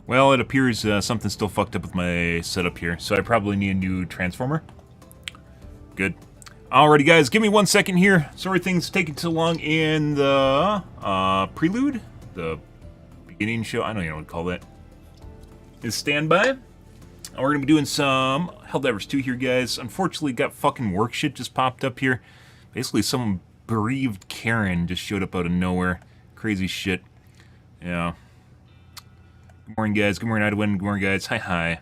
Well, it appears something's still fucked up with my setup here, so I probably need a new transformer. Good. Alrighty, guys, give me 1 second here. Sorry things taking too long in the prelude, the beginning show. I don't even know what to call that. Is standby. We're gonna be doing some Helldivers 2 here, guys. Unfortunately, got fucking work shit just popped up here. Basically, some bereaved Karen just showed up out of nowhere. Crazy shit. Yeah. Good morning, guys. Good morning, Idwin. Good morning, guys. Hi, hi.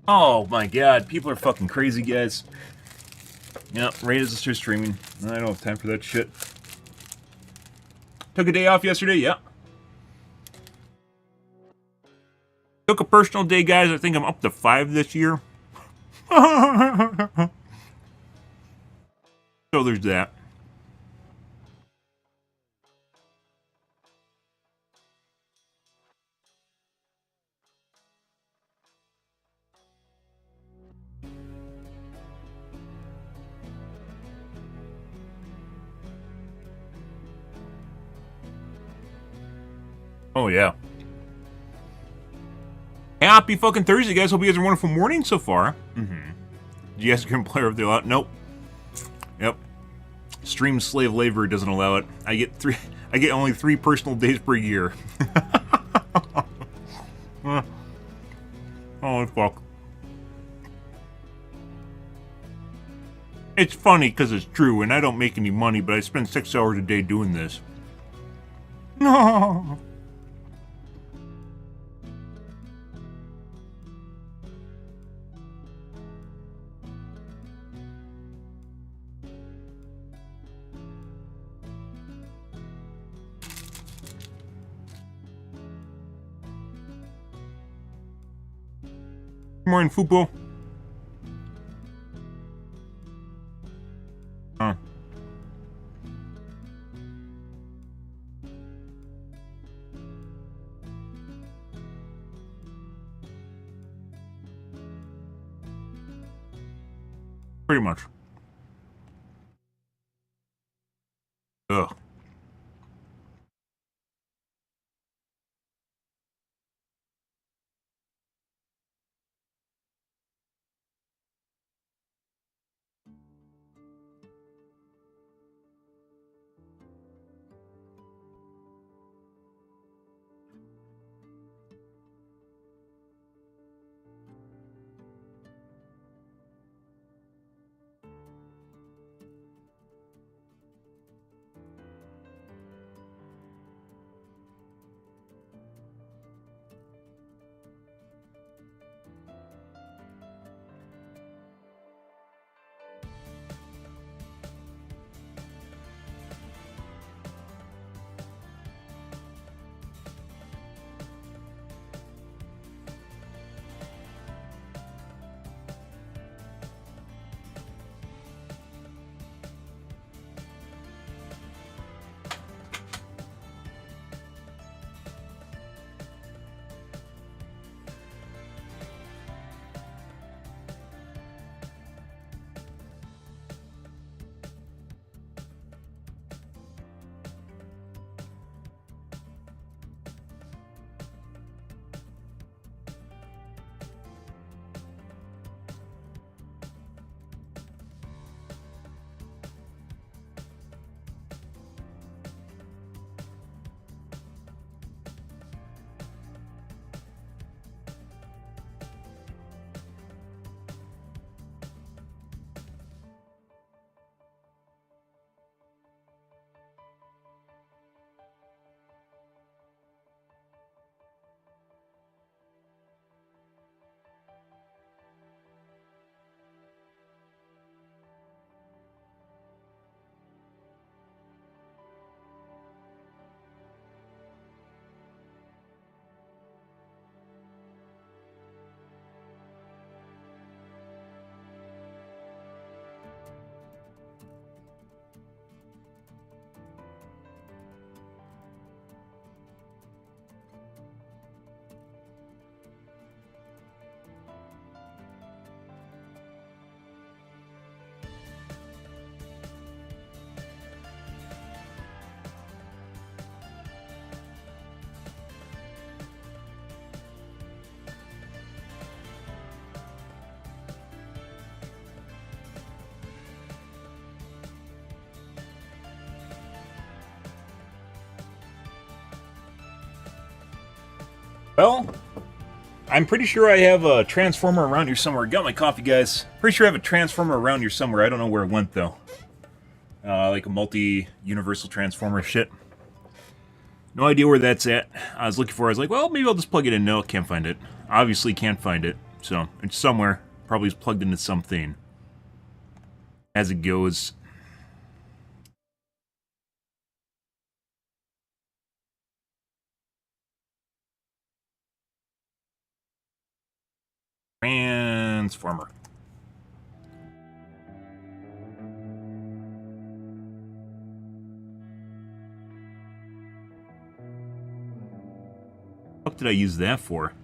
Oh my god, people are fucking crazy, guys. Yep, right as I start streaming. I don't have time for that shit. Took a day off yesterday, yeah. Took a personal day, guys. I think I'm up to 5 this year. So there's that. Oh, yeah. Happy fucking Thursday, guys. Hope you guys are wonderful morning so far. You guys can play if they allow it. Nope. Yep. Stream slave labor doesn't allow it. I get only 3 personal days per year. Oh, fuck. It's funny because it's true, and I don't make any money, but I spend 6 hours a day doing this. No. Good morning, Fupo. Huh. Pretty much. Ugh. Well, I'm pretty sure I have a transformer around here somewhere. Got my coffee, guys. Pretty sure I have a transformer around here somewhere. I don't know where it went, though. Like a multi-universal transformer shit. No idea where that's at. I was looking for it. I was like, well, maybe I'll just plug it in. No, can't find it. Obviously can't find it. So, it's somewhere. Probably is plugged into something. As it goes. Transformer. What did I use that for?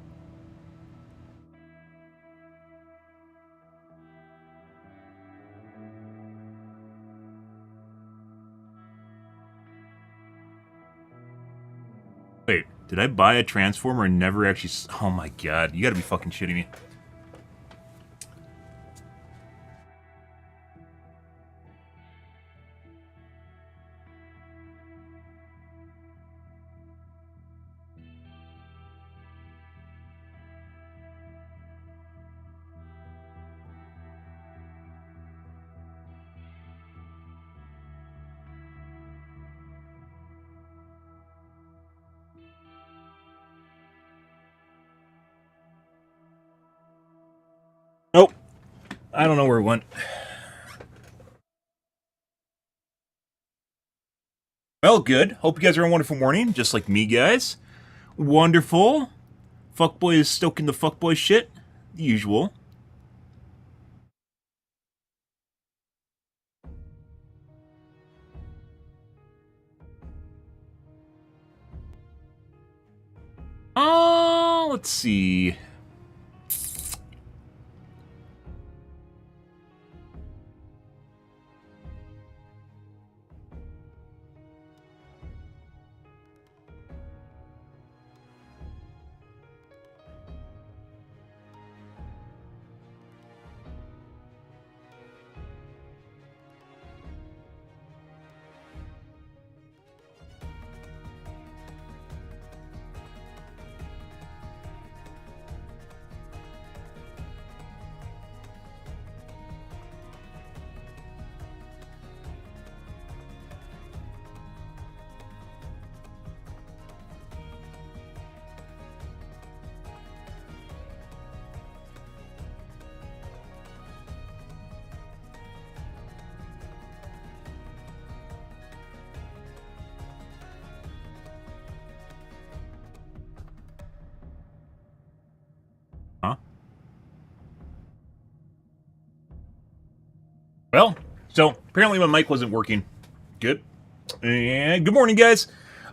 Wait, did I buy a transformer and never actually... Oh my god, you gotta be fucking shitting me. Nope. I don't know where it went. Well, good. Hope you guys are having a wonderful morning, just like me, guys. Wonderful. Fuckboy is stoking the fuckboy shit. The usual. Let's see. Huh? Well, so apparently my mic wasn't working. Good. And good morning, guys.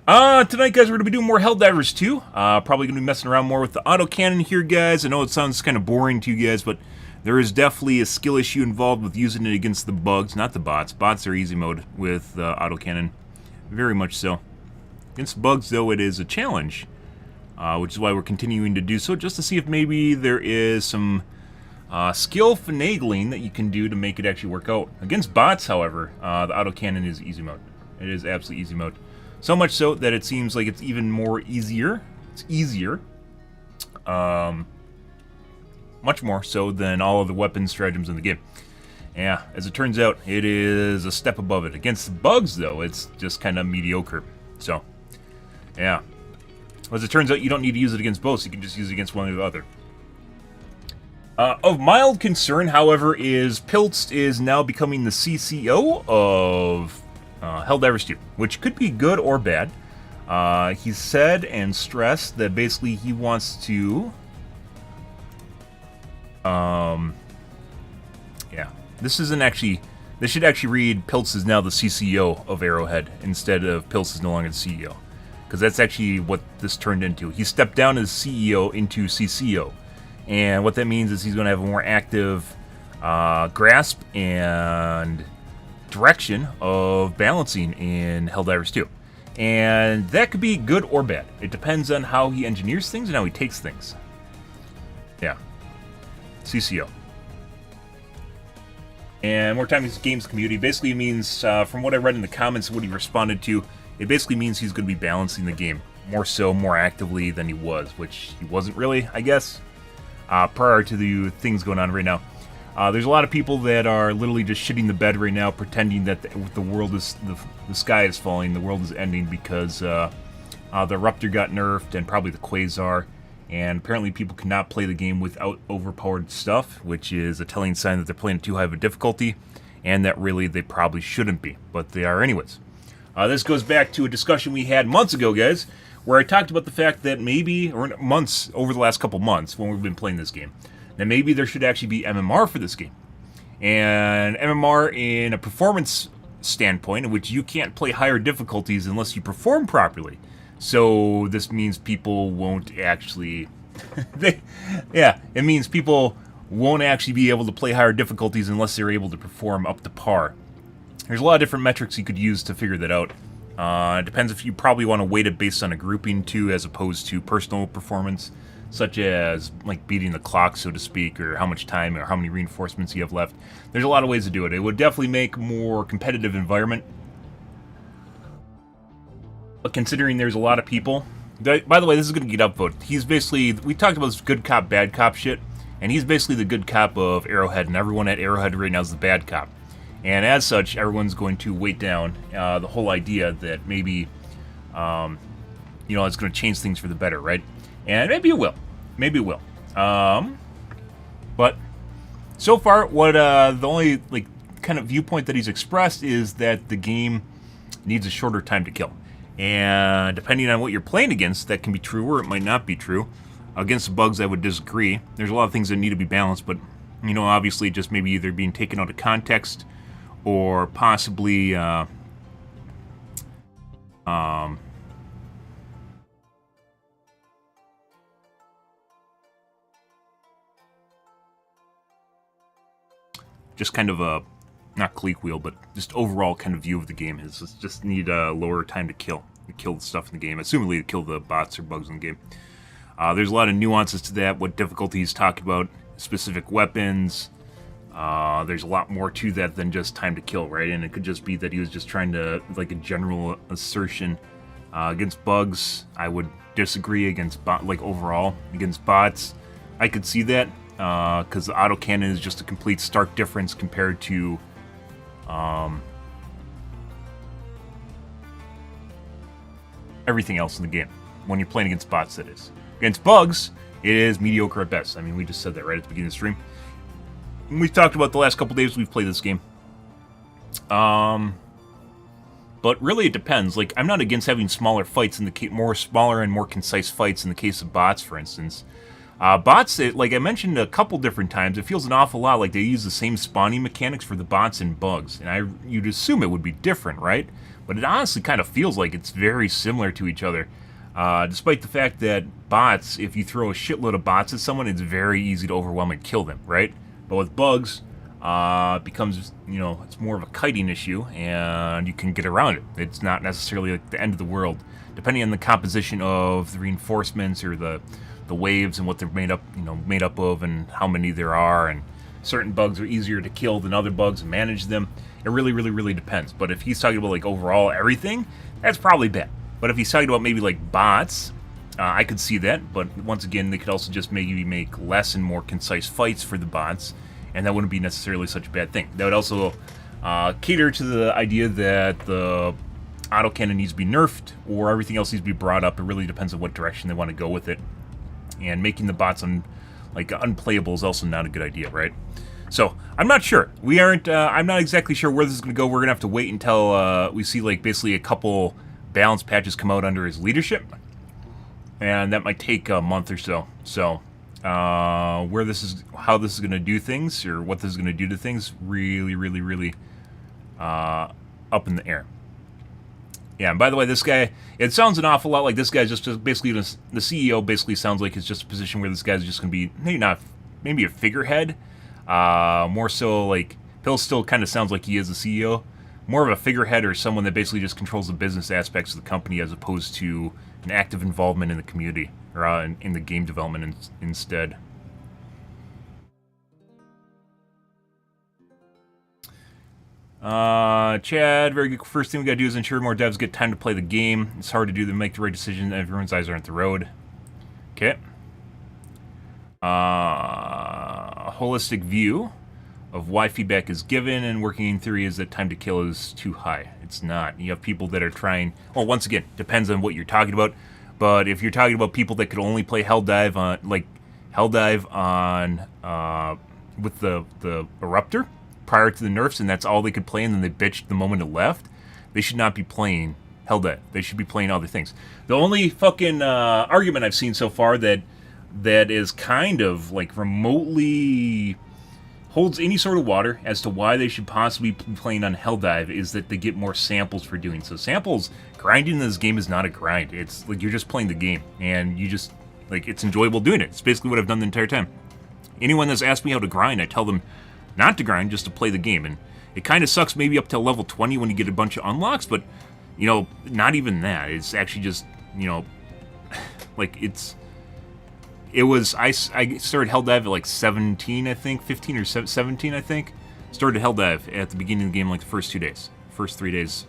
Tonight, guys, we're going to be doing more Helldivers 2. Probably going to be messing around more with the autocannon here, guys. I know it sounds kind of boring to you guys, but there is definitely a skill issue involved with using it against the bugs, not the bots. Bots are easy mode with autocannon. Very much so. Against bugs, though, it is a challenge, which is why we're continuing to do so, just to see if maybe there is some skill finagling that you can do to make it actually work out. Against bots, however, the autocannon is easy mode. It is absolutely easy mode. So much so that it seems like it's even more easier. It's easier. Much more so than all of the weapon stratagems in the game. Yeah, as it turns out, it is a step above it. Against the bugs, though, it's just kind of mediocre. So, yeah. As it turns out, you don't need to use it against both, so you can just use it against one or the other. Of mild concern, however, is Pilestedt is now becoming the CCO of Helldivers 2, which could be good or bad. He said and stressed that basically he wants to... yeah. This isn't actually... This should actually read Pilestedt is now the CCO of Arrowhead instead of Pilestedt is no longer the CEO. Because that's actually what this turned into. He stepped down as CEO into CCO. And what that means is he's going to have a more active grasp and direction of balancing in Helldivers 2. And that could be good or bad. It depends on how he engineers things and how he takes things. Yeah. CCO. And more time he's games community. Basically it means, from what I read in the comments and what he responded to, it basically means he's going to be balancing the game more so, more actively than he was, which he wasn't really, I guess, prior to the things going on right now. There's a lot of people that are literally just shitting the bed right now, pretending that the world is, the sky is falling, the world is ending because the Ruptor got nerfed and probably the Quasar, And apparently people cannot play the game without overpowered stuff, which is a telling sign that they're playing too high of a difficulty, and that really they probably shouldn't be, but they are anyways. This goes back to a discussion we had months ago, guys, where I talked about the fact that maybe, or months, over the last couple months when we've been playing this game, that maybe there should actually be MMR for this game. And MMR in a performance standpoint, in which you can't play higher difficulties unless you perform properly. So this means people won't actually... it means people won't actually be able to play higher difficulties unless they're able to perform up to par. There's a lot of different metrics you could use to figure that out. It depends if you probably want to weight it based on a grouping too, as opposed to personal performance, such as like beating the clock, so to speak, or how much time or how many reinforcements you have left. There's a lot of ways to do it. It would definitely make a more competitive environment. But considering there's a lot of people... By the way, this is going to get upvoted. He's basically... We talked about this good cop, bad cop shit, and he's basically the good cop of Arrowhead, and everyone at Arrowhead right now is the bad cop. And as such, everyone's going to weight down the whole idea that maybe, it's going to change things for the better, right? And maybe it will. Maybe it will. But so far, what the only kind of viewpoint that he's expressed is that the game needs a shorter time to kill. And depending on what you're playing against, that can be true or it might not be true. Against the bugs, I would disagree. There's a lot of things that need to be balanced, but obviously just maybe either being taken out of context or possibly just kind of a, not clique wheel, but just overall kind of view of the game is just need a lower time to kill the stuff in the game, assumingly to kill the bots or bugs in the game. There's a lot of nuances to that, what difficulty he's talking about, specific weapons. There's a lot more to that than just time to kill, right? And it could just be that he was just trying to, like a general assertion. Against bugs, I would disagree. Against overall, against bots, I could see that, because the autocannon is just a complete stark difference compared to, everything else in the game. When you're playing against bots, that is. Against bugs, it is mediocre at best. I mean, we just said that right at the beginning of the stream. We've talked about the last couple days we've played this game. But really it depends. Like, I'm not against having smaller fights in the smaller and more concise fights in the case of bots, for instance. Bots, like I mentioned a couple different times, it feels an awful lot like they use the same spawning mechanics for the bots and bugs. And you'd assume it would be different, right? But it honestly kind of feels like it's very similar to each other. Despite the fact that bots, if you throw a shitload of bots at someone, it's very easy to overwhelm and kill them, right? But with bugs, it becomes, it's more of a kiting issue, and you can get around it. It's not necessarily like the end of the world. Depending on the composition of the reinforcements or the waves and what they're made up of and how many there are, and certain bugs are easier to kill than other bugs and manage them. It really, really, really depends. But if he's talking about like overall everything, that's probably bad. But if he's talking about maybe like bots, I could see that. But once again, they could also just maybe make less and more concise fights for the bots, and that wouldn't be necessarily such a bad thing. That would also cater to the idea that the autocannon needs to be nerfed or everything else needs to be brought up. It really depends on what direction they want to go with it. And making the bots unplayable is also not a good idea, right? So, I'm not sure. I'm not exactly sure where this is going to go. We're going to have to wait until we see, basically a couple balance patches come out under his leadership. And that might take a month or so. So, how this is going to do things, or what this is going to do to things, really, really, really up in the air. Yeah, and by the way, this guy, it sounds an awful lot like this guy's just basically, the CEO basically sounds like it's just a position where this guy's just going to be, maybe a figurehead. More so, Pill still kind of sounds like he is the CEO. More of a figurehead or someone that basically just controls the business aspects of the company as opposed to an active involvement in the community, or in the game development instead. Chad, very good. First thing we gotta do is ensure more devs get time to play the game. It's hard to do to make the right decision. Everyone's eyes are on the road. Okay. Holistic view of why feedback is given and working theory is that time to kill is too high. It's not. You have people that are trying... Well, once again, depends on what you're talking about. But if you're talking about people that could only play Helldive on, like, Helldive on, with the Eruptor prior to the nerfs, and that's all they could play, and then they bitched the moment it left, they should not be playing Helldive. They should be playing other things. The only fucking argument I've seen so far that is kind of, like, remotely holds any sort of water as to why they should possibly be playing on Helldive is that they get more samples for doing so. Samples, grinding in this game is not a grind. It's like you're just playing the game, and you just, like, it's enjoyable doing it. It's basically what I've done the entire time. Anyone that's asked me how to grind, I tell them not to grind, just to play the game. And it kind of sucks maybe up to level 20 when you get a bunch of unlocks, but, you know, not even that. It's actually just, you know, like, it was, I started Helldive at like 17, I think, 15 or 17, I think. Started Helldive at the beginning of the game, like the first 2 days. First 3 days,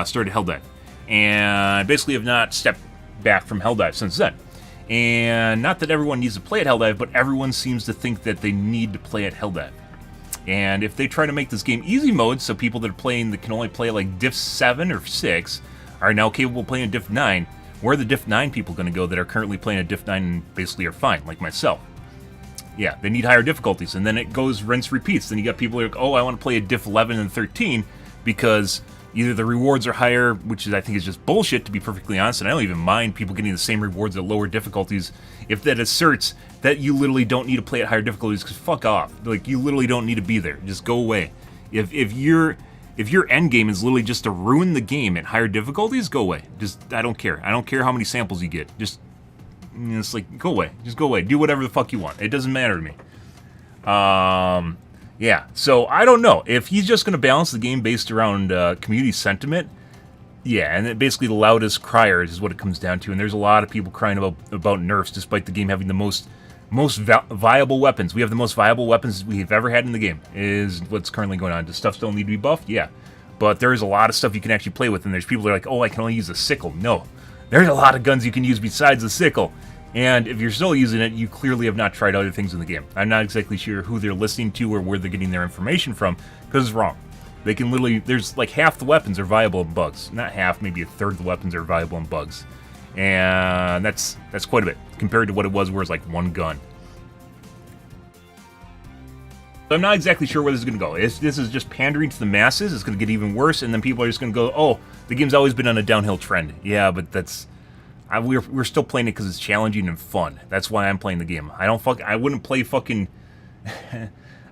started Helldive. And basically have not stepped back from Helldive since then. And not that everyone needs to play at Helldive, but everyone seems to think that they need to play at Helldive. And if they try to make this game easy mode, so people that are playing that can only play like Diff 7 or 6 are now capable of playing a Diff 9, where are the Diff 9 people going to go that are currently playing a Diff 9 and basically are fine, like myself? Yeah, they need higher difficulties, and then it goes rinse repeats. Then you got people who are like, oh, I want to play a Diff 11 and 13 because either the rewards are higher, which is, I think is just bullshit, to be perfectly honest, and I don't even mind people getting the same rewards at lower difficulties if that asserts that you literally don't need to play at higher difficulties, because fuck off. Like, you literally don't need to be there. Just go away. If your end game is literally just to ruin the game at higher difficulties, go away. Just, I don't care. I don't care how many samples you get. Just, it's like, go away. Just go away. Do whatever the fuck you want. It doesn't matter to me. Yeah, so I don't know. If he's just going to balance the game based around community sentiment, yeah, and basically the loudest criers is what it comes down to. And there's a lot of people crying about nerfs, despite the game having the most viable weapons. We have the most viable weapons we've ever had in the game, is what's currently going on. Does stuff still need to be buffed? Yeah. But there's a lot of stuff you can actually play with, and there's people that are like, oh, I can only use a sickle. No. There's a lot of guns you can use besides the sickle. And if you're still using it, you clearly have not tried other things in the game. I'm not exactly sure who they're listening to or where they're getting their information from, because it's wrong. They can literally, there's like half the weapons are viable in bugs. Not half, maybe a third of the weapons are viable in bugs. And that's quite a bit, compared to what it was where it's like one gun. So I'm not exactly sure where this is going to go. This is just pandering to the masses. It's going to get even worse, and then people are just going to go, oh, the game's always been on a downhill trend. Yeah, but that's... we're still playing it because it's challenging and fun. That's why I'm playing the game. I wouldn't play fucking...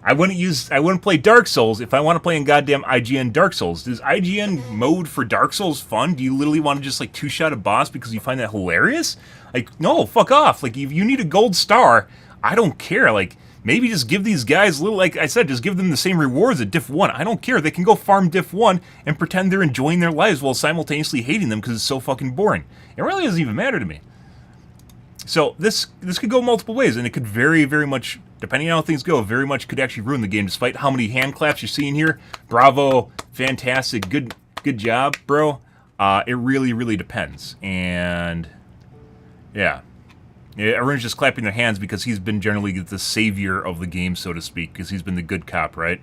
I wouldn't play Dark Souls if I want to play in goddamn IGN Dark Souls. Is IGN mode for Dark Souls fun? Do you literally want to just like two-shot a boss because you find that hilarious? Like, no, fuck off. Like, if you need a gold star, I don't care. Like, maybe just give these guys little, like I said, just give them the same rewards at Diff 1. I don't care. They can go farm Diff 1 and pretend they're enjoying their lives while simultaneously hating them because it's so fucking boring. It really doesn't even matter to me. So this could go multiple ways, and it could very, very much, depending on how things go, very much could actually ruin the game, despite how many hand claps you're seeing here. Bravo, fantastic, good job, bro. It really, really depends, and yeah. Everyone's just clapping their hands because he's been generally the savior of the game, so to speak, because he's been the good cop, right?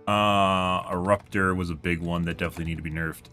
Eruptor was a big one that definitely needed to be nerfed.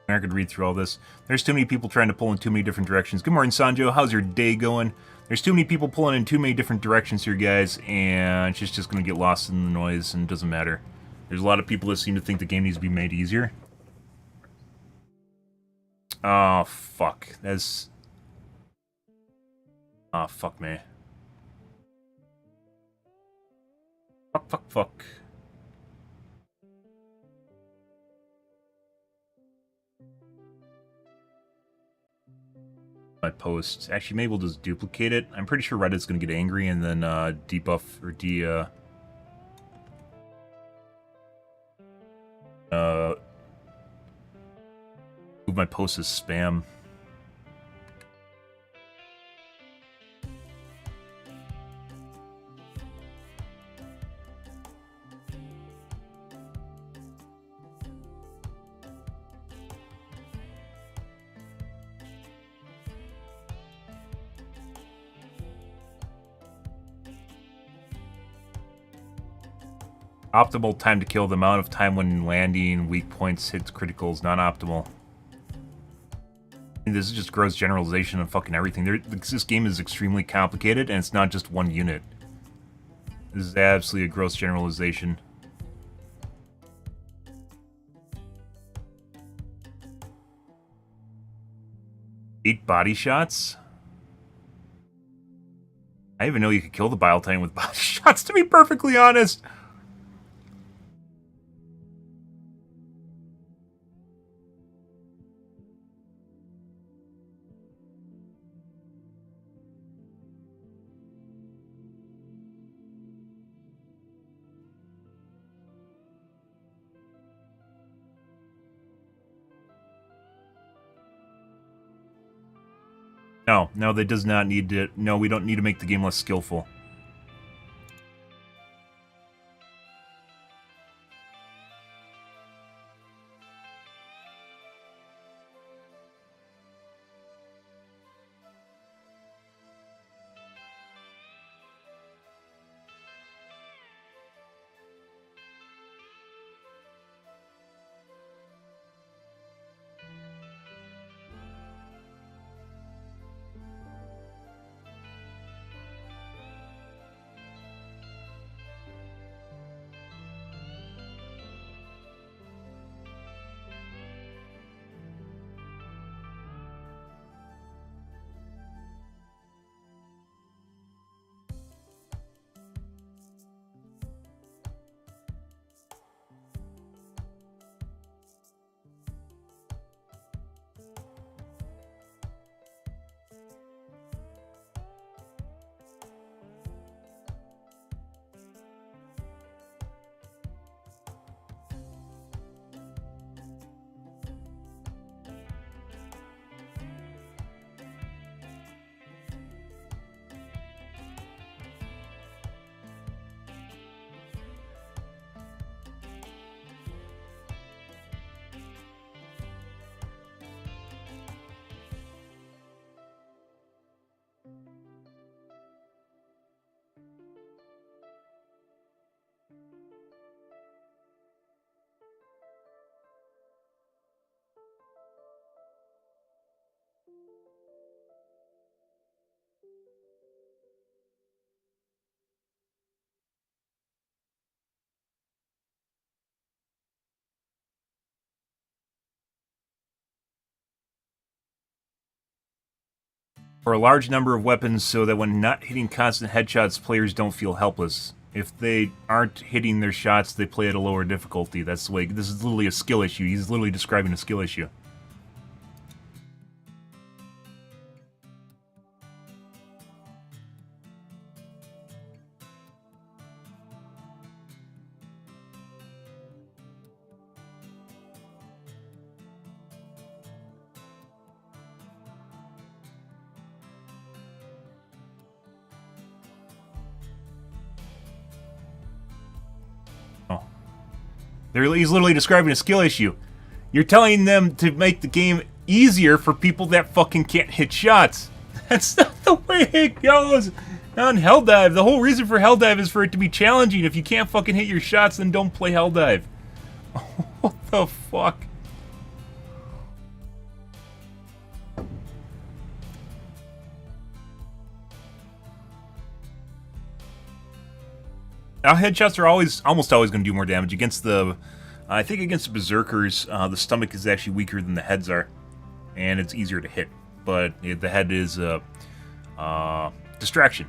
I could read through all this. There's too many people trying to pull in too many different directions. Good morning, Sanjo. How's your day going? There's too many people pulling in too many different directions here, guys, and it's just going to get lost in the noise, and it doesn't matter. There's a lot of people that seem to think the game needs to be made easier. Oh, fuck. That's... Oh, fuck me. Fuck, fuck, fuck. My post. Actually, maybe we'll just duplicate it. I'm pretty sure Reddit's going to get angry and then debuff or move my post as spam. Optimal time to kill. The amount of time when landing weak points hits criticals. Non-optimal. This is just gross generalization of fucking everything. This game is extremely complicated, and it's not just one unit. This is absolutely a gross generalization. Eight body shots? I even know you could kill the Bile Titan with body shots, to be perfectly honest. No, that does not need to... No, we don't need to make the game less skillful. For a large number of weapons so that when not hitting constant headshots, players don't feel helpless. If they aren't hitting their shots, they play at a lower difficulty. That's the way... This is literally a skill issue. He's literally describing a skill issue. He's literally describing a skill issue. You're telling them to make the game easier for people that fucking can't hit shots. That's not the way it goes on Helldive. The whole reason for Helldive is for it to be challenging. If you can't fucking hit your shots, then don't play Helldive. What the fuck? Now, headshots are almost always going to do more damage against the... I think against the berserkers, the stomach is actually weaker than the heads are, and it's easier to hit. But the head is distraction.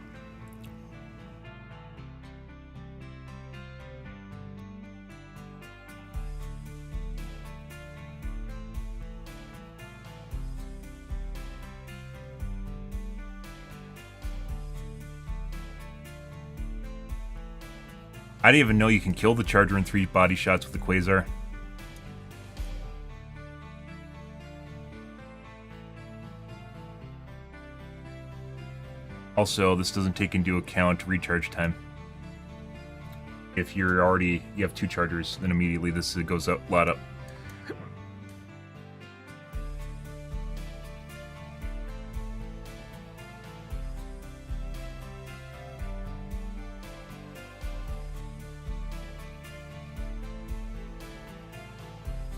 I didn't even know you can kill the Charger in 3 body shots with the Quasar. Also, this doesn't take into account recharge time. If you have 2 Chargers, then immediately this goes up, lot up.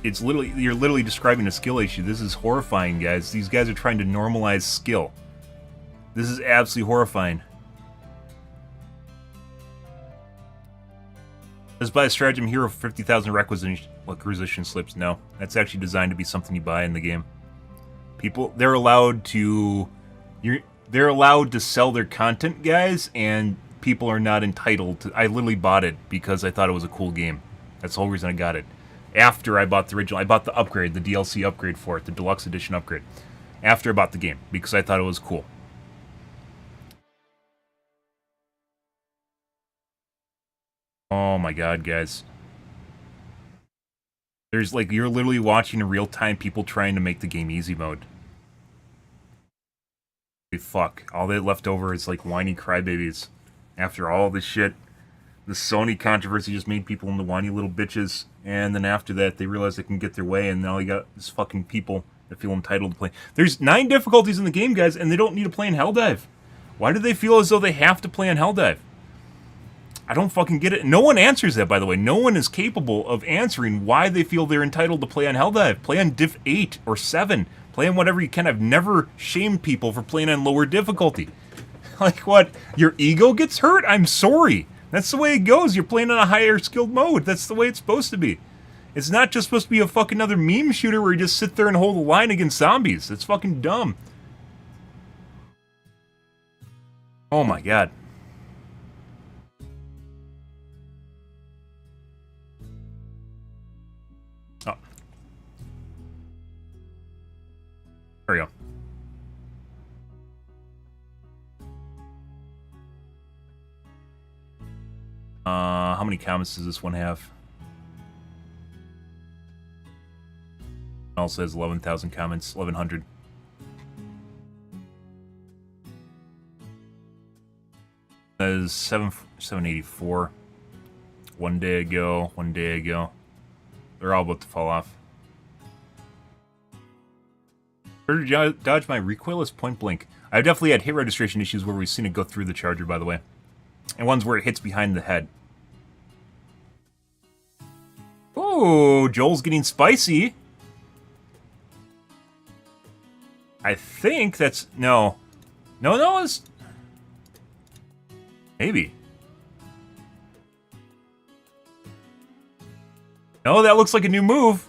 It's literally, you're literally describing a skill issue. This is horrifying, guys. These guys are trying to normalize skill. This is absolutely horrifying. Just buy a stratagem hero for 50,000 requisition slips. No, that's actually designed to be something you buy in the game. People, they're allowed to... they're allowed to sell their content, guys, and people are not entitled to... I literally bought it because I thought it was a cool game. That's the whole reason I got it. After I bought the original, I bought the upgrade, the DLC upgrade for it, the deluxe edition upgrade. After I bought the game, because I thought it was cool. Oh my god, guys. There's like, you're literally watching in real time people trying to make the game easy mode. Fuck. All they left over is like whiny crybabies. After all this shit, the Sony controversy just made people into whiny little bitches, and then after that they realized they can get their way, and now you got this fucking people that feel entitled to play. There's 9 difficulties in the game, guys, and they don't need to play in Helldive. Why do they feel as though they have to play in Helldive? I don't fucking get it. No one answers that, by the way. No one is capable of answering why they feel they're entitled to play on Helldive. Play on Diff 8 or 7. Play on whatever you can. I've never shamed people for playing on lower difficulty. Like what? Your ego gets hurt? I'm sorry. That's the way it goes. You're playing on a higher skilled mode. That's the way it's supposed to be. It's not just supposed to be a fucking other meme shooter where you just sit there and hold the line against zombies. It's fucking dumb. Oh my god. Oh. There we go. How many comments does this one have? It also has 11,000 comments, 1,100. That is 784. One day ago. They're all about to fall off. Better dodge my recoilless point blank. I've definitely had hit registration issues where we've seen it go through the charger, by the way. And ones where it hits behind the head. Oh, Joel's getting spicy. I think that's... No, it's... Maybe. No, that looks like a new move.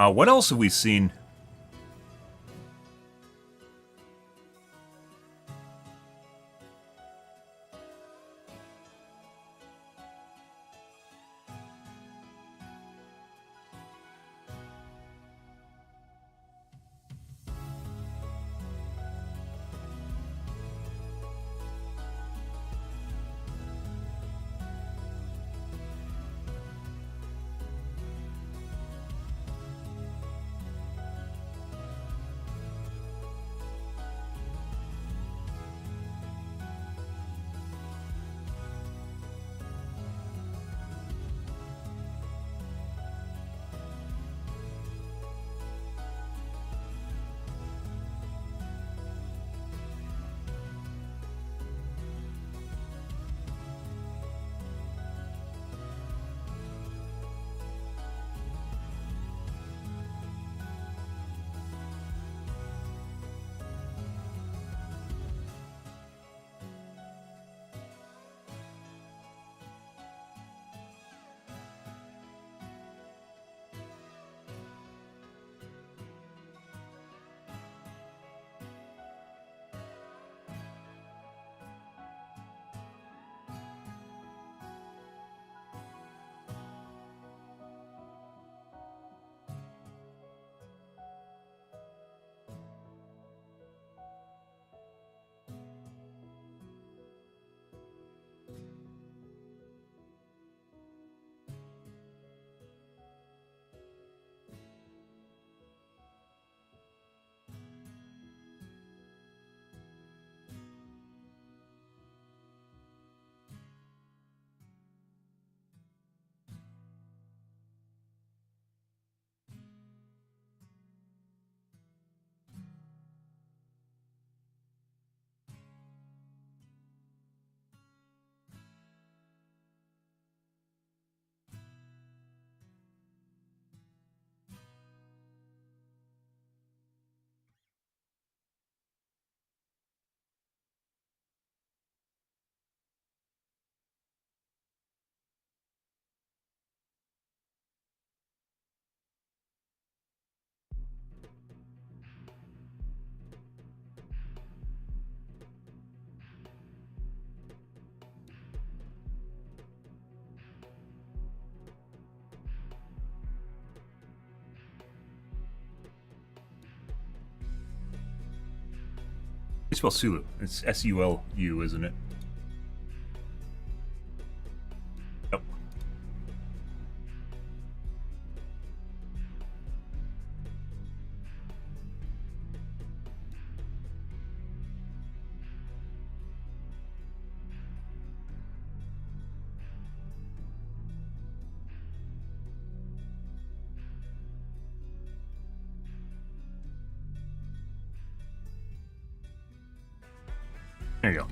What else have we seen? You spell Sulu. It's S-U-L-U, isn't it? Yep. There you go.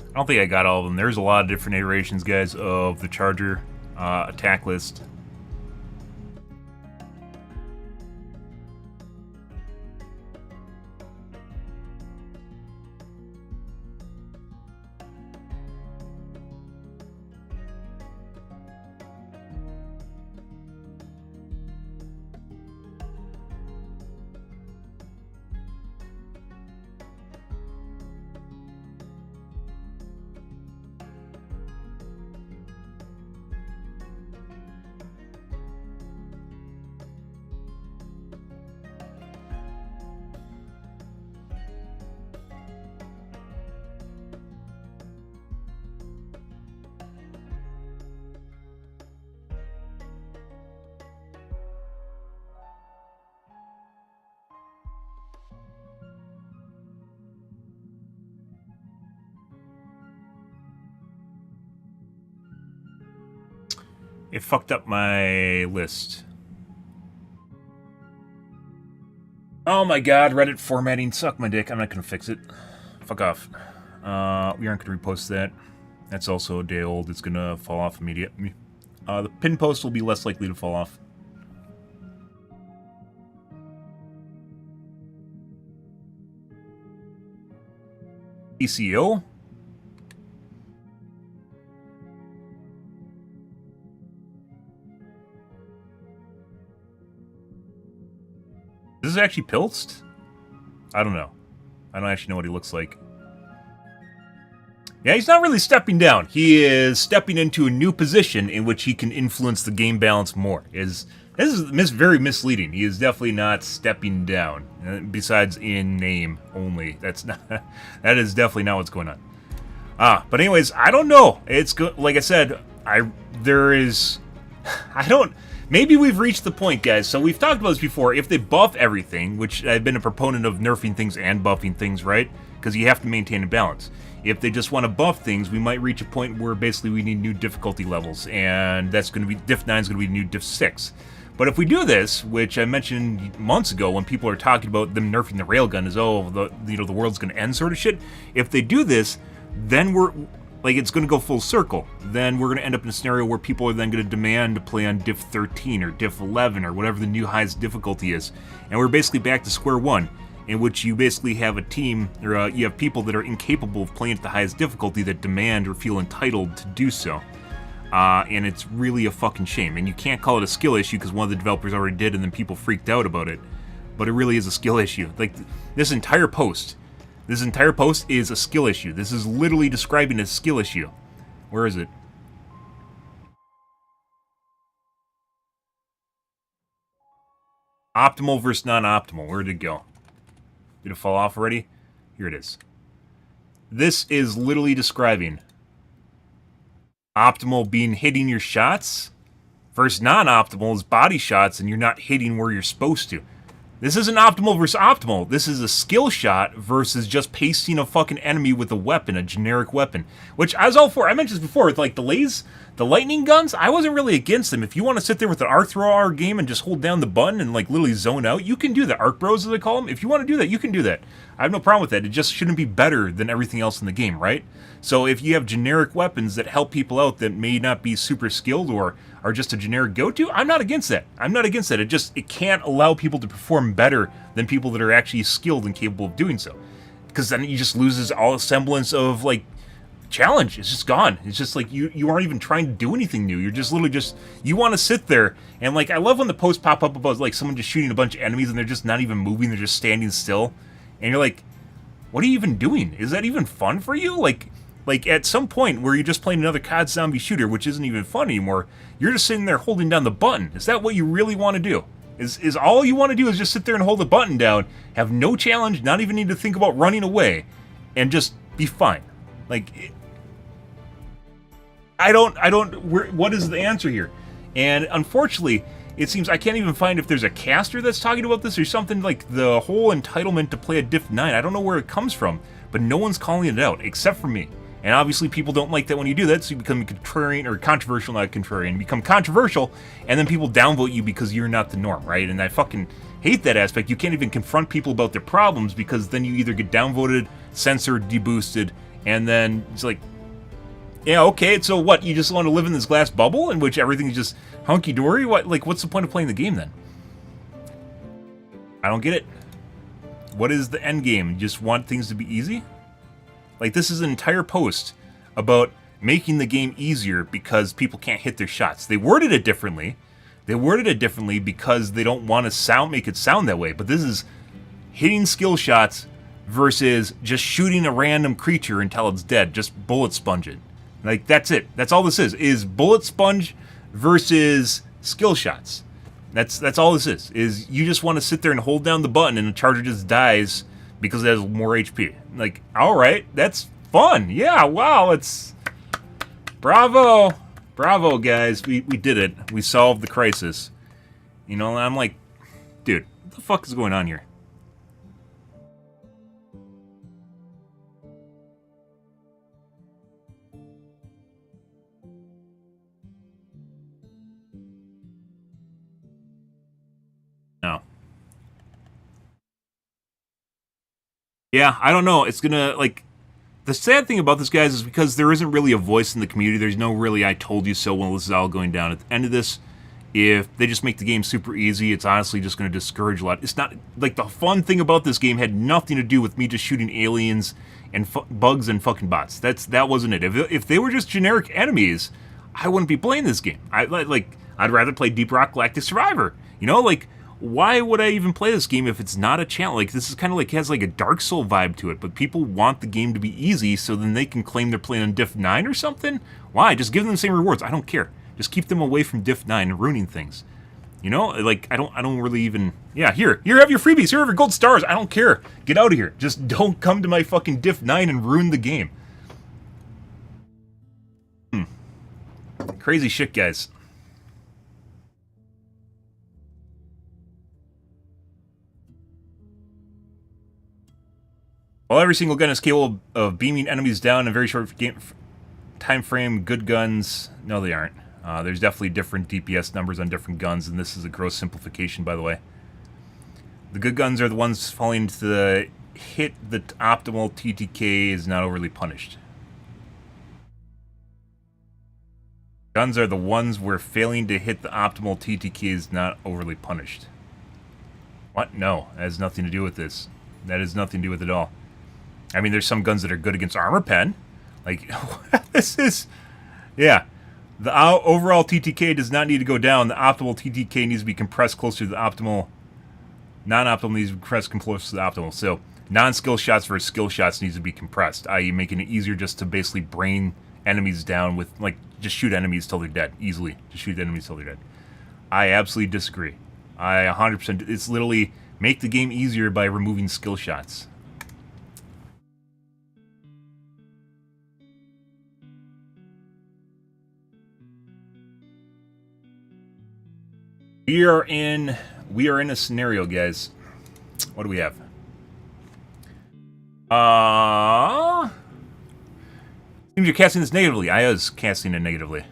I don't think I got all of them. There's a lot of different iterations, guys, of the Charger attack list. It fucked up my list. Oh my god, Reddit formatting. Suck my dick. I'm not gonna fix it. Fuck off. We aren't gonna repost that. That's also a day old. It's gonna fall off immediately. The pin post will be less likely to fall off. CCO? This is actually Pilestedt? I don't know. I don't actually know what he looks like. Yeah, he's not really stepping down. He is stepping into a new position in which he can influence the game balance more. This is very misleading. He is definitely not stepping down. Besides in name only. That is definitely not what's going on. But anyways, I don't know. It's good. Like I said, maybe we've reached the point, guys. So we've talked about this before. If they buff everything, which I've been a proponent of nerfing things and buffing things, right? Because you have to maintain a balance. If they just want to buff things, we might reach a point where basically we need new difficulty levels, and that's going to be Diff 9 is going to be new Diff 6. But if we do this, which I mentioned months ago when people are talking about them nerfing the railgun as the world's going to end sort of shit. If they do this, then it's going to go full circle. Then we're going to end up in a scenario where people are then going to demand to play on Diff 13 or Diff 11 or whatever the new highest difficulty is, and we're basically back to square one, in which you basically have a team, or you have people that are incapable of playing at the highest difficulty that demand or feel entitled to do so. And it's really a fucking shame. And you can't call it a skill issue because one of the developers already did and then people freaked out about it. But it really is a skill issue. Like, this entire post is a skill issue. This is literally describing a skill issue. Where is it? Optimal versus non-optimal. Where did it go? Did it fall off already? Here it is. This is literally describing optimal being hitting your shots versus non-optimal is body shots and you're not hitting where you're supposed to. This isn't optimal versus optimal. This is a skill shot versus just pasting a fucking enemy with a weapon, a generic weapon. Which I was all for. I mentioned this before, with like the lightning guns, I wasn't really against them. If you want to sit there with an arc thrower game and just hold down the button and like literally zone out, you can do that. Arc bros as they call them. If you want to do that, you can do that. I have no problem with that. It just shouldn't be better than everything else in the game, right? So if you have generic weapons that help people out that may not be super skilled or are just a generic go-to, I'm not against that. I'm not against that. It can't allow people to perform better than people that are actually skilled and capable of doing so. Because then you just loses all semblance of like challenge. It's just gone. It's just like you aren't even trying to do anything new. You're just literally you want to sit there and like, I love when the posts pop up about like someone just shooting a bunch of enemies and they're just not even moving, they're just standing still. And you're like, what are you even doing? Is that even fun for you? Like at some point where you're just playing another COD zombie shooter, which isn't even fun anymore, you're just sitting there holding down the button. Is that what you really want to do? Is all you want to do is just sit there and hold the button down, have no challenge, not even need to think about running away, and just be fine? Like, what is the answer here? And unfortunately, it seems I can't even find if there's a caster that's talking about this or something, like the whole entitlement to play a Diff 9. I don't know where it comes from, but no one's calling it out except for me. And obviously people don't like that when you do that, so you become contrarian, or controversial, not contrarian. You become controversial, and then people downvote you because you're not the norm, right? And I fucking hate that aspect. You can't even confront people about their problems because then you either get downvoted, censored, deboosted, and then it's like, yeah, okay, so what? You just want to live in this glass bubble in which everything's just hunky-dory? What's the point of playing the game then? I don't get it. What is the end game? You just want things to be easy? Like, this is an entire post about making the game easier because people can't hit their shots. They worded it differently. Because they don't want to make it sound that way. But this is hitting skill shots versus just shooting a random creature until it's dead. Just bullet sponge it. Like, that's it. That's all this is bullet sponge versus skill shots. That's all this is you just want to sit there and hold down the button and the charger just dies because it has more HP. Like, alright, that's fun. Yeah, wow, it's... Bravo, guys. We did it. We solved the crisis. You know, and I'm like, dude, what the fuck is going on here? Yeah, I don't know. It's gonna, like, the sad thing about this, guys, is because there isn't really a voice in the community. There's no really I told you so when this is all going down. At the end of this, if they just make the game super easy, it's honestly just going to discourage a lot. It's not, like, the fun thing about this game had nothing to do with me just shooting aliens and bugs and fucking bots. That wasn't it. If they were just generic enemies, I wouldn't be playing this game. I'd rather play Deep Rock Galactic Survivor. You know, like, why would I even play this game if it's not a challenge? Like, this is kind of like, has like a Dark Soul vibe to it, but people want the game to be easy so then they can claim they're playing on Diff 9 or something? Why? Just give them the same rewards. I don't care. Just keep them away from Diff 9 and ruining things. You know, like, I don't really even, yeah, here have your freebies, here have your gold stars, I don't care. Get out of here. Just don't come to my fucking Diff 9 and ruin the game. Crazy shit, guys. While every single gun is capable of beaming enemies down in a very short time frame, good guns, no, they aren't. There's definitely different DPS numbers on different guns, and this is a gross simplification, by the way. The good guns are the ones falling into the hit the optimal TTK is not overly punished. Guns are the ones where failing to hit the optimal TTK is not overly punished. What? No, that has nothing to do with this. That has nothing to do with it at all. I mean, there's some guns that are good against armor pen. Like, this is... Yeah. The overall TTK does not need to go down. The optimal TTK needs to be compressed closer to the optimal. Non-optimal needs to be compressed closer to the optimal. So, non-skill shots versus skill shots needs to be compressed, i.e. making it easier just to basically brain enemies down with, like, just shoot enemies till they're dead. Easily. Just shoot enemies till they're dead. I absolutely disagree. I 100%... It's literally make the game easier by removing skill shots. We are in a scenario, guys. What do we have? Seems you're casting this negatively. I was casting it negatively.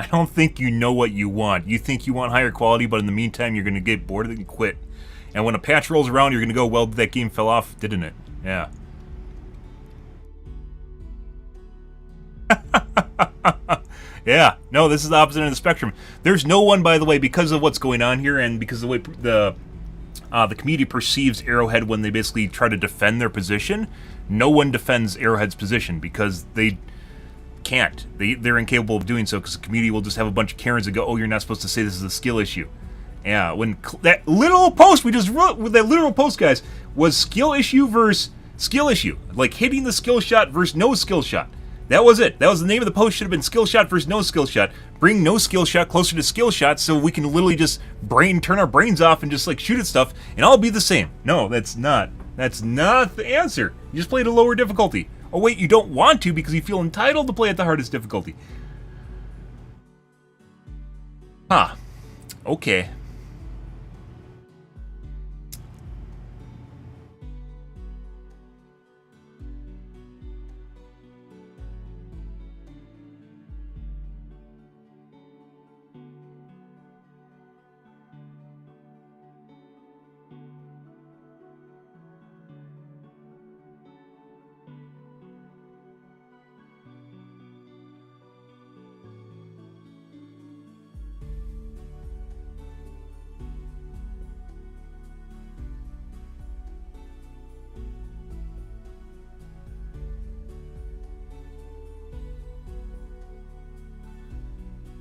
I don't think you know what you want. You think you want higher quality, but in the meantime, you're going to get bored and quit. And when a patch rolls around, you're going to go, well, that game fell off, didn't it? Yeah. Yeah. No, this is the opposite end of the spectrum. There's no one, by the way, because of what's going on here and because of the way the community perceives Arrowhead when they basically try to defend their position, no one defends Arrowhead's position because they can't. They're incapable of doing so because the community will just have a bunch of Karens that go, oh, you're not supposed to say this is a skill issue. Yeah, when that literal post we just wrote, with that literal post, guys, was skill issue versus skill issue. Like hitting the skill shot versus no skill shot. That was it. That was the name of the post. Should have been skill shot versus no skill shot. Bring no skill shot closer to skill shot so we can literally just turn our brains off and just like shoot at stuff and all be the same. No, that's not the answer. You just played a lower difficulty. Oh wait, you don't want to because you feel entitled to play at the hardest difficulty. Huh. Okay.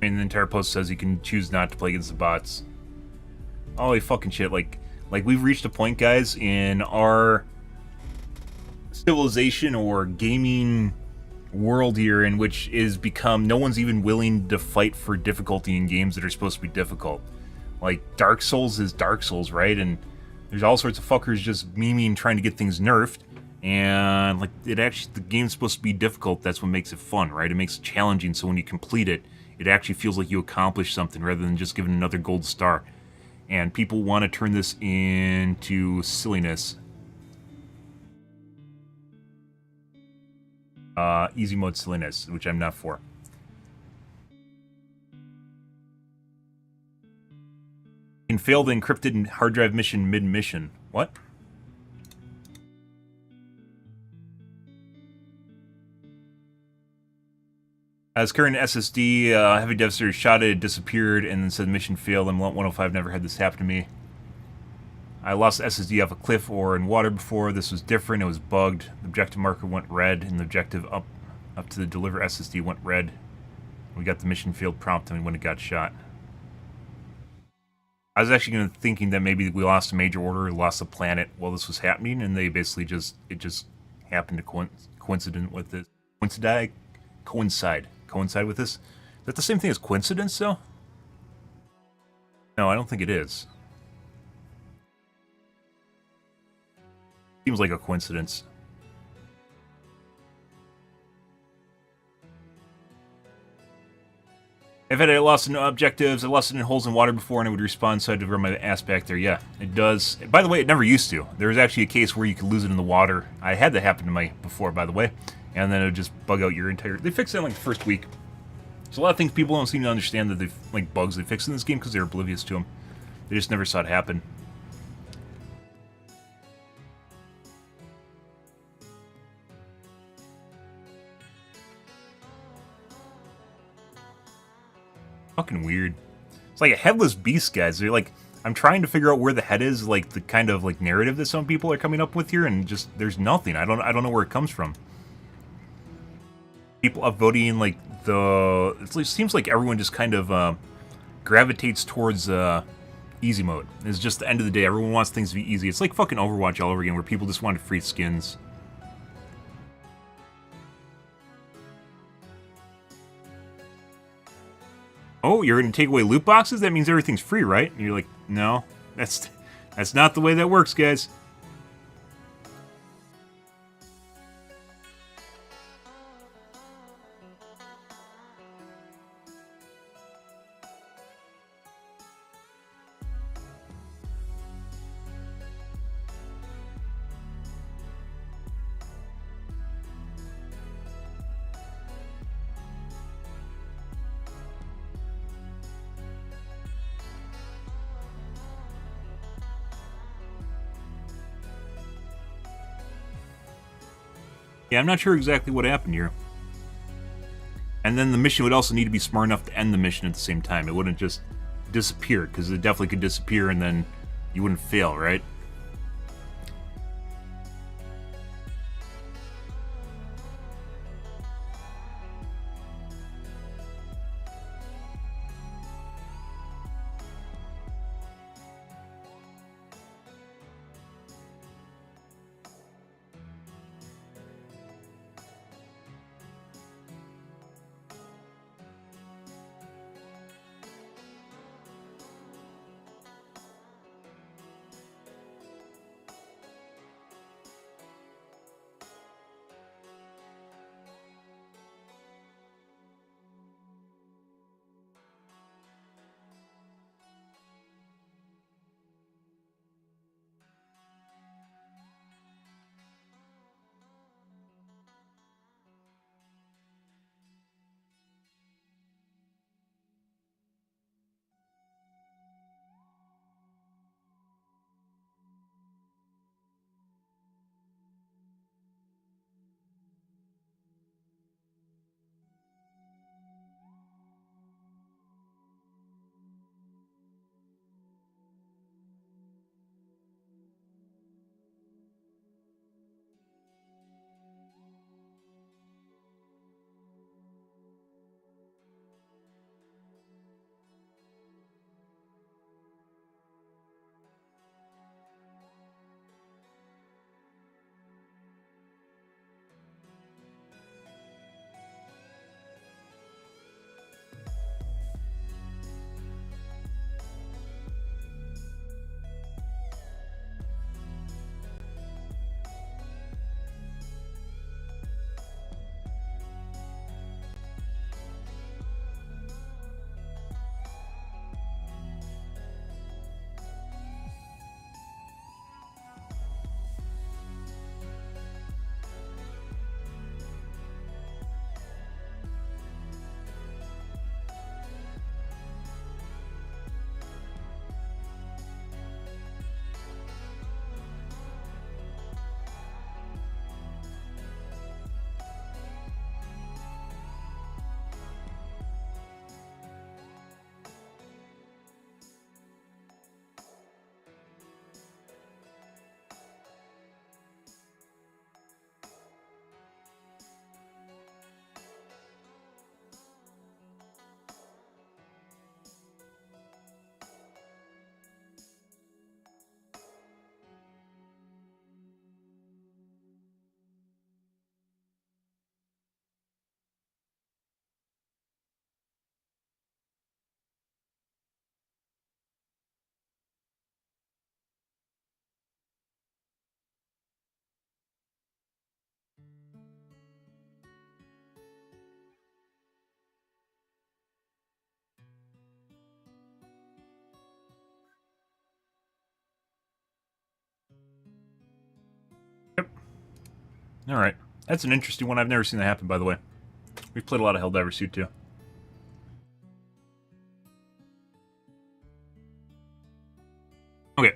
And the entire post says you can choose not to play against the bots. Holy fucking shit! Like we've reached a point, guys, in our civilization or gaming world here in which is become no one's even willing to fight for difficulty in games that are supposed to be difficult. Like Dark Souls is Dark Souls, right? And there's all sorts of fuckers just memeing trying to get things nerfed. And like the game's supposed to be difficult. That's what makes it fun, right? It makes it challenging. So when you complete it, it actually feels like you accomplished something rather than just giving another gold star. And people want to turn this into silliness. Easy mode silliness, which I'm not for. You can fail the encrypted hard drive mission mid-mission. What? As current SSD, heavy devastator shot it, disappeared, and then said mission failed. M105 never had this happen to me. I lost the SSD off a cliff or in water before. This was different. It was bugged. The objective marker went red, and the objective up to the deliver SSD went red. We got the mission failed prompt when it got shot. I was actually thinking that maybe we lost a major order, lost a planet while this was happening, and they basically just happened to coincident with it. Coincide with this. Is that the same thing as coincidence, though? No, I don't think it is. Seems like a coincidence. I've had it lost in objectives, I lost it in holes in water before, and it would respawn, so I had to run my ass back there. Yeah, it does. By the way, it never used to. There was actually a case where you could lose it in the water. I had that happen to me before, by the way. And then it would just bug out your entire... They fixed it in like the first week. So a lot of things people don't seem to understand that they've, like, bugs they fixed in this game because they're oblivious to them. They just never saw it happen. Fucking weird. It's like a headless beast, guys. They're like... I'm trying to figure out where the head is, like, the kind of, like, narrative that some people are coming up with here, and just... There's nothing. I don't know where it comes from. People upvoting, like, it seems like everyone just kind of gravitates towards easy mode. It's just the end of the day. Everyone wants things to be easy. It's like fucking Overwatch all over again, where people just wanted free skins. Oh, you're going to take away loot boxes? That means everything's free, right? And you're like, no, that's not the way that works, guys. Yeah, I'm not sure exactly what happened here. And then the mission would also need to be smart enough to end the mission at the same time. It wouldn't just disappear, because it definitely could disappear and then you wouldn't fail, right? Alright. That's an interesting one. I've never seen that happen, by the way. We've played a lot of Helldivers too. Okay.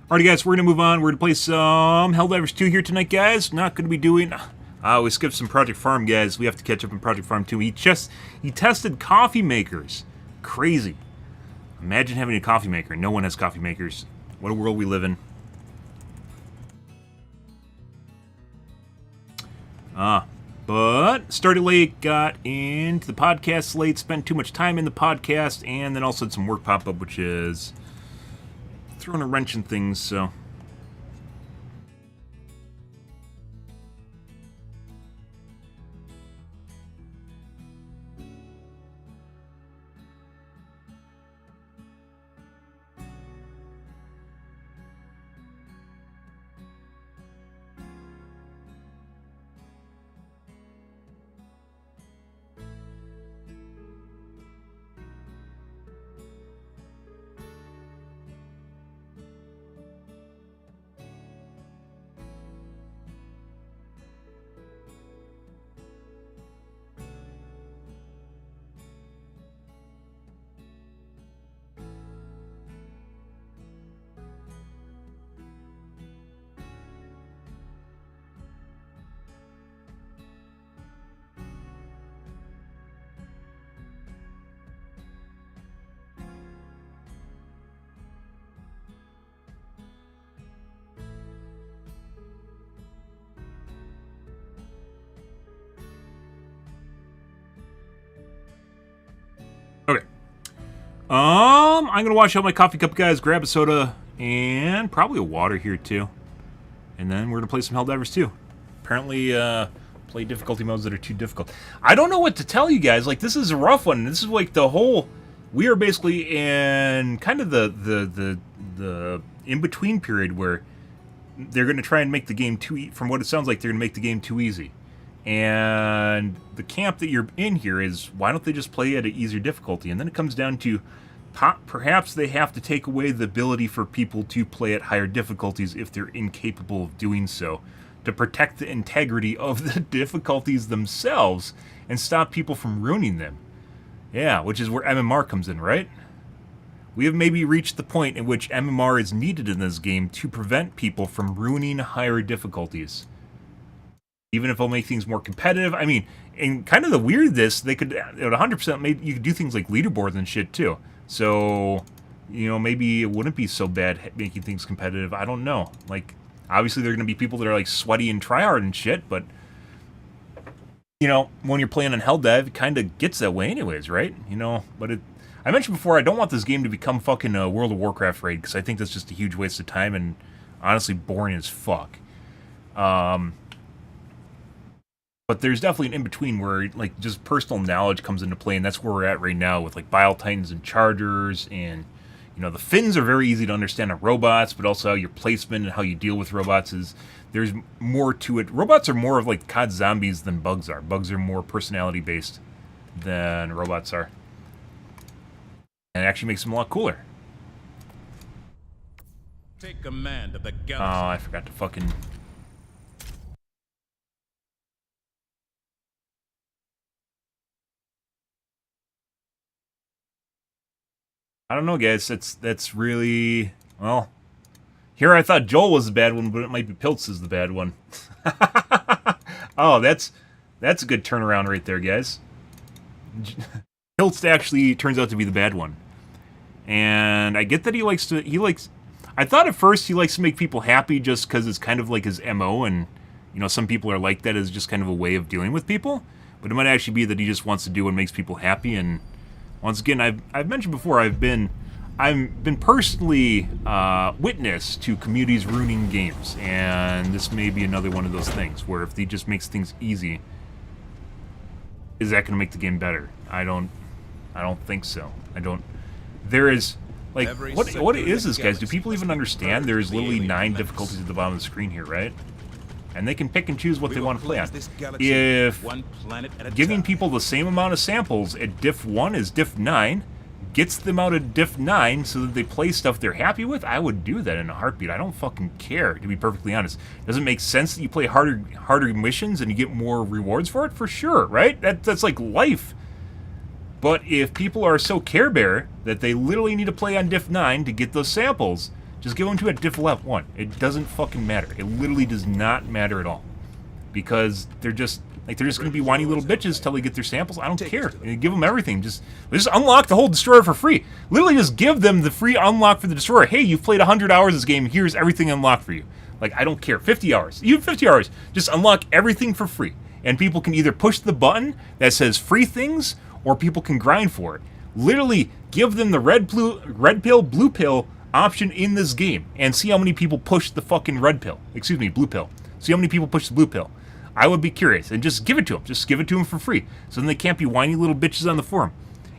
Alrighty, guys, we're going to move on. We're going to play some Helldivers 2 here tonight, guys. Not going to be doing... we skipped some Project Farm, guys. We have to catch up in Project Farm 2. He tested coffee makers. Crazy. Imagine having a coffee maker. No one has coffee makers. What a world we live in. But started late, got into the podcast late, spent too much time in the podcast, and then also had some work pop up, which is... throwing a wrench in things, so... Okay. I'm gonna wash out my coffee cup, guys, grab a soda, and probably a water here, too. And then we're gonna play some Helldivers 2. Apparently, play difficulty modes that are too difficult. I don't know what to tell you guys. Like, this is a rough one. This is like the whole... We are basically in kind of the in-between period where they're gonna try and make the game too... From what it sounds like, they're gonna make the game too easy. And the camp that you're in here is, why don't they just play at an easier difficulty? And then it comes down to, perhaps they have to take away the ability for people to play at higher difficulties if they're incapable of doing so, to protect the integrity of the difficulties themselves and stop people from ruining them. Yeah, which is where MMR comes in, right? We have maybe reached the point in which MMR is needed in this game to prevent people from ruining higher difficulties. Even if it'll make things more competitive. I mean, and kind of the weirdness, they could, at 100%, maybe you could do things like leaderboards and shit, too. So, you know, maybe it wouldn't be so bad making things competitive. I don't know. Like, obviously there are going to be people that are, like, sweaty and tryhard and shit, but, you know, when you're playing on Helldive, it kind of gets that way anyways, right? You know, but it... I mentioned before, I don't want this game to become fucking a World of Warcraft raid, because I think that's just a huge waste of time and, honestly, boring as fuck. But there's definitely an in-between where, like, just personal knowledge comes into play, and that's where we're at right now with, like, Bile Titans and Chargers, and, you know, the Finns are very easy to understand on robots, but also how your placement and how you deal with robots is, there's more to it. Robots are more of, like, COD zombies than bugs are. Bugs are more personality-based than robots are. And it actually makes them a lot cooler. Take command of the galaxy. Oh, I forgot to fucking... I don't know, guys. That's really... Well, here I thought Joel was the bad one, but it might be Piltz is the bad one. Oh, that's a good turnaround right there, guys. Hilst actually turns out to be the bad one. And I get that he likes. I thought at first he likes to make people happy just because it's kind of like his MO, and you know, some people are like that as just kind of a way of dealing with people. But it might actually be that he just wants to do what makes people happy. And once again, I've mentioned before, I've been personally witness to communities ruining games, and this may be another one of those things where if he just makes things easy, is that going to make the game better? I don't think so. There is, like, what is this, guys? Do people even understand there's literally 9 difficulties at the bottom of the screen here, right? And they can pick and choose what they want to play on. If giving people the same amount of samples at Diff 1 as Diff 9 gets them out of Diff 9 so that they play stuff they're happy with, I would do that in a heartbeat. I don't fucking care, to be perfectly honest. Does it make sense that you play harder missions and you get more rewards for it? For sure, right? That's like life. But if people are so Care Bear that they literally need to play on Diff 9 to get those samples, just give them to a Diff 1. It doesn't fucking matter. It literally does not matter at all. Because they're just going to be whiny little bitches till they get their samples. I don't care. Give them everything. Just unlock the whole Destroyer for free. Literally just give them the free unlock for the Destroyer. Hey, you've played 100 hours this game. Here's everything unlocked for you. Like, I don't care. 50 hours. Even 50 hours. Just unlock everything for free. And people can either push the button that says free things, or people can grind for it. Literally, give them the red pill, blue pill option in this game, and see how many people push the fucking blue pill. See how many people push the blue pill. I would be curious, and just give it to them. Just give it to them for free, so then they can't be whiny little bitches on the forum.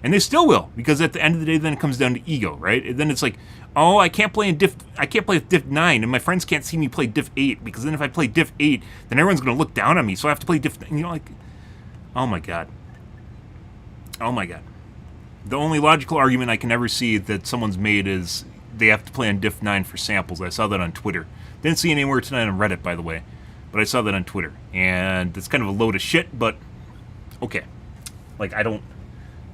And they still will, because at the end of the day, then it comes down to ego, right? And then it's like, oh, I can't play with Diff 9, and my friends can't see me play Diff 8, because then if I play Diff 8, then everyone's going to look down on me, so I have to play Diff 9. You know, like, oh my god. Oh my god. The only logical argument I can ever see that someone's made is they have to play on Diff 9 for samples. I saw that on Twitter. Didn't see it anywhere tonight on Reddit, by the way. But I saw that on Twitter. And it's kind of a load of shit, but okay. Like, I don't...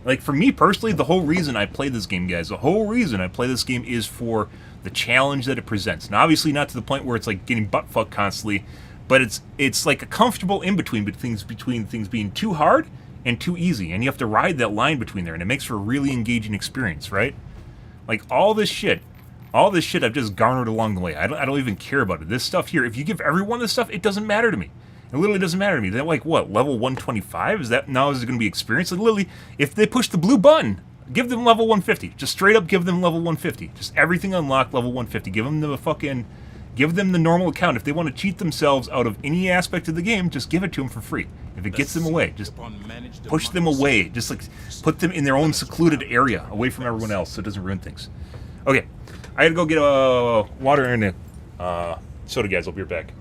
Like, for me personally, the whole reason I play this game, guys, the whole reason I play this game is for the challenge that it presents. And obviously not to the point where it's like getting butt-fucked constantly, but it's like a comfortable in-between between things being too hard and too easy, and you have to ride that line between there, and it makes for a really engaging experience, right? Like, all this shit I've just garnered along the way. I don't even care about it. This stuff here, if you give everyone this stuff, it doesn't matter to me. It literally doesn't matter to me. They're like, what, level 125? Is it going to be experience? Like, literally, if they push the blue button, give them level 150. Just straight up give them level 150. Just everything unlocked level 150. Give them the normal account. If they want to cheat themselves out of any aspect of the game, just give it to them for free. If it gets them away, just push them away. Just like put them in their own secluded area, away from everyone else, so it doesn't ruin things. Okay, I gotta go get water and soda, guys. I'll be right back.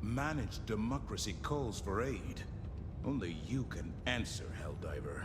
Managed democracy calls for aid. Only you can answer, Helldiver.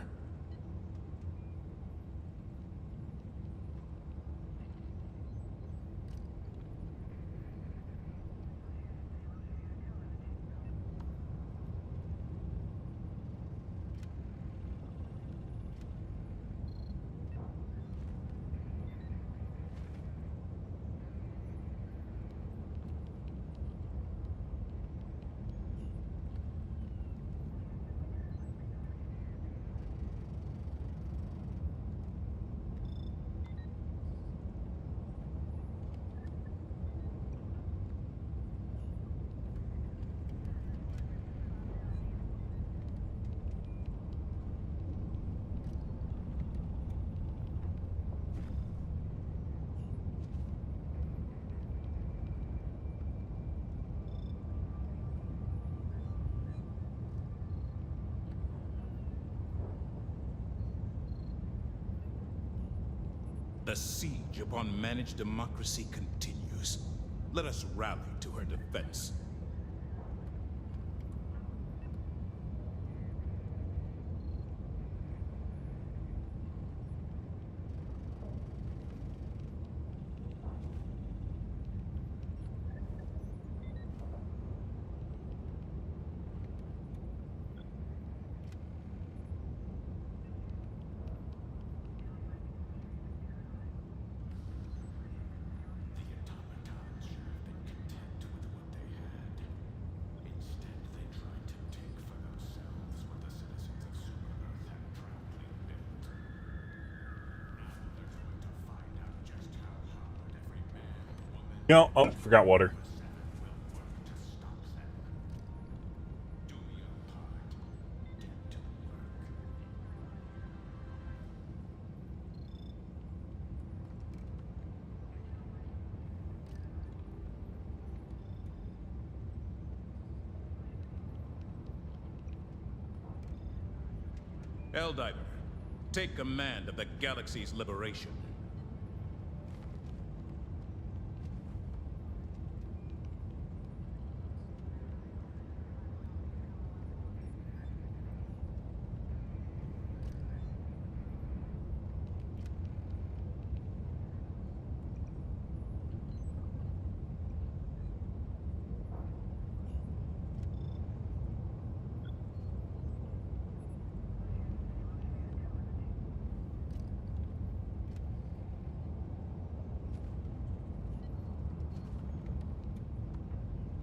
The siege upon managed democracy continues. Let us rally to her defense. No, oh, forgot water. Helldiver, take command of the galaxy's liberation.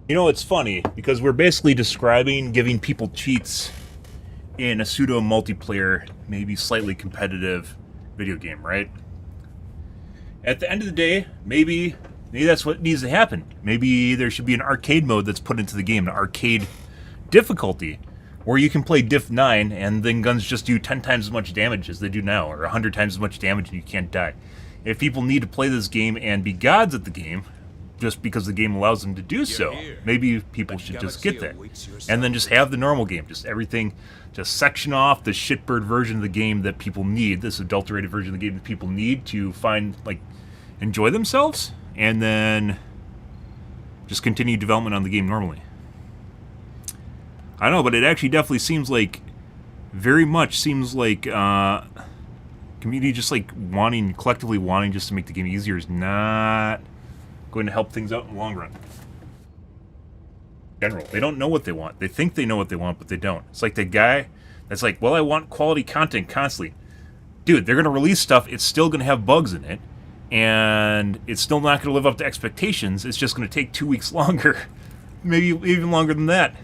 You know, it's funny, because we're basically describing giving people cheats in a pseudo multiplayer, maybe slightly competitive video game, right? At the end of the day, maybe that's what needs to happen. Maybe there should be an arcade mode that's put into the game, an arcade difficulty, where you can play Diff 9 and then guns just do 10 times as much damage as they do now, or 100 times as much damage and you can't die. If people need to play this game and be gods at the game, just because the game allows them to do so, maybe people should just get that. And then just have the normal game, just everything, just section off the shitbird version of the game that people need, this adulterated version of the game that people need to find, like, enjoy themselves, and then just continue development on the game normally. I don't know, but it actually definitely seems like, very much seems like, community just like collectively wanting just to make the game easier is not going to help things out in the long run. In general, they don't know what they want. They think they know what they want, but they don't. It's like the guy that's like, well, I want quality content constantly. Dude, they're going to release stuff, it's still going to have bugs in it, and it's still not going to live up to expectations. It's just going to take 2 weeks longer. Maybe even longer than that.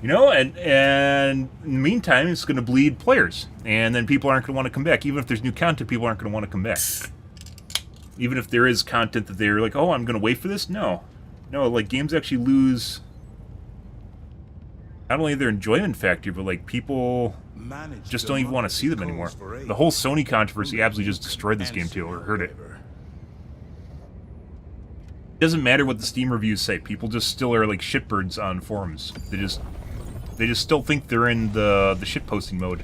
You know, and in the meantime, it's going to bleed players. And then people aren't going to want to come back. Even if there's new content, people aren't going to want to come back. Even if there is content that they're like, oh, I'm going to wait for this? No. No, like, games actually lose not only their enjoyment factor, but, like, people just don't even want to see them anymore. The whole Sony controversy absolutely just destroyed this game, too, or hurt it. It doesn't matter what the Steam reviews say. People just still are, like, shitbirds on forums. They just still think they're in the shitposting mode.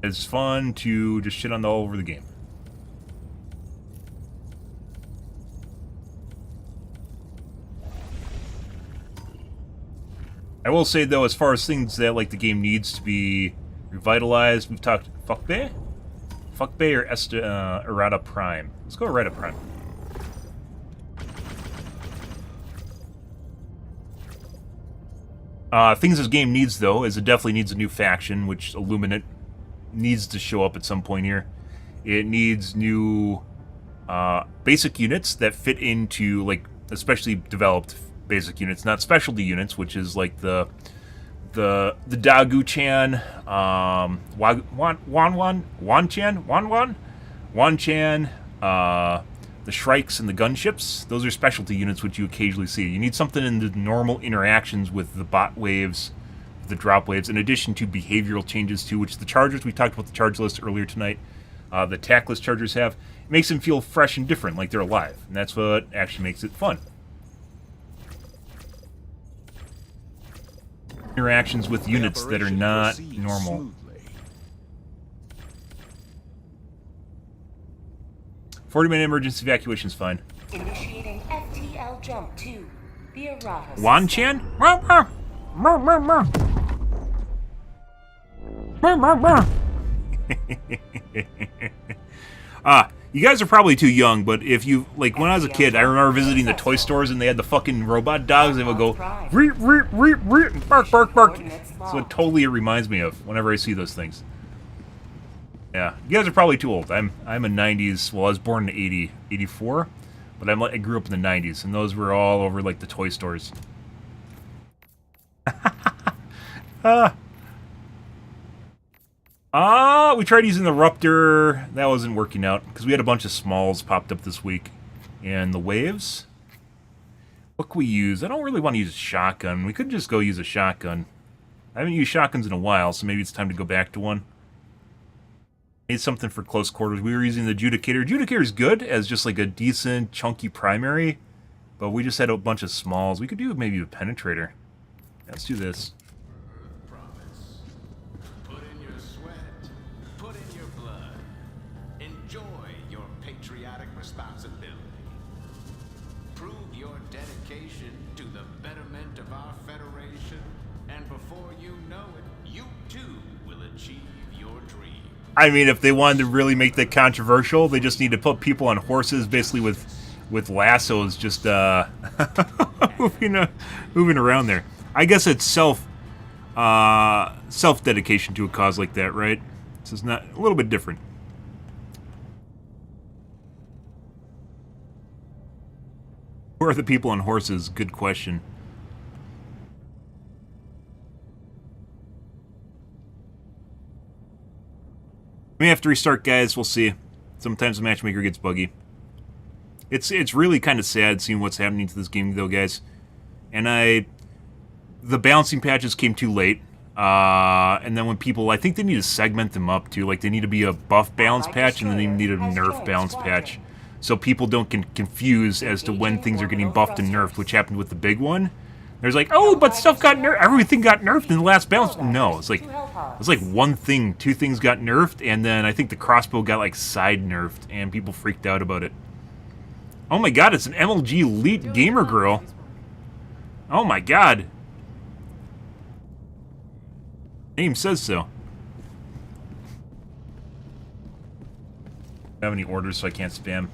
It's fun to just shit on all over the game. I will say, though, as far as things that, like, the game needs to be revitalized, we've talked Fuckbay or Errata Prime. Let's go Errata Prime. Things this game needs, though, is it definitely needs a new faction, which Illuminate needs to show up at some point here. It needs new basic units that fit into, like, especially developed basic units, not specialty units, which is like the Dagu-chan, Wan-Chan, the Shrikes and the gunships. Those are specialty units which you occasionally see. You need something in the normal interactions with the bot waves, the drop waves, in addition to behavioral changes too, which the Chargers, we talked about the charge list earlier tonight, the tackless Chargers have. It makes them feel fresh and different, like they're alive, and that's what actually makes it fun. Interactions with units that are not normal. 40-minute emergency evacuation is fine. Initiating FTL jump to the Errata Wan-chan? You guys are probably too young, but if you, like, when I was a kid, I remember visiting the toy stores and they had the fucking robot dogs. They would go, reep, reep, reep, reep, bark, bark, bark. So it totally reminds me of whenever I see those things. Yeah, you guys are probably too old. I'm a 90s, well, I was born in 84, but I grew up in the 90s, and those were all over, like, the toy stores. We tried using the Ruptor. That wasn't working out, because we had a bunch of smalls popped up this week. And the waves? What can we use? I don't really want to use a shotgun. We could just go use a shotgun. I haven't used shotguns in a while, so maybe it's time to go back to one. Need something for close quarters. We were using the Judicator. Judicator is good as just like a decent, chunky primary, but we just had a bunch of smalls. We could do maybe a Penetrator. Let's do this. Put in your sweat, put in your blood. Enjoy your patriotic responsibility. Prove your dedication to the betterment of our Federation, and before you know it, you too will achieve your dream. I mean, if they wanted to really make that controversial, they just need to put people on horses, basically with lassos, just moving around there. I guess it's self dedication to a cause like that, right? This is not a little bit different. Who are the people on horses? Good question. We may have to restart, guys. We'll see. Sometimes the matchmaker gets buggy. It's really kind of sad seeing what's happening to this game, though, guys. And the balancing patches came too late. And then when people, I think they need to segment them up too. Like they need to be a buff balance patch, and then they need a nerf balance patch, so people don't get confused as to when things are getting buffed and nerfed, which happened with the big one. There's like, oh, but stuff got nerfed. Everything got nerfed in the last balance. No, it's like one thing, two things got nerfed, and then I think the crossbow got like side nerfed, and people freaked out about it. Oh my god, it's an MLG Elite Gamer Girl. Oh my god. Name says so. I don't have any orders, so I can't spam.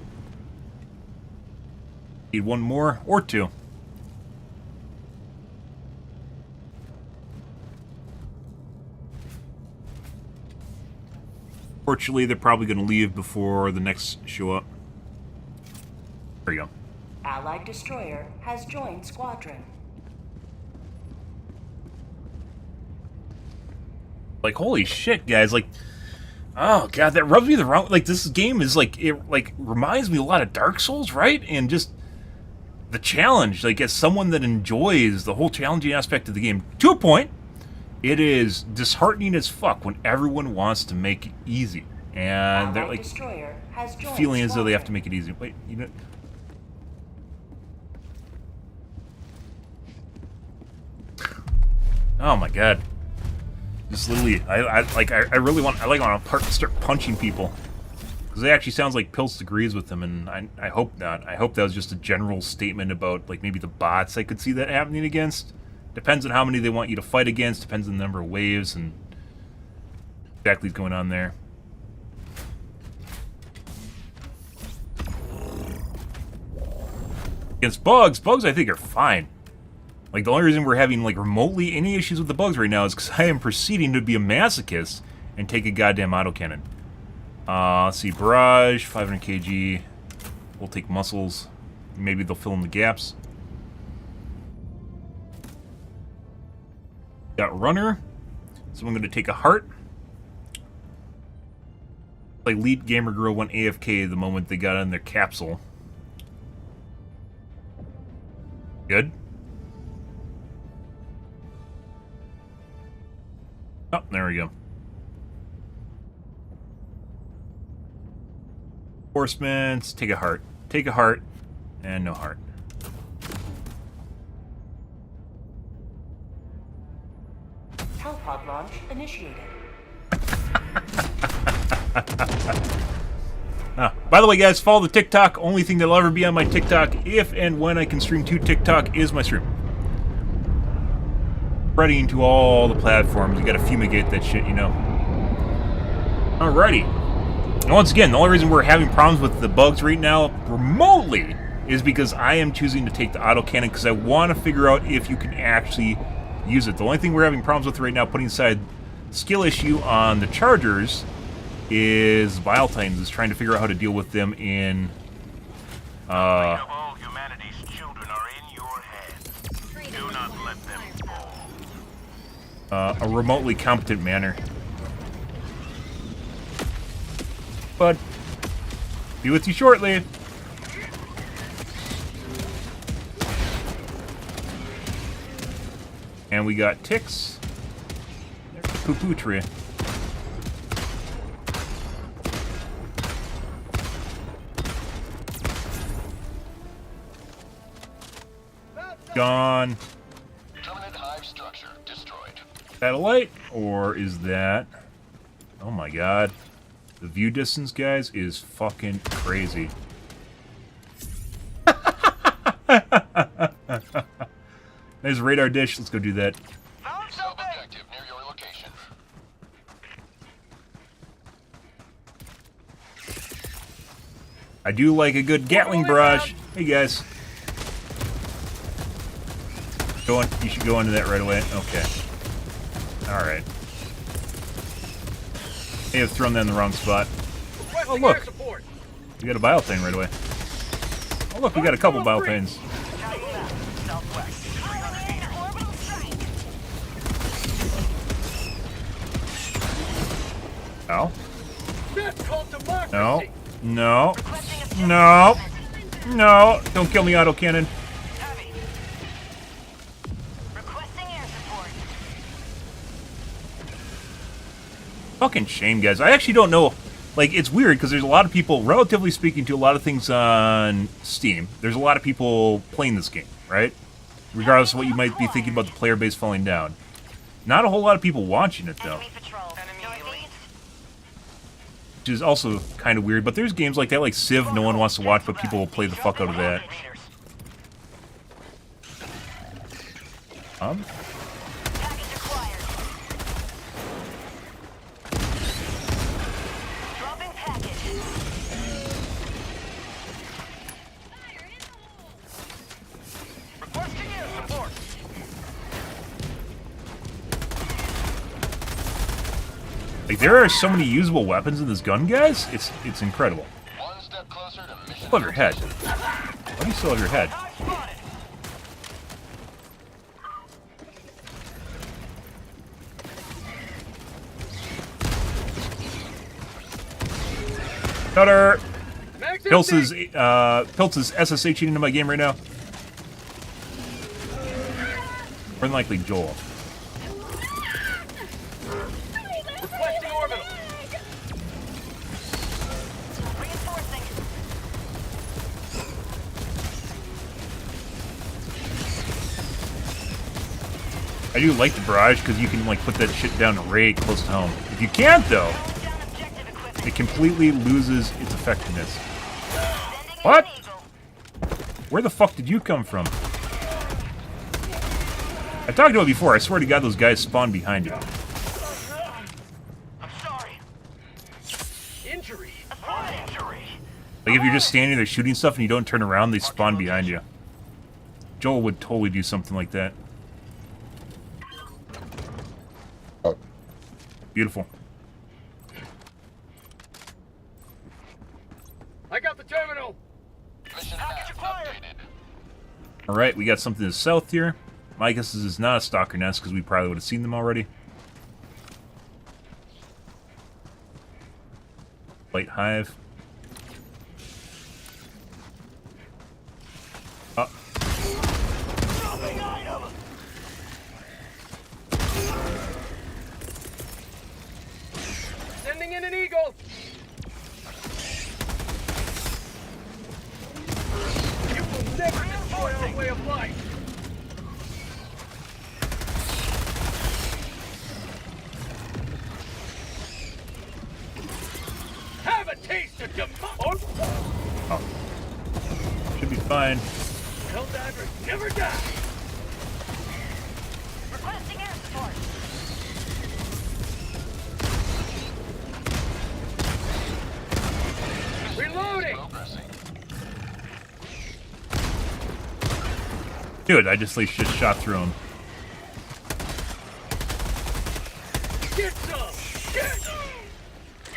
Need one more or two. Fortunately, they're probably going to leave before the next show up. There you go. Allied destroyer has joined squadron. Like, holy shit, guys, like, oh god, that rubs me the wrong, like, this game is like, it like reminds me a lot of Dark Souls, right? And just the challenge, like, as someone that enjoys the whole challenging aspect of the game to a point, it is disheartening as fuck when everyone wants to make it easy, and they're like feeling as though they have to make it easy. Wait, you know. Oh my god. Just literally, I really want, to start punching people. Because it actually sounds like Pilstedt agrees with them, and I hope not. I hope that was just a general statement about, like, maybe the bots I could see that happening against. Depends on how many they want you to fight against, depends on the number of waves, and exactly what's going on there. Against bugs I think are fine. Like, the only reason we're having, like, remotely any issues with the bugs right now is because I am proceeding to be a masochist and take a goddamn autocannon. Let's see, barrage, 500 kg. We'll take muscles. Maybe they'll fill in the gaps. Got runner. So I'm going to take a heart. Like, Elite Gamer Girl went AFK the moment they got in their capsule. Good. Oh, there we go. Horsemen, take a heart. Take a heart, and no heart. Hellpod launch initiated. By the way, guys, follow the TikTok. Only thing that'll ever be on my TikTok, if and when I can stream to TikTok, is my stream. Spreading to all the platforms. You gotta fumigate that shit, you know. Alrighty. And once again, the only reason we're having problems with the bugs right now, remotely, is because I am choosing to take the autocannon because I want to figure out if you can actually use it. The only thing we're having problems with right now, putting aside skill issue on the chargers, is Vile Titans, is trying to figure out how to deal with them in all humanity's children are in your hands. Do not let them fall. a remotely competent manner. But be with you shortly. And we got ticks. Poo-poo tree. Gone. Permanent hive structure destroyed. Satellite? Or is that... Oh my god. The view distance, guys, is fucking crazy. There's a radar dish. Let's go do that. Sub-objective near your location. I do like a good Gatling barrage. Hey, guys. Go on. You should go into that right away. Okay. Alright. May have thrown that in the wrong spot. Oh, look. We got a bioplane right away. Oh, look. We got a couple bioplanes. No. No. No. No. No. Don't kill me, autocannon. Fucking shame, guys. I actually don't know. Like, it's weird because there's a lot of people, relatively speaking, to a lot of things on Steam. There's a lot of people playing this game, right? Regardless of what you might be thinking about the player base falling down. Not a whole lot of people watching it, though. Which is also kind of weird. But there's games like that, like Civ, no one wants to watch, but people will play the fuck out of that. Like, there are so many usable weapons in this gun, guys. It's incredible. One step closer to mission. Still have your head. Why do you still have your head? Cutter! Piltz is SSH into my game right now. More than likely Joel. I do like the barrage because you can like put that shit down right close to home. If you can't though, it completely loses its effectiveness. What? Where the fuck did you come from? I talked about it before. I swear to God, those guys spawn behind you. I'm sorry. Injury. Injury. Like if you're just standing there shooting stuff and you don't turn around, they spawn behind you. Joel would totally do something like that. Oh. Beautiful. I got the terminal. Mission package acquired. Alright, we got something to the south here. My guess is it's not a stalker nest because we probably would have seen them already. Light hive. Sending in an eagle. You will never destroy our way of life. Have a taste of democracy. Oh. Should be fine. Helldivers never die! Requesting air support. Reloading! Dude, I just shot through him. Get some! Get!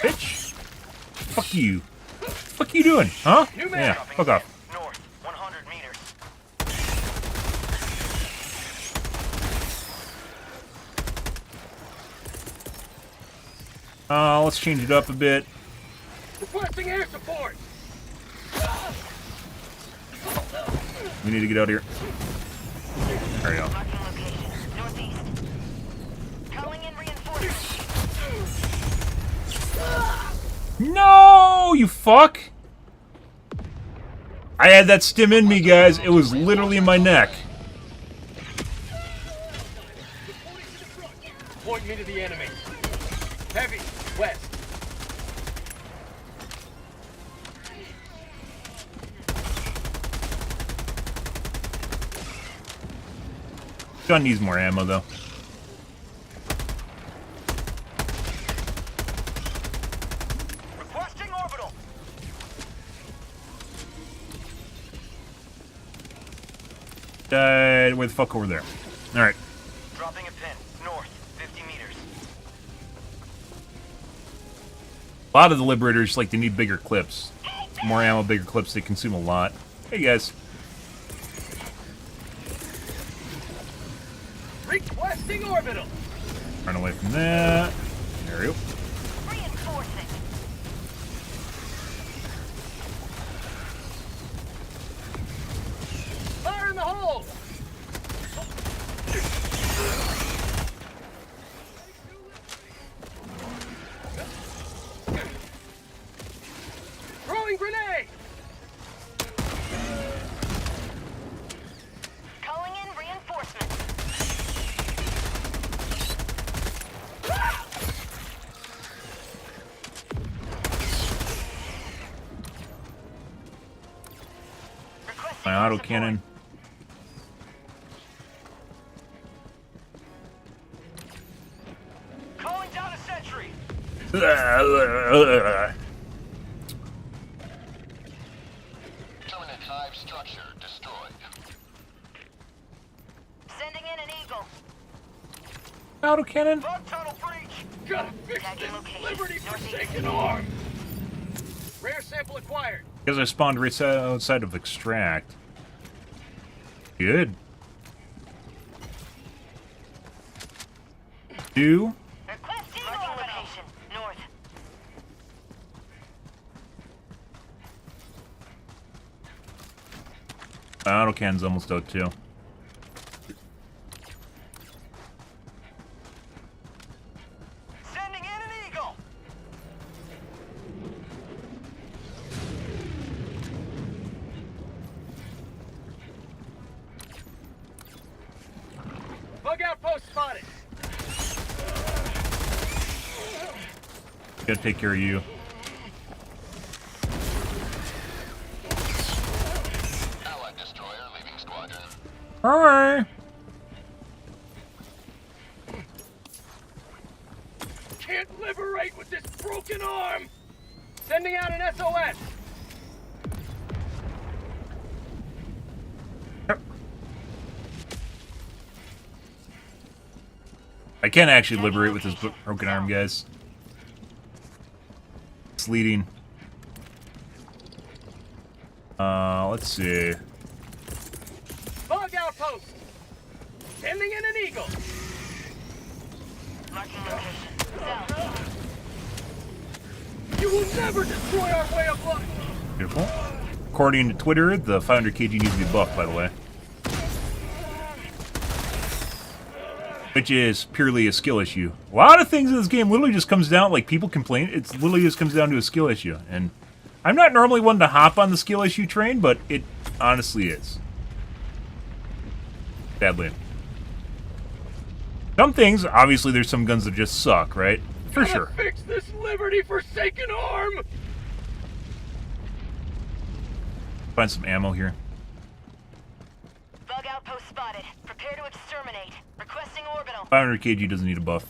Bitch! Fuck you. Fuck you doing, huh? New man. Yeah, fuck off. North, 100 meters. Let's change it up a bit. Requesting air support! We need to get out of here. There we go. Marking location. Northeast. Calling in reinforcements. No, you fuck! I had that stim in me, guys. It was literally in my neck. Point me to the enemy. Heavy, west. Gun needs more ammo, though. Requesting orbital. Way the fuck over there. Alright. Dropping a pin. North, 50 meters. A lot of the Liberators, like, they need bigger clips. More ammo, bigger clips, they consume a lot. Hey, guys. Requesting orbital! Run away from that. There we go. Reinforcing. Fire in the hole! Throwing grenade! Calling in reinforcements. My autocannon. Calling down a sentry. Permanent hive structure destroyed. Sending in an eagle. Autocannon? Bug tunnel breach. Gotta fix Tagging this location. Liberty Northeast. Forsaken arm! Rare sample acquired. Because I spawned right outside of extract. Good. Two. Requesting location. North. My autocannon's almost out too. Sending in an eagle. Bug outpost spotted. Gotta take care of you. Allied destroyer leaving squadron. Alright. Can't liberate with this broken arm! Sending out an SOS! I can't actually liberate with this broken arm, guys. It's leading. Let's see. Bug outpost! Sending in an eagle! Marking location. South. You will never destroy our way of life! Beautiful. According to Twitter, the 500 kg needs to be buffed, by the way. Which is purely a skill issue. A lot of things in this game literally just comes down, like people complain, it literally just comes down to a skill issue. And I'm not normally one to hop on the skill issue train, but it honestly is. Sadly. Some things, obviously there's some guns that just suck, right? For Gotta sure. fix this Liberty Forsaken arm! Find some ammo here. Bug outpost spotted. Prepare to exterminate. Requesting orbital. 500 kg doesn't need a buff.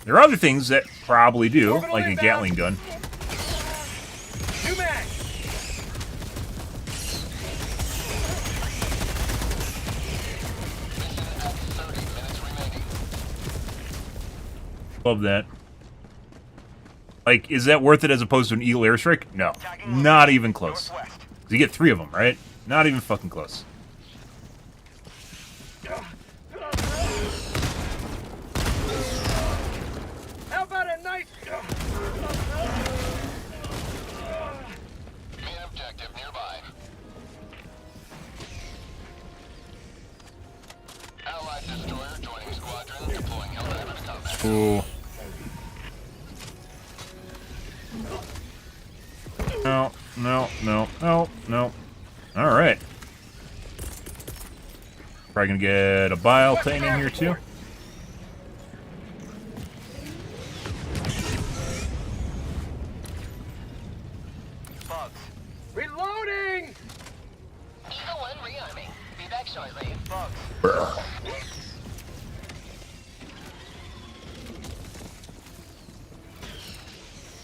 There are other things that probably do, Orbital like a inbound. Gatling gun. New mag. Love that. Like, is that worth it as opposed to an Eagle airstrike? No. Not even close. You get 3 of them, right? Not even fucking close. How about a nice... Main objective nearby. Allied destroyer joining squadron, deploying Helldiver to combat. Ooh. No, no, no, no, no. Alright. Probably gonna get a bile thing in here too. Bugs. Reloading! Eagle 1 rearming. Be back shortly. Bugs.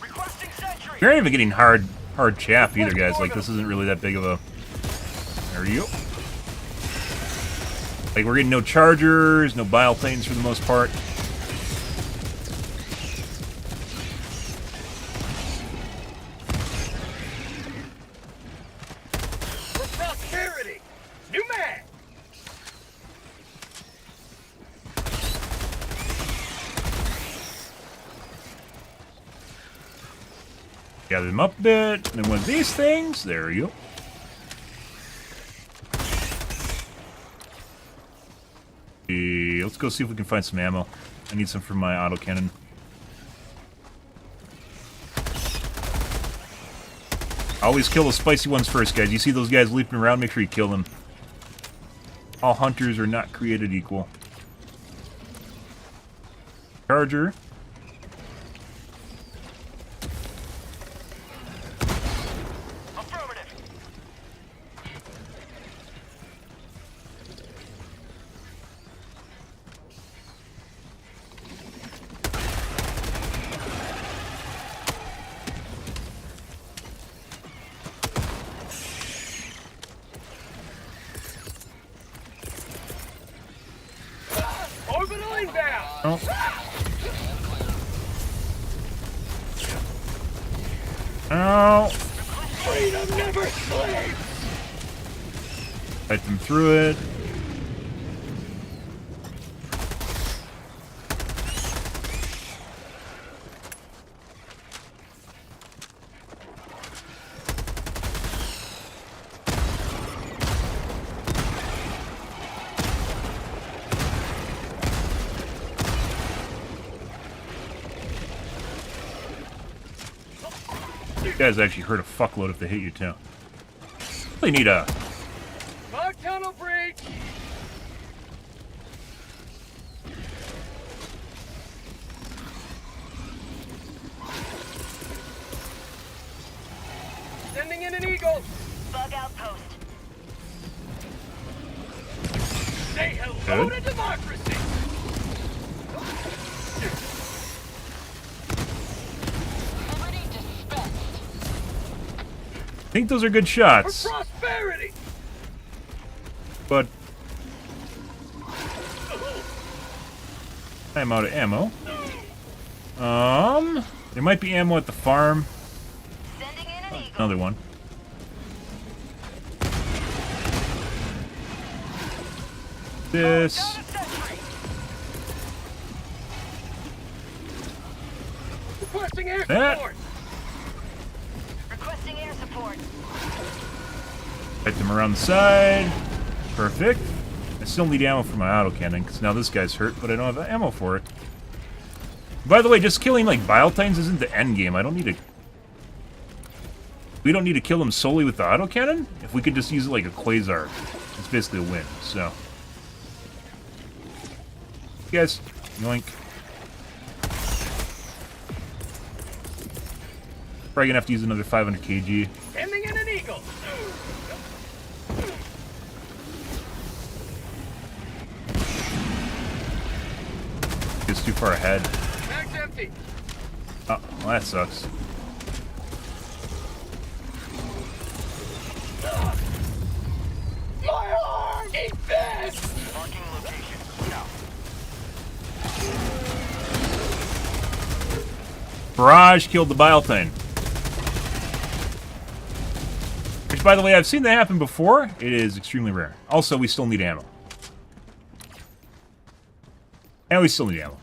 Requesting sentry. You're not even getting hard chaff either, guys. Like, this isn't really that big of a... There you go. Like, we're getting no chargers, no bile planes for the most part. For prosperity! New mag! Gather them up a bit, and then one of these things. There you go. Let's go see if we can find some ammo. I need some for my autocannon. Always kill the spicy ones first, guys. You see those guys leaping around, make sure you kill them. All hunters are not created equal. Charger. Affirmative. Orbital inbound! Oh. Ow. Freedom never sleeps! Fight them through it. You guys actually hurt a fuckload if they hit you too. They need a... Bug tunnel breach! Sending in an eagle! Bug outpost. Say hello to democracy! Liberty dispensed. I think those are good For shots, prosperity! but... I'm out of ammo. There might be ammo at the farm. Sending in an eagle. Another one. This. Got a sentry. Requesting air That. support! Requesting air support. Fight them around the side. Perfect. I still need ammo for my autocannon, because now this guy's hurt, but I don't have ammo for it. By the way, just killing, like, bile titans isn't the end game. I don't need to... We don't need to kill them solely with the autocannon? If we could just use it like a quasar, it's basically a win, so... Guys, yoink. Probably gonna have to use another 500 kg. Sending in an eagle. It's too far ahead. Mag's empty. Oh, well, that sucks. My arm! Eat this! Marking location. Now. Barrage killed the bile thing. Which, by the way, I've seen that happen before. It is extremely rare. Also, we still need ammo. And we still need ammo.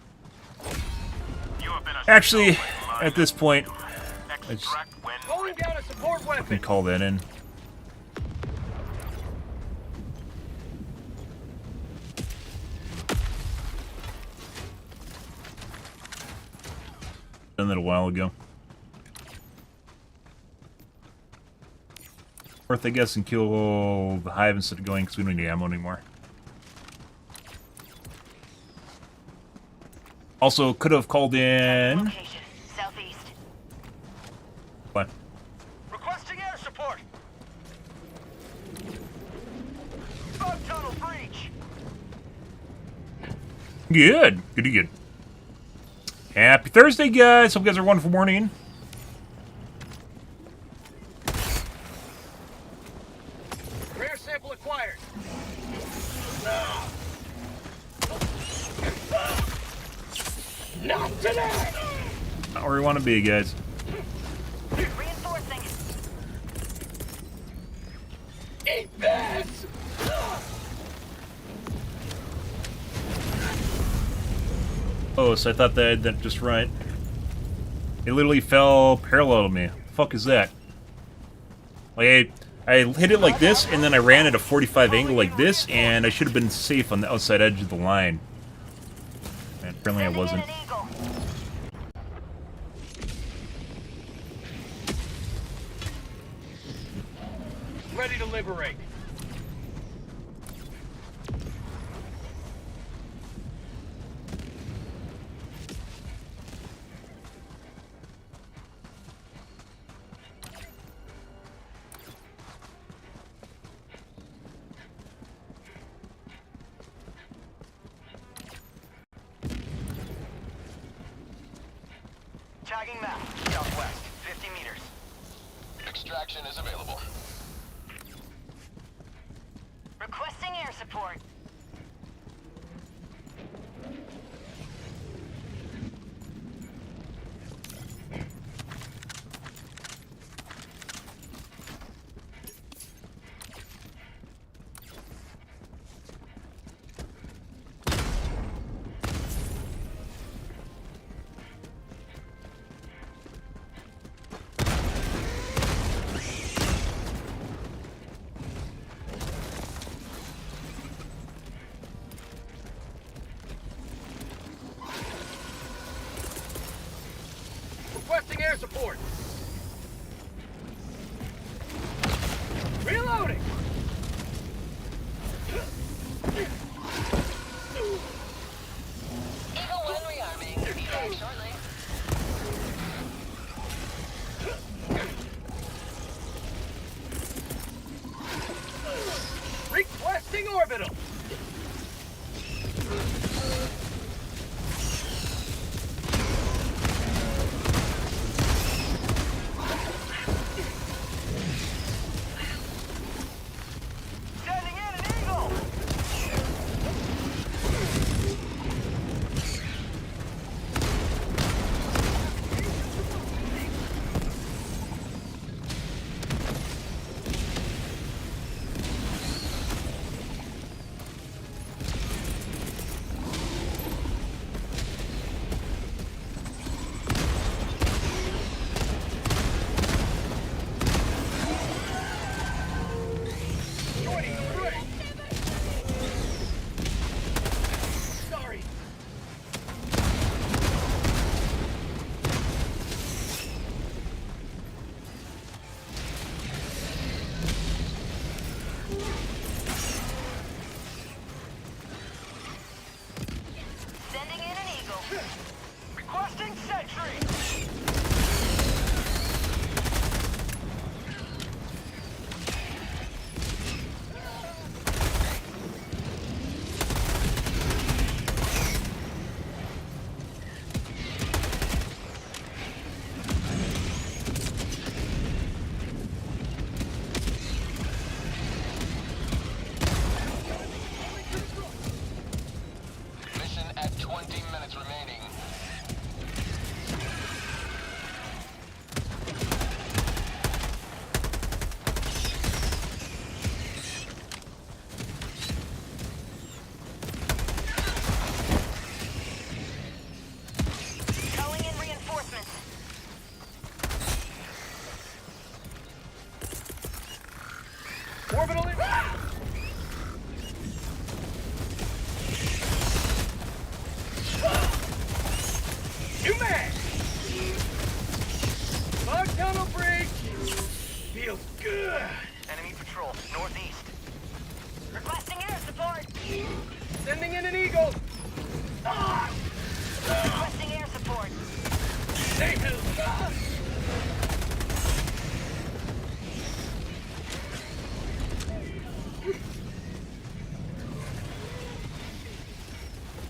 You have been Actually, at this point, I just extract when Calling down a support can weapon. call that in. Done that a while ago. Worth, I guess, and kill the hive instead of going because we don't need ammo anymore. Also, could have called in. Location. Southeast. What? requesting air support. Bug tunnel breach. Good. Good. Happy Thursday, guys. Hope you guys are wonderful morning. Rare sample acquired. Not today! Not where we want to be, guys. Reinforcing. Eat this! Oh, so I thought that had that just right. It literally fell parallel to me. The fuck is that? Like, I hit it like this, and then I ran at a 45 angle like this, and I should have been safe on the outside edge of the line. And apparently I wasn't. Sending in an eagle. Ready to liberate. Tagging map. Southwest. 50 meters. Extraction is available. Requesting air support. Requesting air support. Reloading. Eagle 1 rearming. Be back shortly. Requesting orbital. Orbital in. New mag! Bug tunnel breach! Feels good! Enemy patrol, northeast. Requesting air support. Sending in an eagle! Requesting air support. Say hello!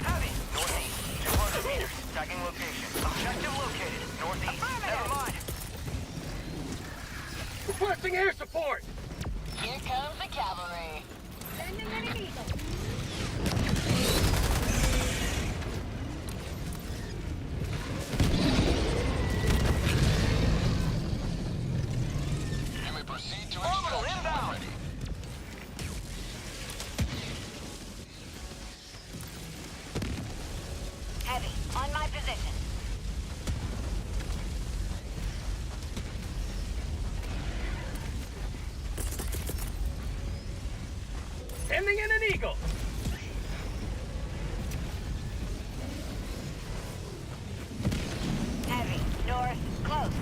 Heavy, northeast, 200 meters. Tagging location. Objective located, northeast. Never mind. Requesting air support! Here comes the cavalry. Sending in an eagle. You may proceed to Orbital extraction when inbound. ready. Heavy, on my position. Sending in an eagle! Heavy, north, close.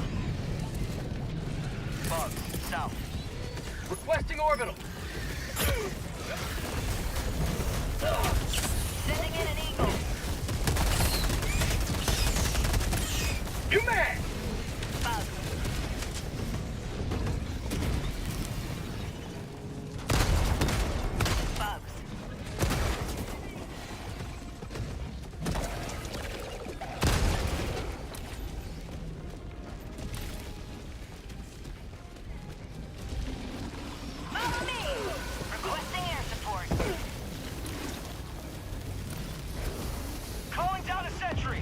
Bugs, south. Requesting orbital! Sending in an eagle. New mag! Bug. Bugs. Follow me! Requesting air support. Calling down a sentry.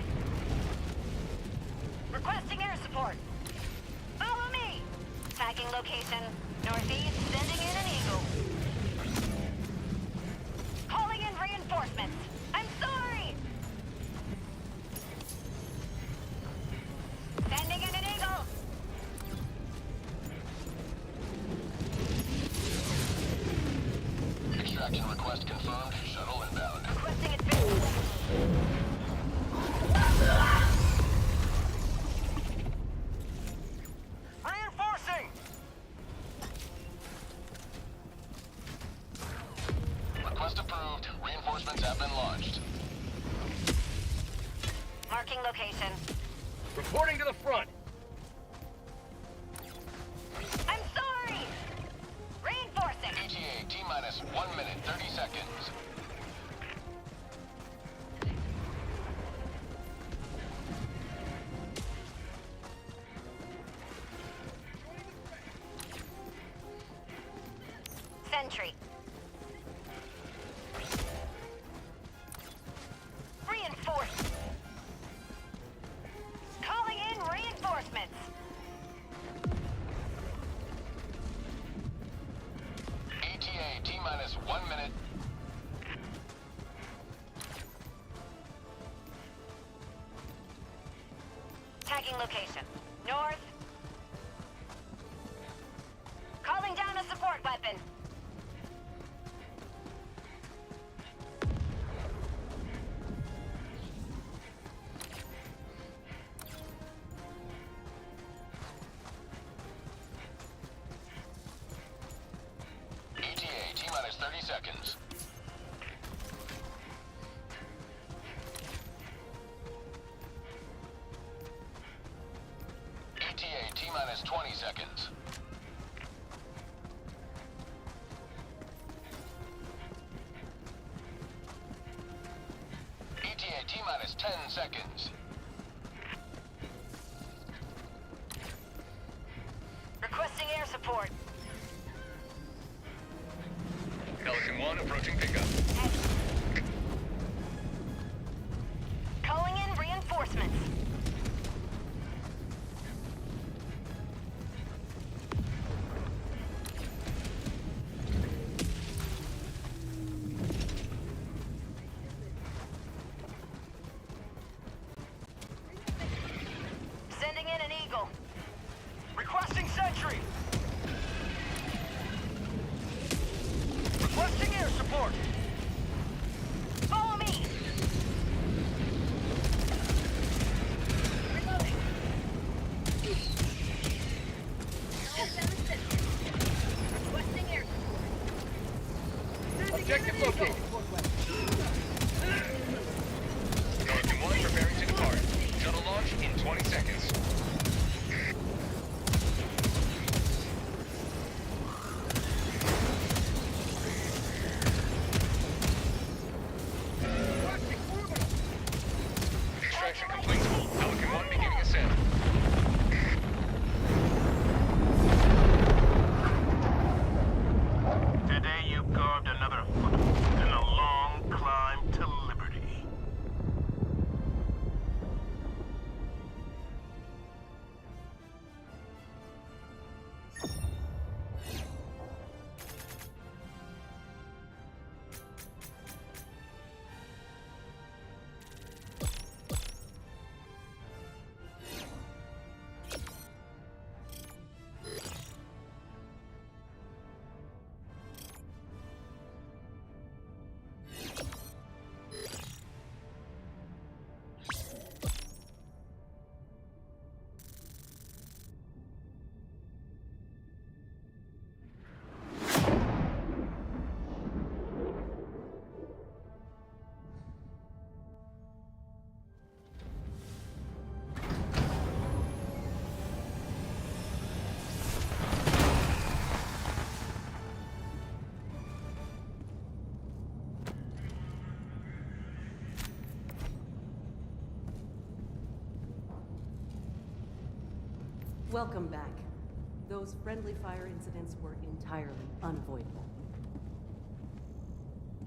Requesting air support. Follow me! Tagging location. Northeast, sending in an eagle. Calling in reinforcements. I'm sorry! Sending in an eagle. Extraction request confirmed. Shuttle inbound. Requesting advance. Reinforcing. Request approved. Reinforcements have been launched. Marking location. Reporting to the front! I'm sorry! Reinforcing. ETA T-minus 1 minute, 30 seconds. Sentry. Reinforce. Calling in reinforcements. ETA T-minus 1 minute. Tagging location. North. Calling down a support weapon. ETA T-minus 30 seconds. ETA T-minus 20 seconds. ETA T-minus 10 seconds. Requesting air support. Pelican 1 approaching pickup. Calling in reinforcements. Sending in an eagle. Requesting sentry. Objective located. Northern 1 preparing to depart. Shuttle launch in 20 seconds. Extraction complete. Pelican 1 beginning ascent. Today you've carved another foothold in a long climb to liberty. Welcome back. Those friendly fire incidents were entirely unavoidable.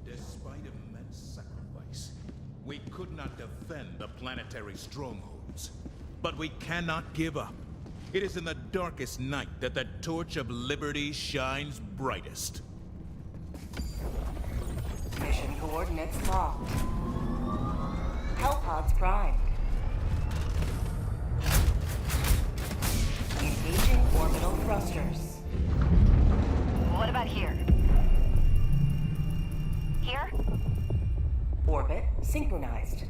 Despite immense sacrifice, we could not defend the planetary strongholds. But we cannot give up. It is in the darkest night that the torch of liberty shines brightest. Mission coordinates locked. Hellpods primed. Engaging orbital thrusters. What about here? Here? Orbit synchronized.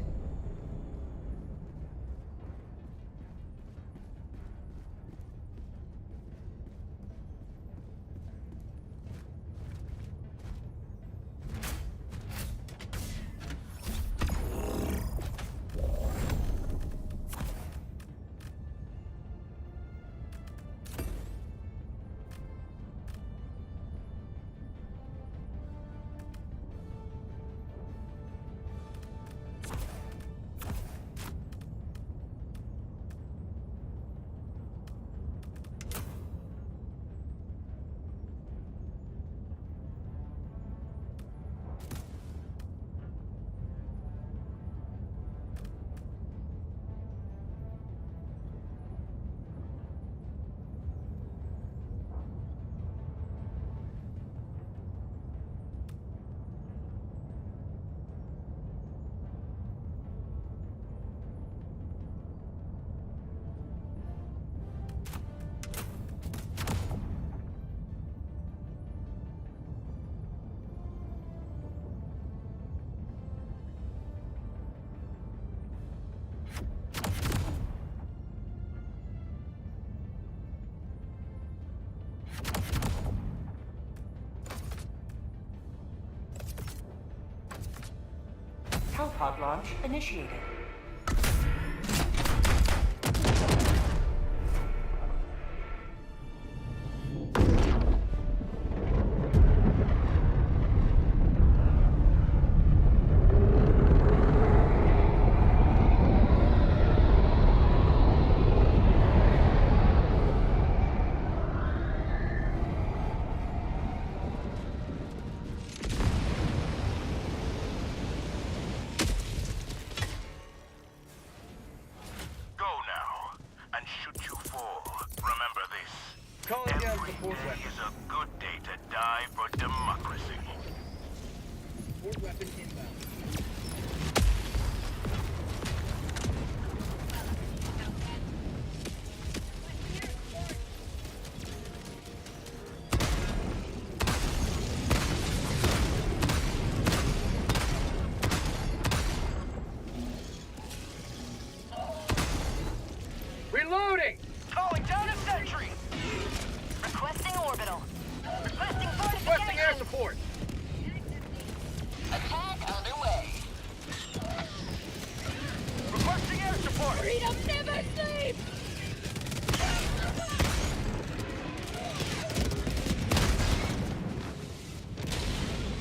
Hellpod launch initiated. Calling down Every support day weapon. is a good day to die for democracy. Support weapon inbound. Reloading! Calling down a sentry! Requesting orbital. Requesting Requesting fortification! air support.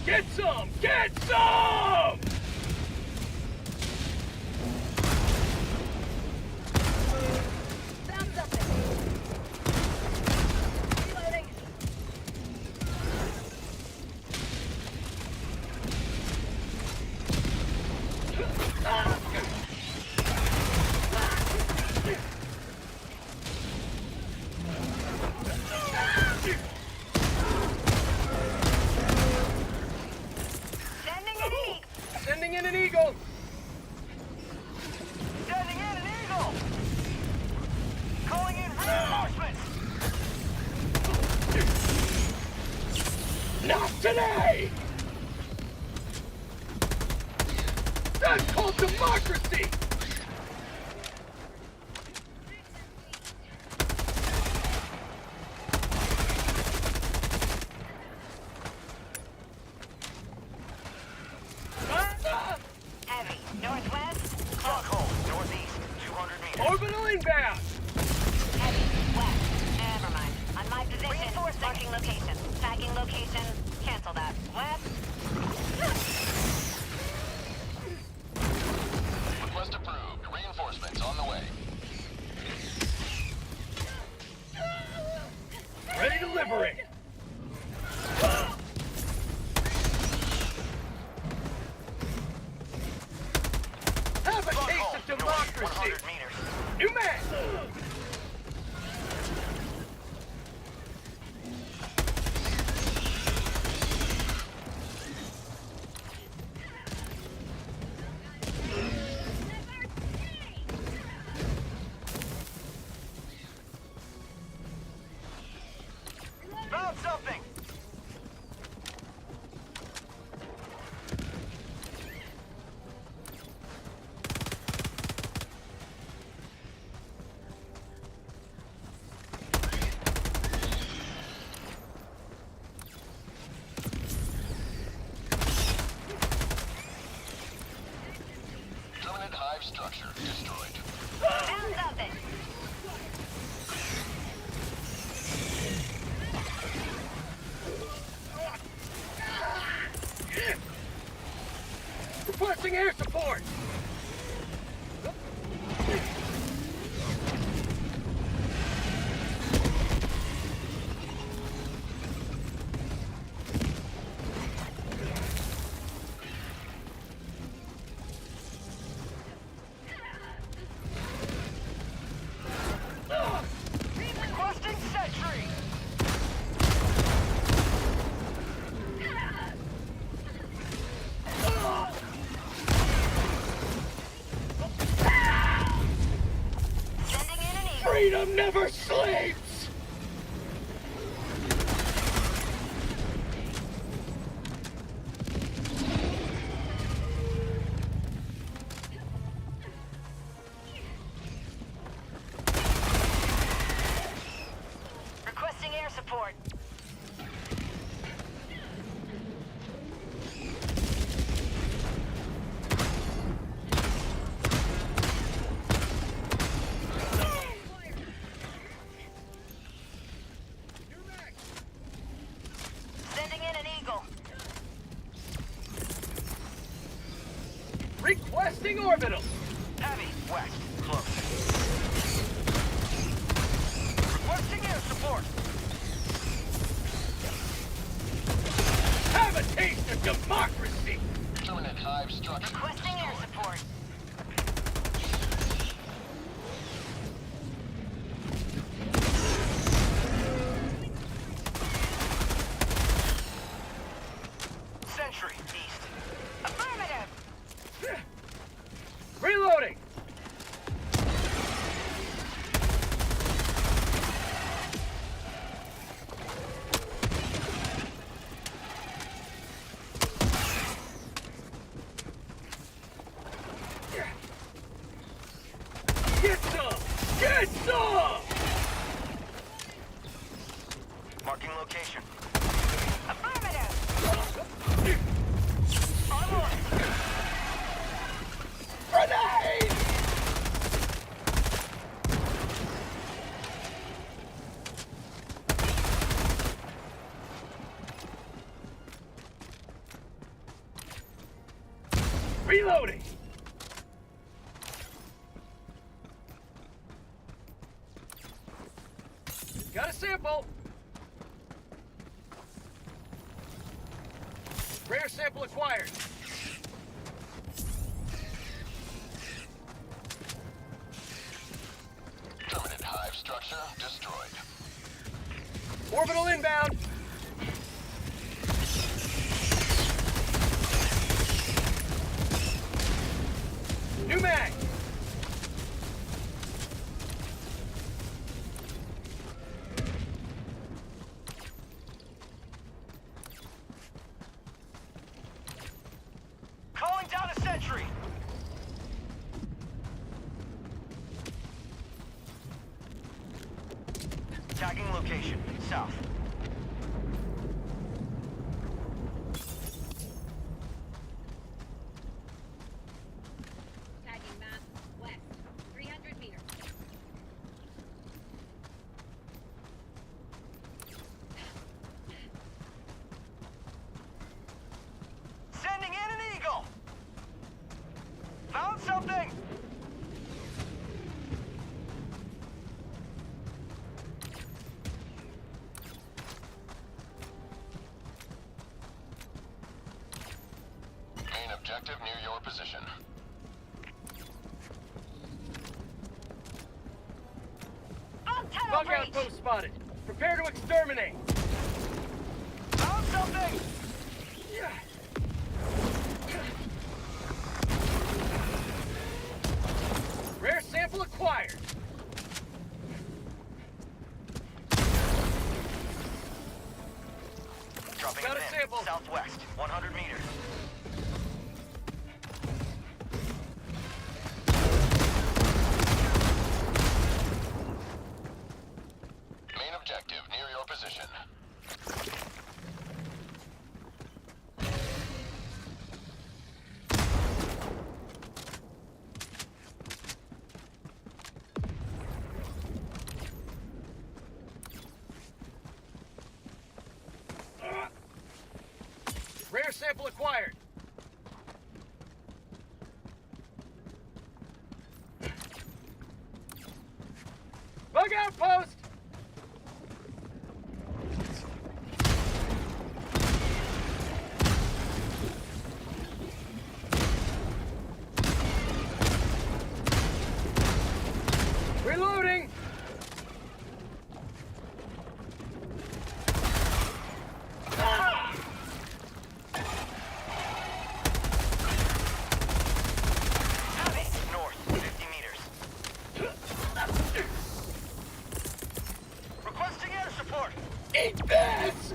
Get some! Get some! Found something. Reloading. Sending in an eagle! Sending in an eagle! Calling in reinforcements! Not today! That's called democracy! Heavy. Northwest. Stockholm, northeast, 200 meters. Orbital inbound! Heavy. West. Never mind. On my position. Reinforcing. Marking location. Tagging location. Cancel that. West. Request approved. Reinforcements on the way. Ready to liberate! Have a taste of democracy! 100 meters. New man! Found something! Permanent hive structure destroyed. Found something. Requesting air support! Requesting sentry! Sending in an eagle. Freedom never sleeps! Requesting air support. Sending in an eagle. Requesting orbital! Heavy, west, close. Requesting air support! Have a taste of democracy! Permanent hive structure Requesting air destroyed. support. Sentry, east. Affirmative. Reloading! Get some! Get some! Marking location. Affirmative. Onward! Grenade! Reloading! Got a sample! Rare sample acquired. Permanent hive structure destroyed. Orbital inbound! New mag! Calling down a sentry. Tagging location, south. Tagging map, west. 300 meters. Sending in an eagle. Found something. Main objective near your position. On tunnel Bug breach! outpost spotted. Prepare to exterminate. Found something. Rare sample acquired. Dropping Got a pin, sample. southwest, 100 meters. Main objective near your position. Rare sample acquired. Bug outpost! Reloading! North, 50 meters. Requesting air support. Eat this!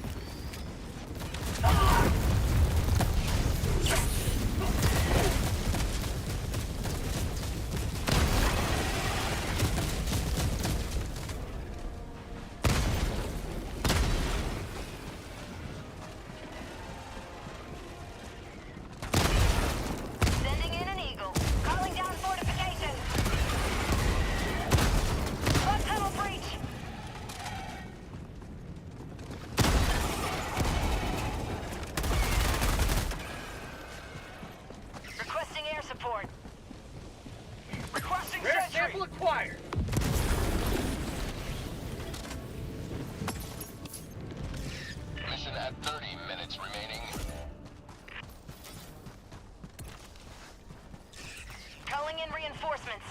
Sending in an eagle. Calling down fortifications. On tunnel breach! Requesting air support. Requesting Rare sentry. sample acquired. Mission at 30 minutes remaining. Calling in reinforcements.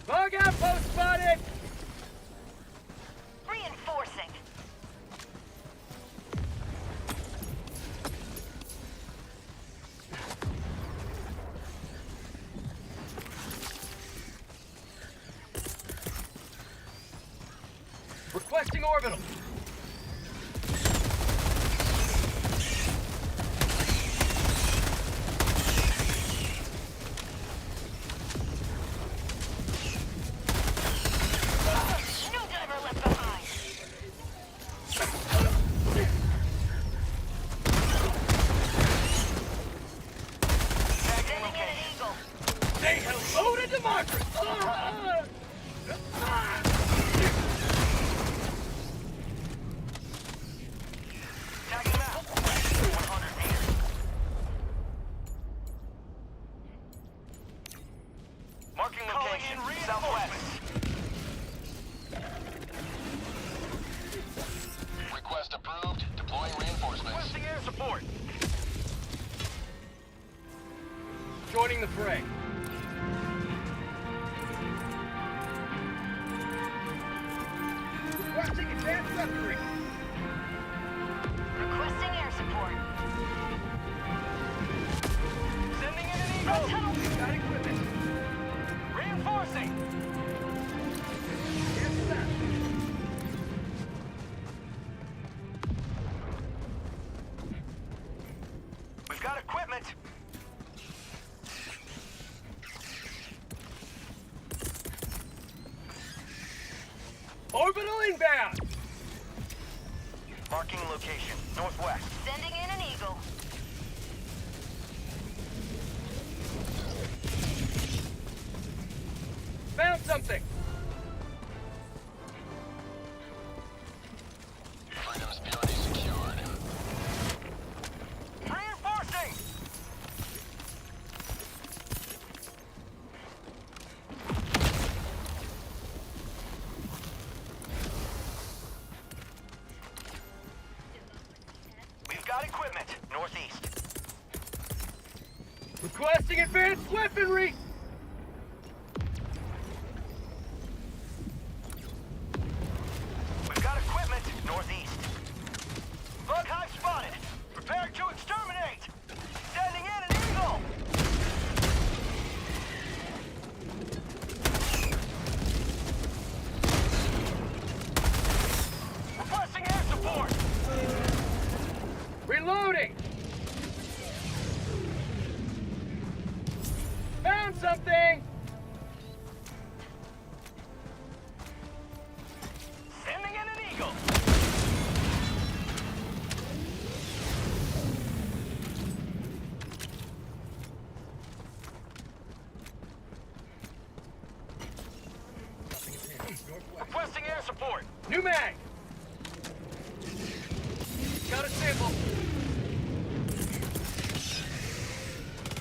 Bug outpost spotted! Reinforcing. Requesting orbital. No diver left behind. Oh, to democracy! Tagging him out. 100 meters. Marking location. Southwest. Request approved. Deploying reinforcements. Requesting air support. Joining the fray. Requesting advanced weaponry. Requesting air support. Sending in an Eagle. Tunnel. Got equipment. Reinforcing. Yes, sir. We've got equipment. Orbital inbound. Marking location. Northwest. Sending in an Eagle. Found something. Freedom's purity secured. Reinforcing. We've got equipment. Northeast. Requesting advanced weaponry. We've got equipment. Northeast. Bug hive spotted. Prepare to exterminate. Sending in an Eagle. Requesting air support. Reloading. Found something. Sending in an Eagle. Requesting air support. New mag. Got a sample.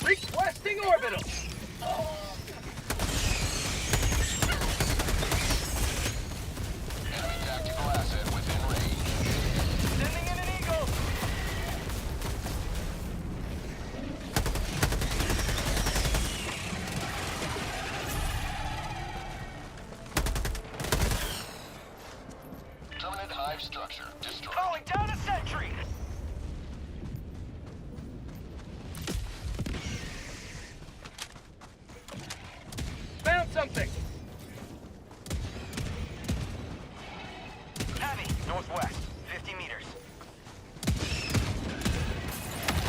Requesting orbital. Enemy tactical asset within range. Sending in an Eagle. Terminate hive structure destroyed. Calling down a sentry. Found something. Heavy. Northwest. 50 meters.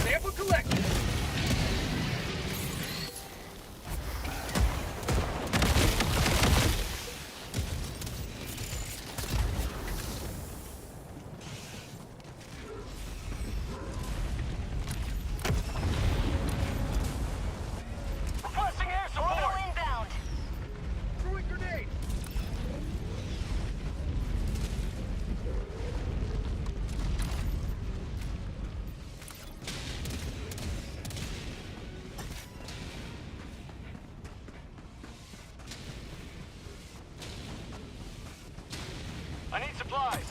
Sample collected. Requesting air support. Orbital inbound. Throwing grenade. I need supplies.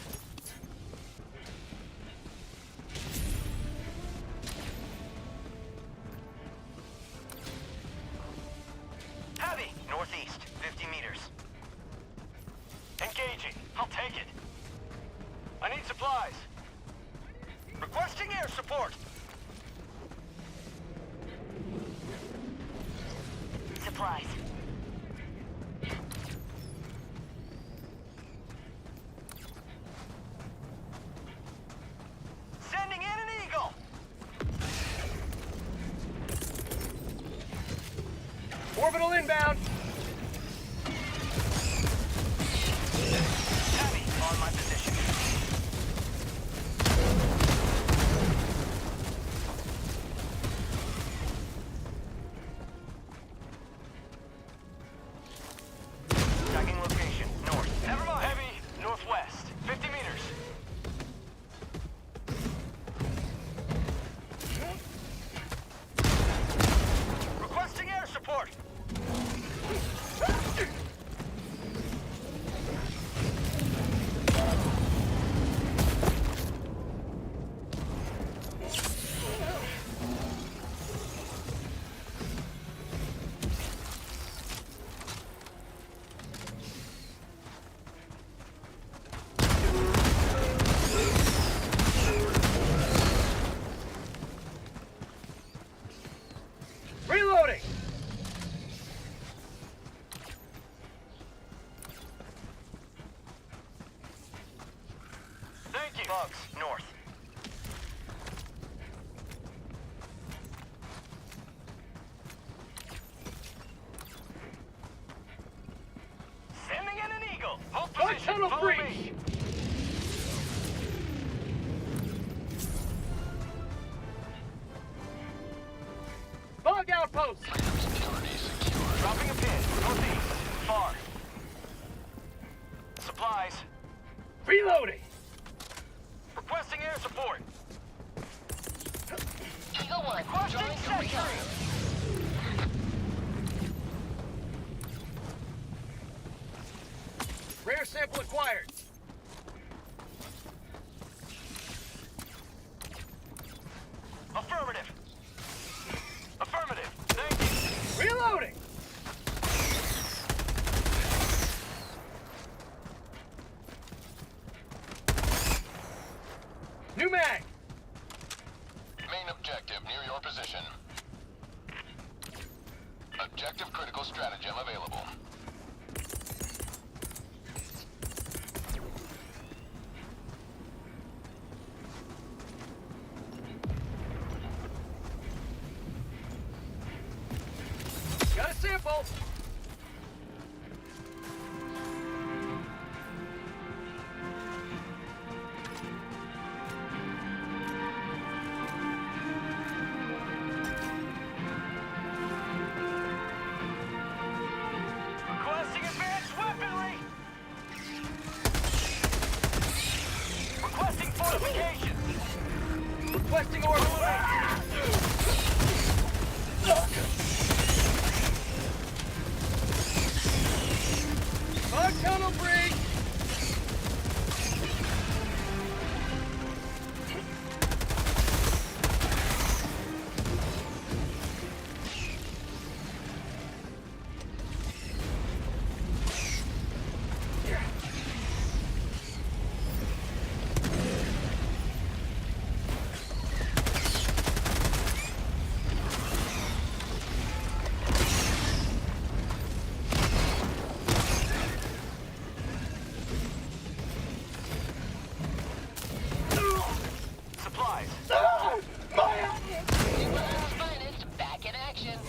Heavy. Northeast. 50 meters. Engaging. I'll take it. I need supplies. Requesting air support. Supplies. Sending in an Eagle. Orbital inbound. Heavy. On my position. Reloading! Thank you. Bugs, north. Sending in an eagle. Hold Our position. tunnel Follow breach! me. Bug outpost! Dropping a pin. Northeast. Far. Supplies. Reloading! Requesting air support. Eagle 1, Requesting join the sentry. recon. Rare sample acquired. Affirmative. Affirmative. Thank you. Reloading! New mag! Main objective near your position. Objective critical stratagem available. Got a sample! Requesting advanced weaponry. Requesting fortifications. Requesting orbital Bug tunnel breach! Supplies. Finest, back in action.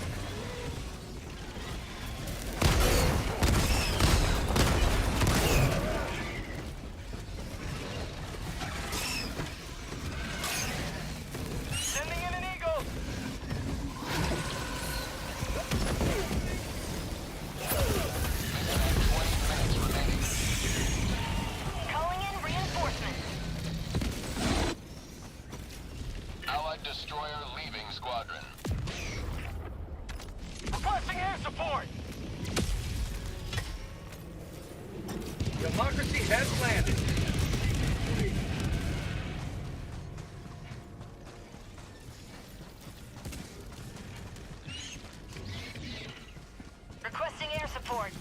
Sending in an eagle. Calling in reinforcements. Allied destroyer leaving squadron. Requesting air support. Democracy has landed. Requesting air support.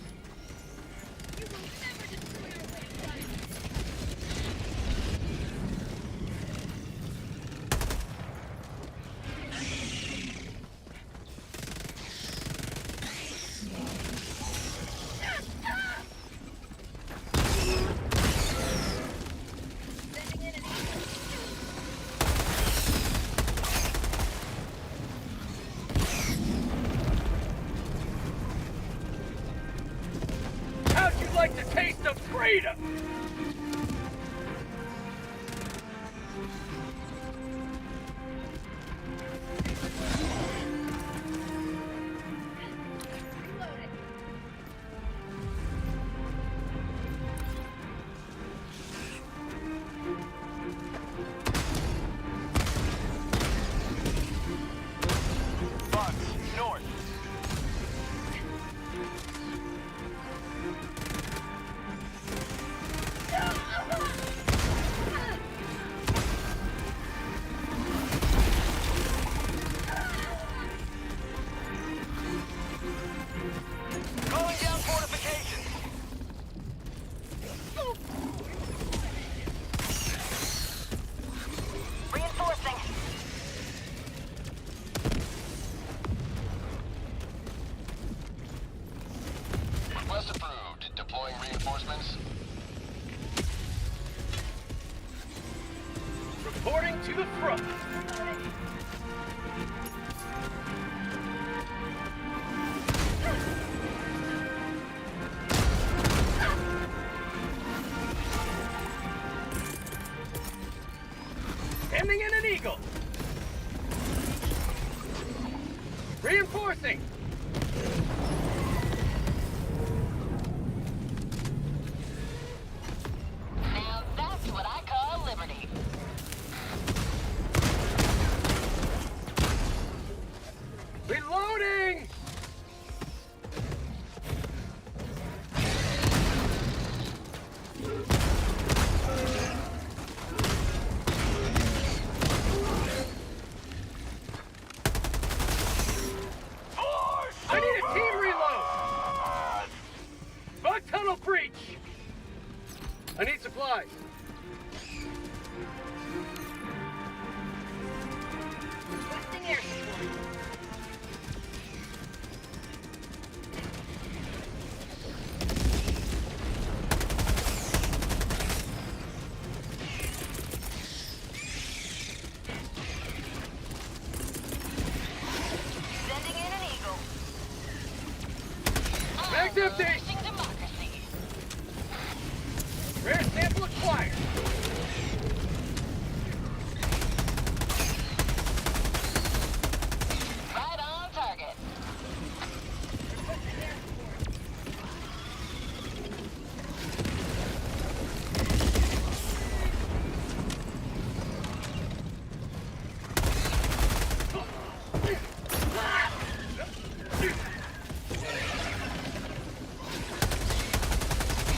How'd you like the taste of freedom? Bugs, north. to the front. Sending in an eagle. Reinforcing. Now that's what I call liberty. Reloading! I need a team reload! Bug tunnel breach! I need supplies. Requesting air support. Sending in an eagle. Mag's empty! Unleashing democracy. Rare sample acquired. Right on target.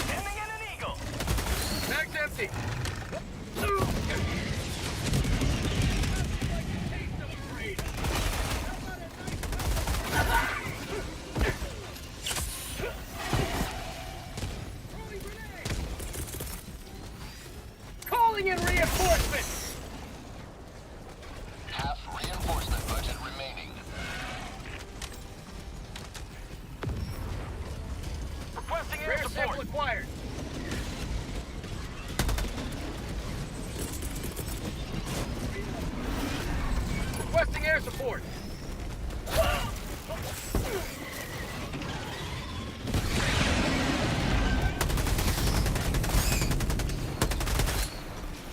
Sending in an eagle. Mag's empty. Calling in reinforcements. Half reinforcement budget remaining. Requesting air Rare support. sample acquired. Requesting air support.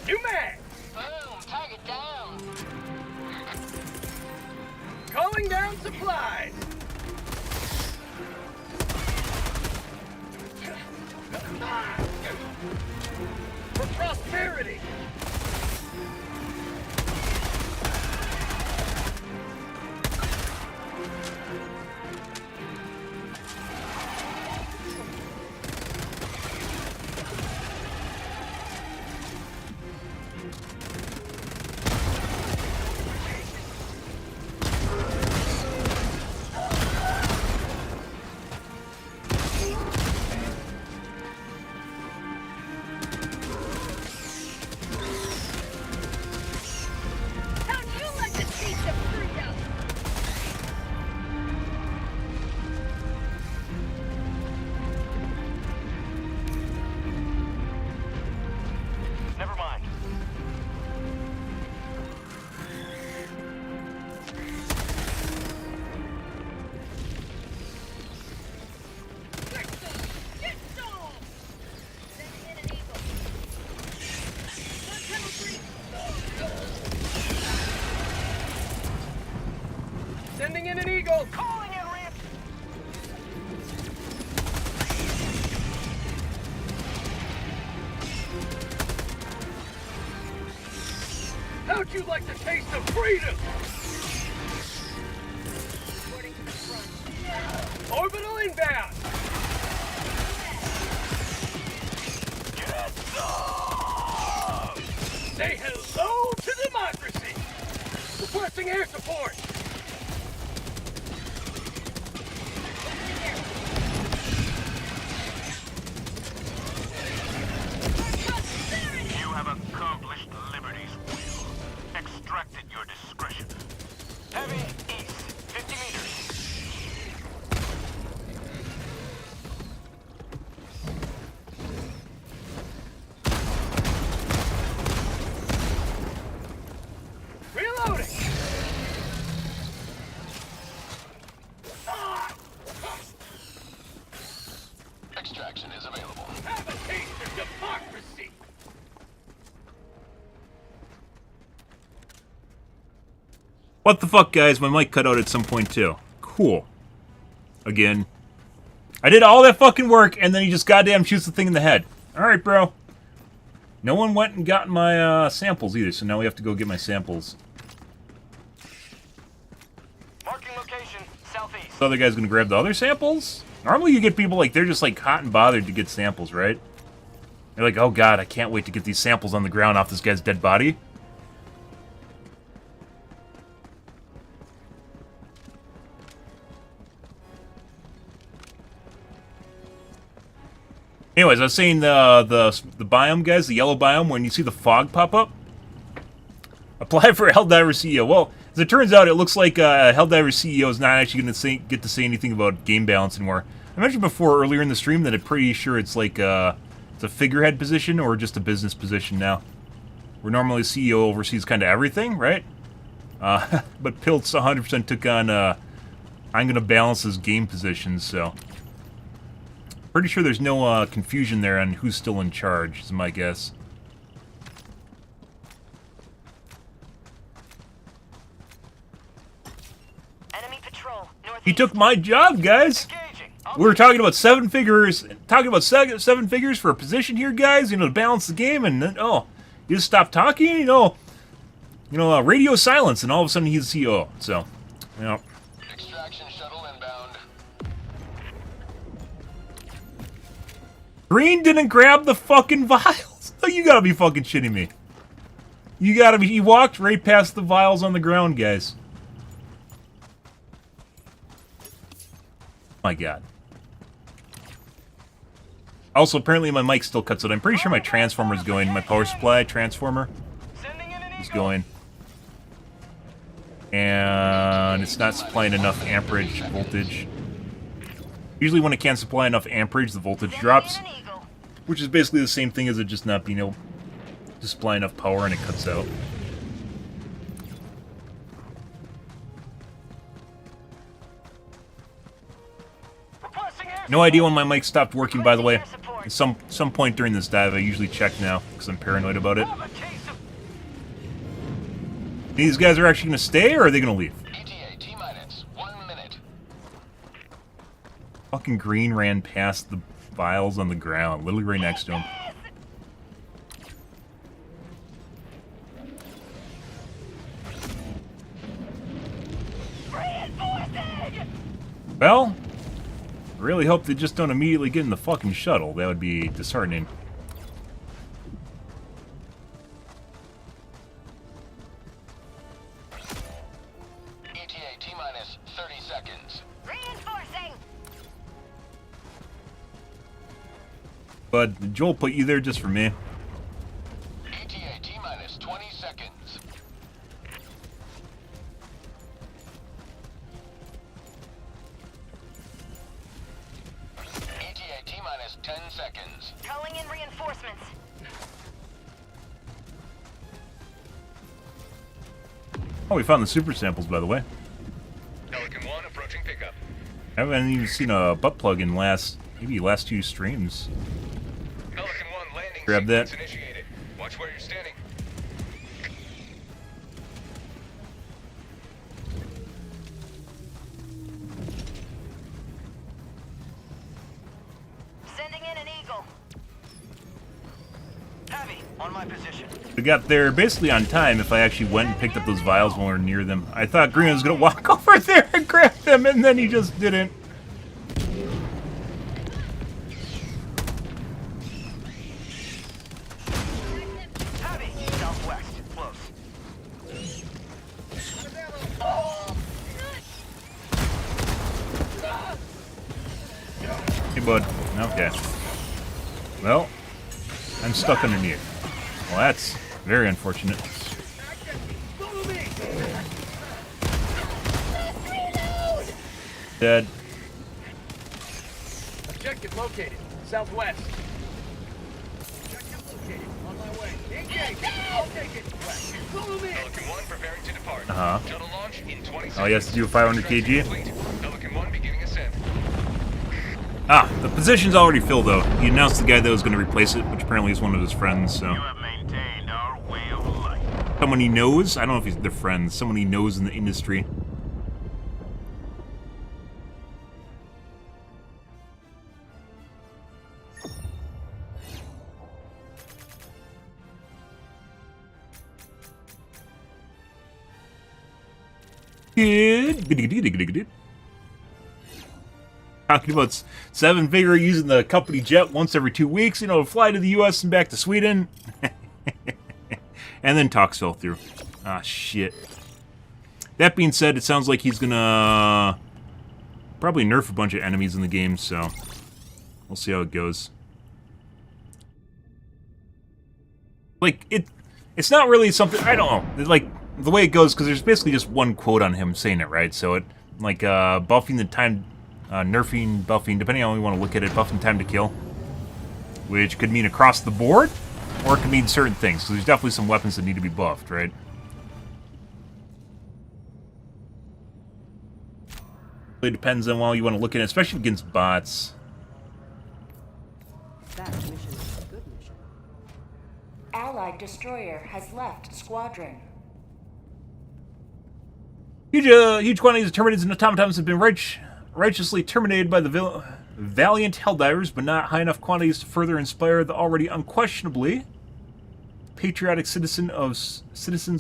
New mag! Boom, target down. Calling down supplies. For prosperity. How'd you like to taste of freedom? Never mind. Get some! Sending in an eagle. Bug tunnel breach. Sending in an eagle. Calling in reinforcements. How'd you like the taste of freedom? Reporting to the front. Orbital inbound. Get some! Say hello to democracy. Requesting air support. You have accomplished liberty's will. Extracted your discretion. Heavy east, 50 meters. Extraction is available. Have a taste of democracy! What the fuck, guys? My mic cut out at some point, too. Cool. Again. I did all that fucking work, and then he just goddamn shoots the thing in the head. Alright, bro. No one went and got my samples either, so now we have to go get my samples. Marking location, southeast. The other guy's gonna grab the other samples? Normally you get people like, they're just like hot and bothered to get samples, right? They're like, oh god, I can't wait to get these samples on the ground off this guy's dead body. Anyways, I was saying the biome, guys, the yellow biome, when you see the fog pop up, apply for Helldivers CEO. Well, as it turns out, it looks like Helldivers CEO is not actually going to get to say anything about game balance anymore. I mentioned before earlier in the stream that I'm pretty sure it's like it's a figurehead position or just a business position now. Where normally CEO oversees kind of everything, right? But Piltz 100% took on I'm going to balance his game positions, so... Pretty sure there's no confusion there on who's still in charge, is my guess. Enemy patrol, northeast. He took my job, guys! We were talking about seven figures for a position here, guys, you know, to balance the game, and then, oh, you just stop talking, you know, radio silence, and all of a sudden he's the CEO, so, you know. Extraction shuttle inbound. Green didn't grab the fucking vials. Oh, you gotta be fucking shitting me. You gotta be. He walked right past the vials on the ground, guys. My god. Also, apparently my mic still cuts out. I'm pretty sure my transformer's going. My power supply transformer is going. And it's not supplying enough amperage voltage. Usually when it can't supply enough amperage, the voltage drops. Which is basically the same thing as it just not being able to supply enough power and it cuts out. No idea when my mic stopped working, by the way. At some point during this dive, I usually check now, because I'm paranoid about it. These guys are actually going to stay, or are they going to leave? ETA T-minus 1 minute. Fucking Green ran past the vials on the ground, literally right next to him. Well, I really hope they just don't immediately get in the fucking shuttle. That would be disheartening. ETA T-minus 30 seconds. Reinforcing. But Joel put you there just for me. ETA T-minus 20 seconds. ETA T-minus 10 seconds. Calling in reinforcements. Oh, we found the super samples, by the way. Pelican 1 approaching pickup. I haven't even seen a butt plug in maybe last 2 streams. Pelican 1 landing Grab that. sequence initiated. Watch where you're standing. Sending in an eagle. Heavy, on my position. We got there basically on time if I actually went and picked up those vials when we were near them. I thought Green was going to walk over there and grab them, and then he just didn't. Heavy, southwest, close. Hey, bud. Okay. Well, I'm stuck underneath. Well, that's very unfortunate. Dead. Objective located. Southwest. Objective located. On my way. Engage. I'll take it. West. Follow me. Pelican 1 preparing to depart. Uh-huh. Shuttle launch in 20 seconds. Oh, he has to do a 500 kg? Complete. Pelican 1 beginning ascent. Ah, the position's already filled, though. He announced the guy that was going to replace it, which apparently is one of his friends, so... You have maintained our way of life. Someone he knows? I don't know if they're friends. Someone he knows in the industry. Good. Talking about Seven Figure using the company jet once every 2 weeks, to fly to the U.S. and back to Sweden. And then talks fell through. Ah, shit. That being said, it sounds like he's gonna probably nerf a bunch of enemies in the game, so we'll see how it goes. Like, it's not really something, I don't know, like, the way it goes, because there's basically just one quote on him saying it, right? So it, like, buffing the time, nerfing, buffing, depending on how you want to look at it, buffing time to kill, which could mean across the board, or it could mean certain things, so there's definitely some weapons that need to be buffed, right? It depends on how you want to look at it, especially against bots. That mission is a good mission. Allied destroyer has left squadron. Huge quantities of Terminators and automatons have been righteously terminated by the valiant Helldivers, but not high enough quantities to further inspire the already unquestionably patriotic citizens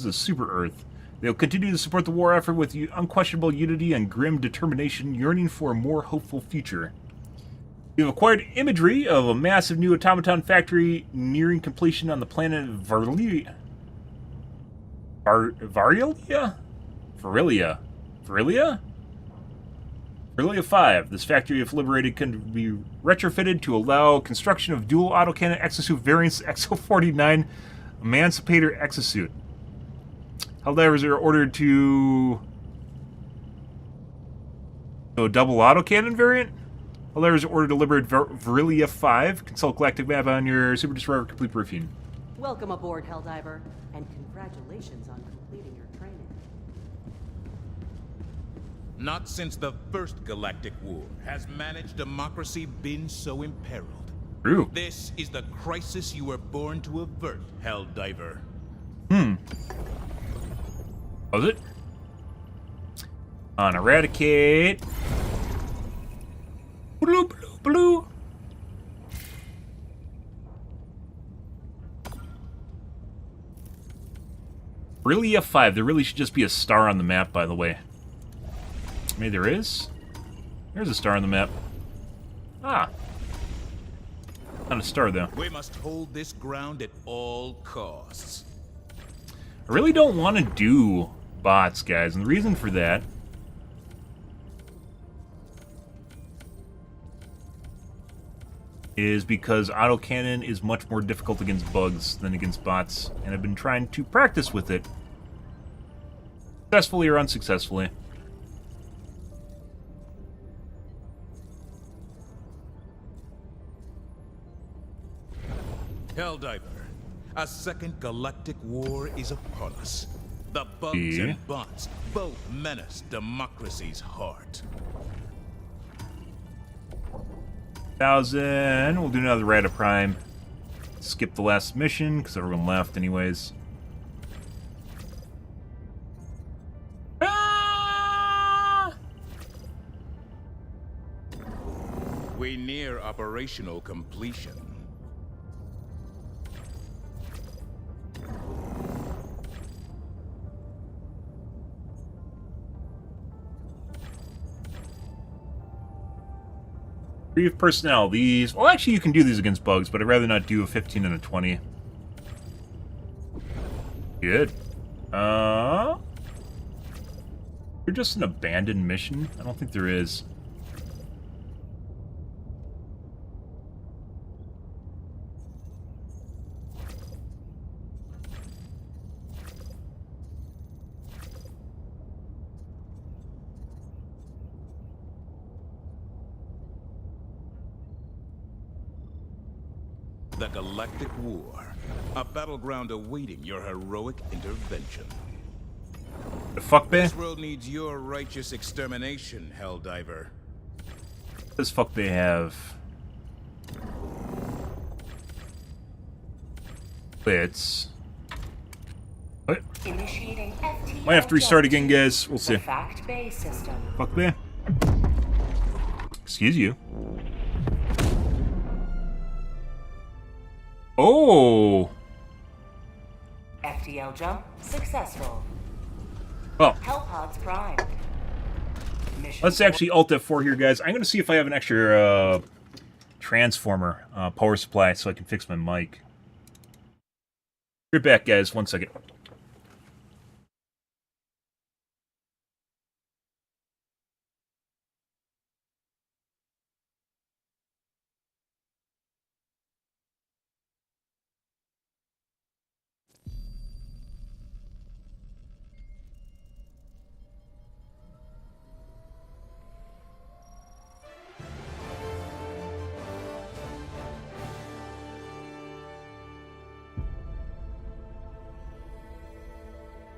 of Super Earth. They'll continue to support the war effort with unquestionable unity and grim determination, yearning for a more hopeful future. We've acquired imagery of a massive new automaton factory nearing completion on the planet Varilia? 5. This factory, if liberated, can be retrofitted to allow construction of dual autocannon exosuit variants XO49 Emancipator exosuit. Helldivers are ordered to... double autocannon variant? Helldivers are ordered to liberate Varilia 5. Consult Galactic Map on your Super Destroyer complete briefing. Welcome aboard, Helldiver, and congratulations on completing your training. Not since the first Galactic War has managed democracy been so imperiled. True. This is the crisis you were born to avert, Helldiver. Was it? On eradicate. Blue, blue, blue. Really a 5. There really should just be a star on the map, by the way. Maybe there is? There's a star on the map. Ah. Not a star, though. We must hold this ground at all costs. I really don't want to do bots, guys, and the reason for that is because autocannon is much more difficult against bugs than against bots, and I've been trying to practice with it, successfully or unsuccessfully. Helldiver, a second galactic war is upon us. The bugs and bots both menace democracy's heart. 1,000. We'll do another Rata Prime. Skip the last mission, because everyone left anyways. Ah! We near operational completion. Brief personnel. These... Well, actually, you can do these against bugs, but I'd rather not do a 15 and a 20. Good. You're just an abandoned mission? I don't think there is. The Galactic War, a battleground awaiting your heroic intervention. The fuck, man? This world needs your righteous extermination, Helldiver. This fuck they have. It's. What? Initiating FTL Might have to restart jump again, to guys. We'll see. the Fact Bay system. Fuck man. Excuse you. Oh. FTL jump successful. Well, Hellpods primed. Mission let's actually Alt F4 here, guys. I'm going to see if I have an extra transformer power supply so I can fix my mic. You're back, guys. 1 second.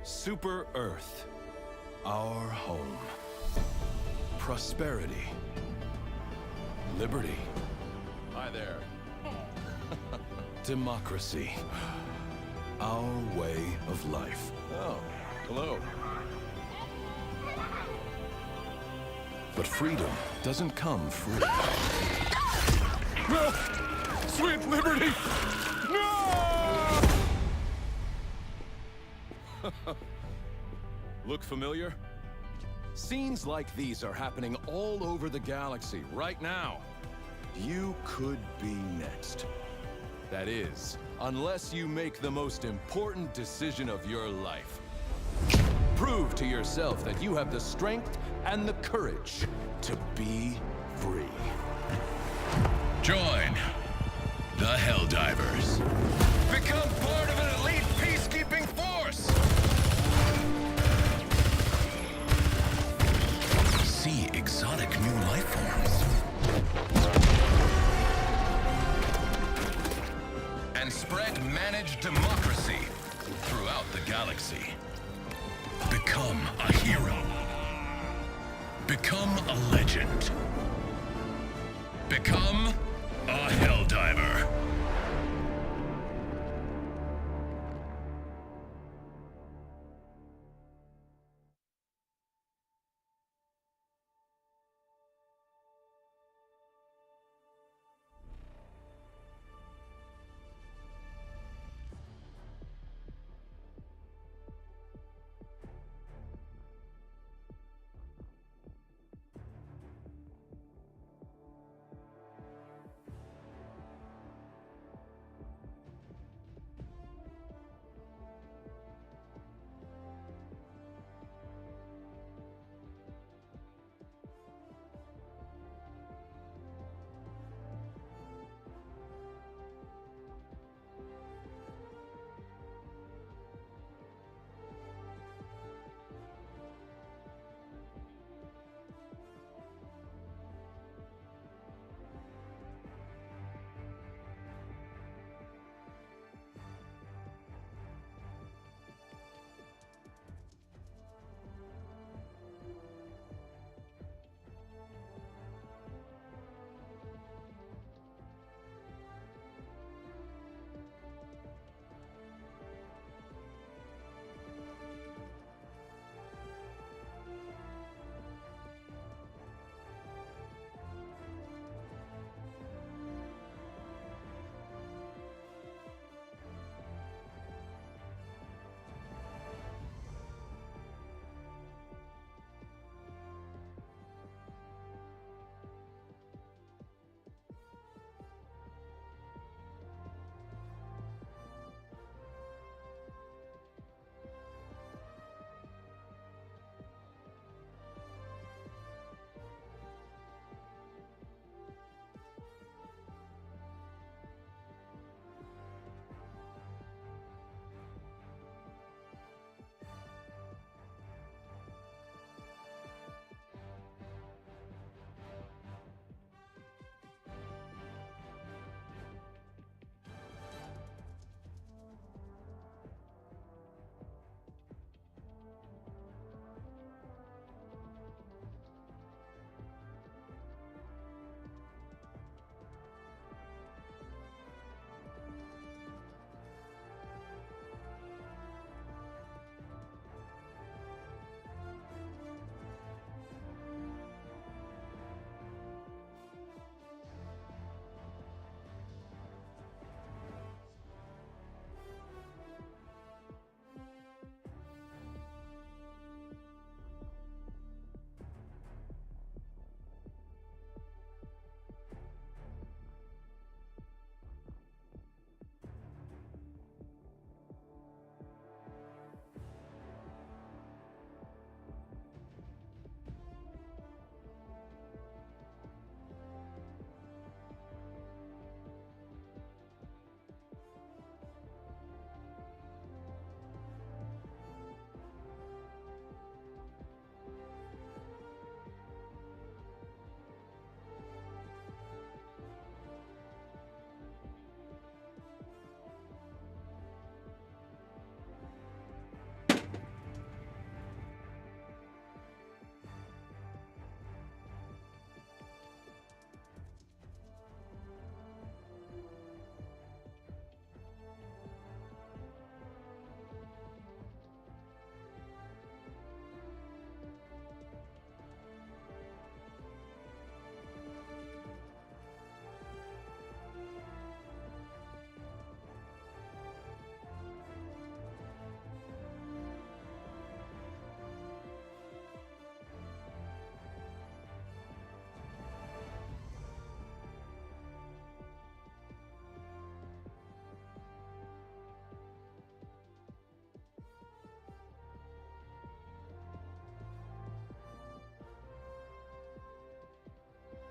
Super Earth, our home. Prosperity. Liberty. Hi there. Democracy. Our way of life. Oh, hello. But freedom doesn't come free. No! Sweet liberty! No! Look familiar? Scenes like these are happening all over the galaxy right now. You could be next. That is, unless you make the most important decision of your life. Prove to yourself that you have the strength and the courage to be free. Join the Helldivers. Become part of an elite peacekeeping force. See exotic new life forms. And spread managed democracy throughout the galaxy. Become a hero. Become a legend. Become a Helldiver.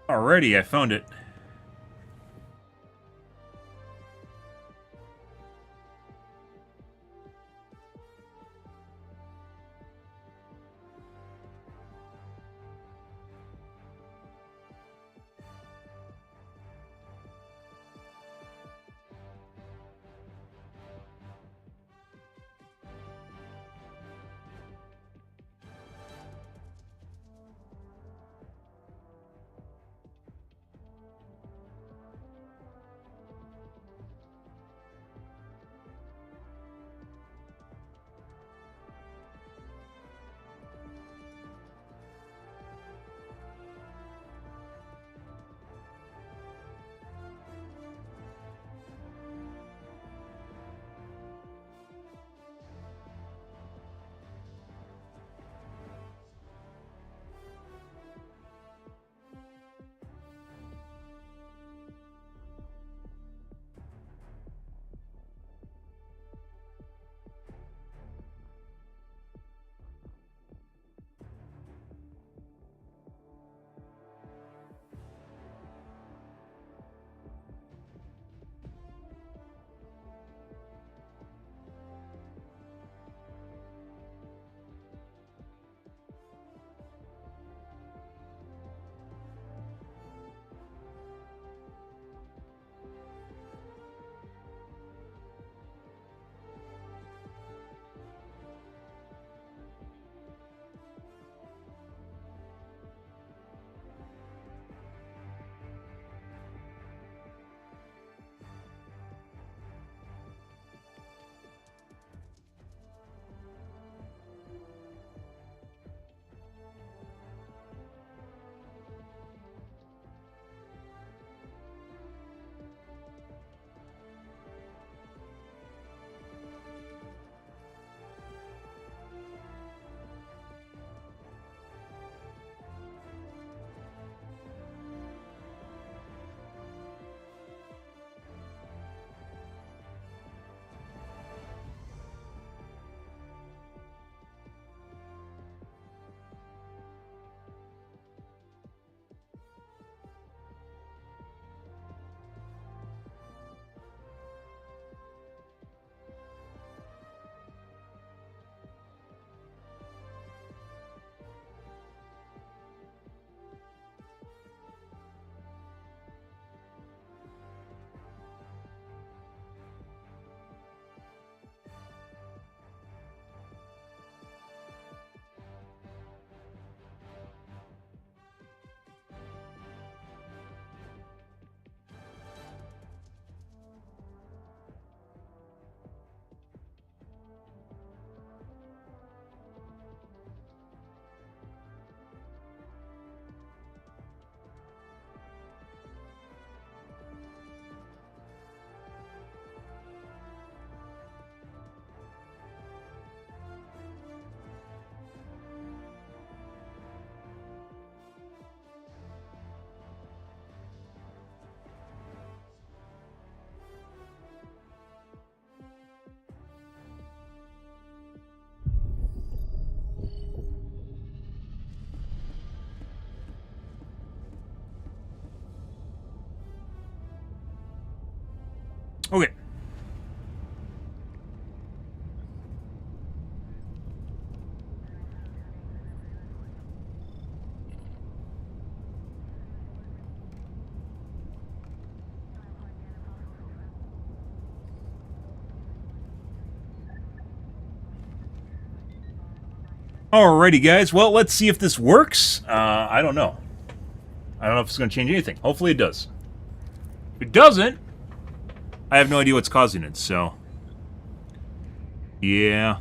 Alrighty, I found it. Okay. Alrighty, guys. Well, let's see if this works. I don't know. I don't know if it's going to change anything. Hopefully it does. If it doesn't, I have no idea what's causing it, so... yeah.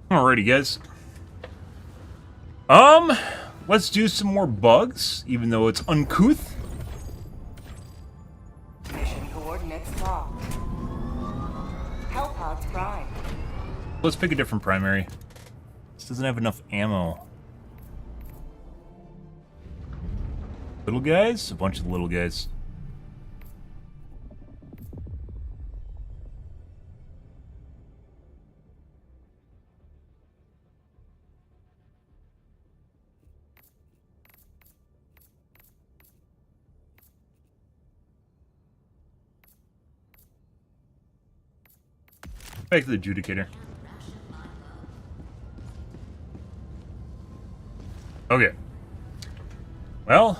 Alrighty, guys. Let's do some more bugs, even though it's uncouth. Mission coordinates locked. Hellpods prime. Let's pick a different primary. This doesn't have enough ammo. Little guys? A bunch of little guys. Back to the adjudicator. Okay. Well,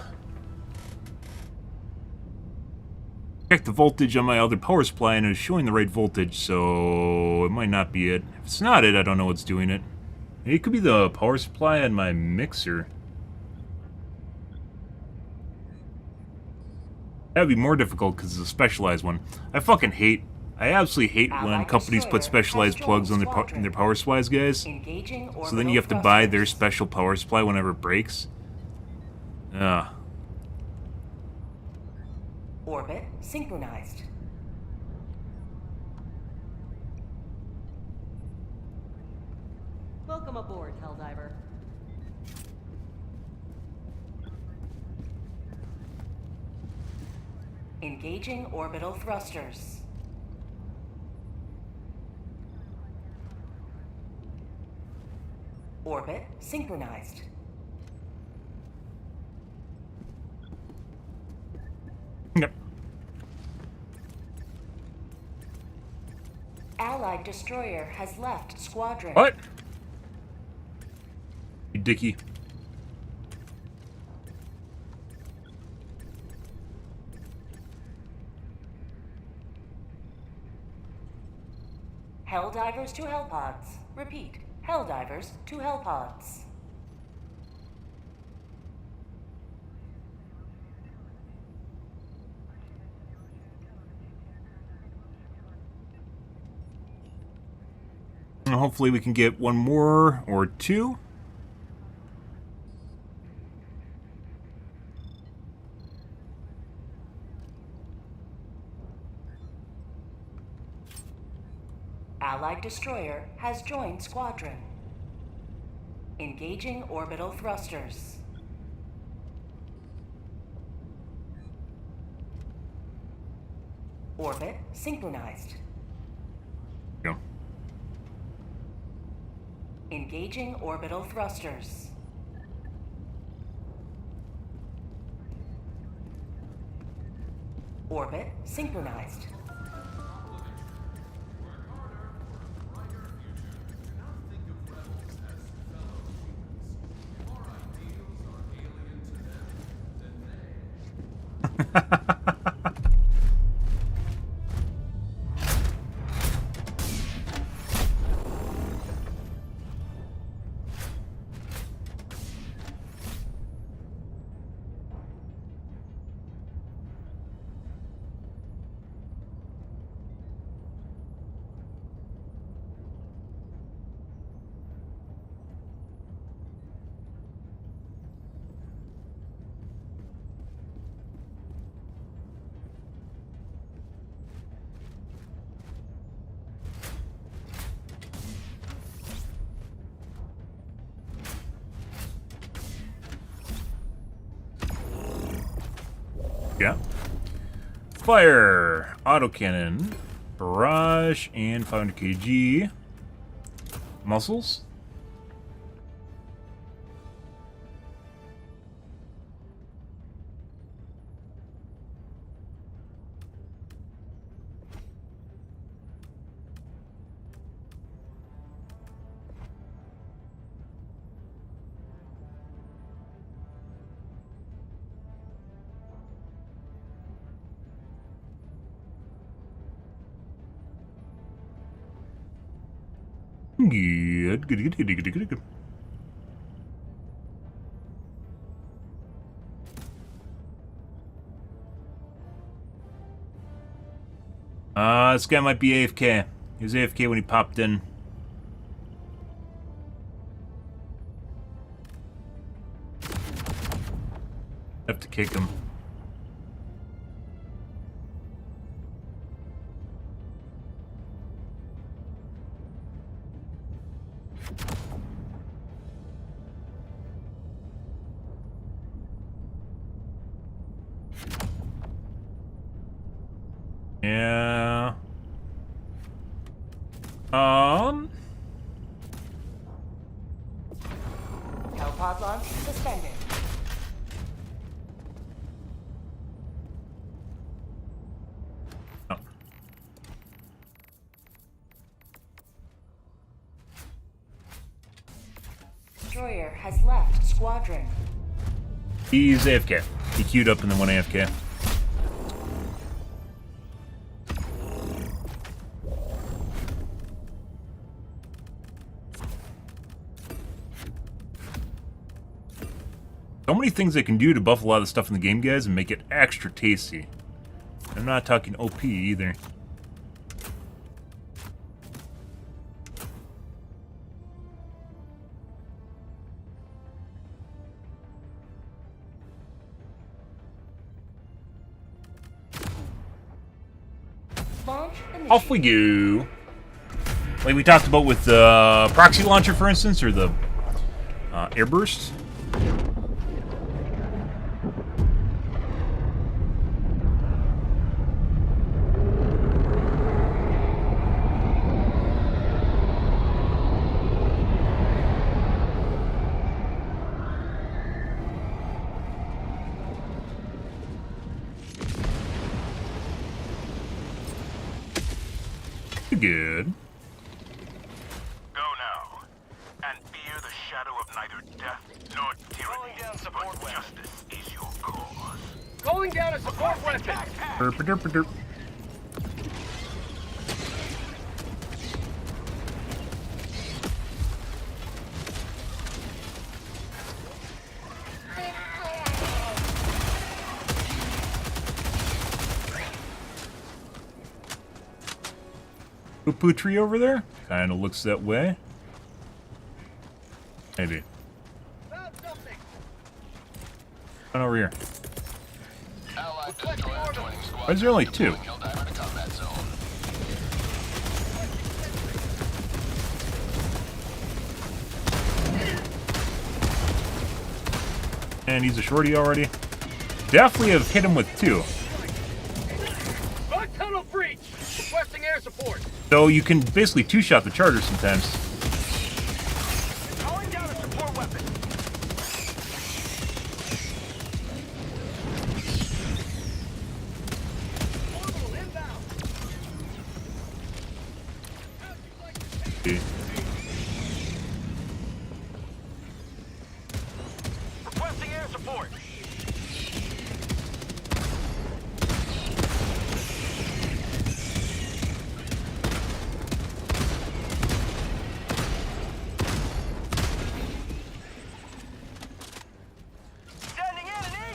check the voltage on my other power supply and it's showing the right voltage, so it might not be it. If it's not it, I don't know what's doing it. It could be the power supply on my mixer. That'd be more difficult because it's a specialized one. I absolutely hate when companies put specialized plugs on their power supplies, guys. So then you have to buy their special power supply whenever it breaks. Orbit synchronized. Welcome aboard, Helldiver. Engaging orbital thrusters. Orbit synchronized. Yep. Allied destroyer has left squadron. What? You dicky. Helldivers to Hellpods. Repeat. Helldivers to Hellpods. And hopefully we can get one more or two. Allied destroyer has joined squadron. Engaging orbital thrusters. Orbit synchronized. Go. Engaging orbital thrusters. Orbit synchronized. Yeah. Fire, autocannon, barrage, and 500 kg. Muscles. Good. This guy might be AFK. He was AFK when he popped in. Have to kick him. Yeah. Hellpod launch suspended. Oh. Destroyer has left squadron. He's AFK. He queued up and then went AFK. So many things they can do to buff a lot of the stuff in the game, guys, and make it extra tasty. I'm not talking OP either. Launch Off we go. Like we talked about with the proxy launcher, for instance, or the airburst. Good. Go now, and fear the shadow of neither death nor tyranny. But justice is your cause. Calling down a support weapon. Derp-a-derp-a-derp. Poo-poo tree over there? Kinda looks that way. Maybe. Run over here. Why is there only two? And he's a shorty already. Definitely have hit him with two. Bug tunnel breach. Requesting air support. So you can basically two-shot the charger sometimes. Calling down a support weapon. Orbital inbound. See. Requesting air support.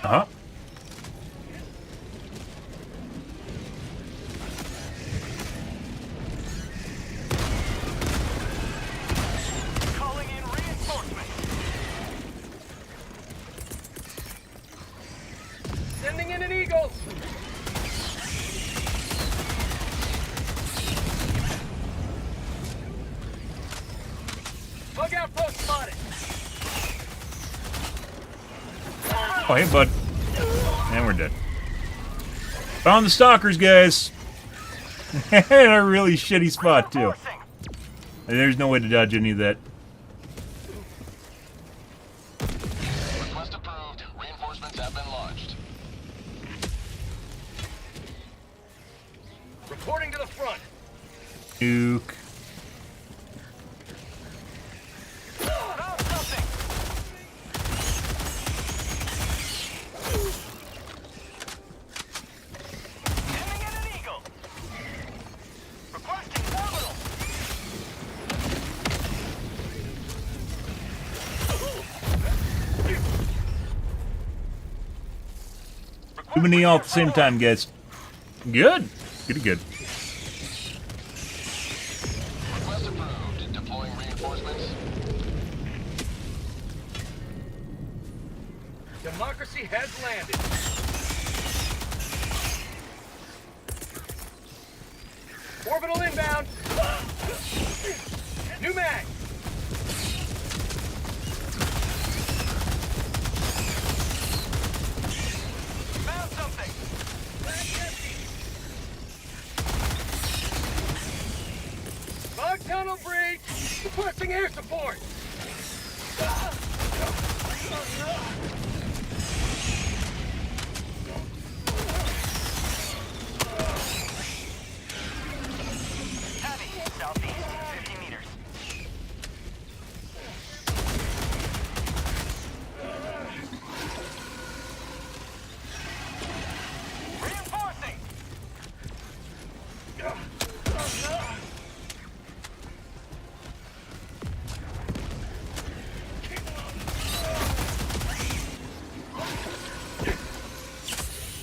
Uh-huh. Calling in reinforcements. Sending in an eagle. Bug outpost spotted. Oh, hey, bud. And we're dead. Found the stalkers, guys. In a really shitty spot, too. There's no way to dodge any of that. Request approved. Reinforcements have been launched. Reporting to the front. Nuke. Too many all at the same time, guys. Good. Good. Request approved. Deploying reinforcements. Democracy has landed. Orbital inbound. New mag. Found something. Fog tunnel breach. Requesting air support. Southeast, 50 meters. Reinforcing!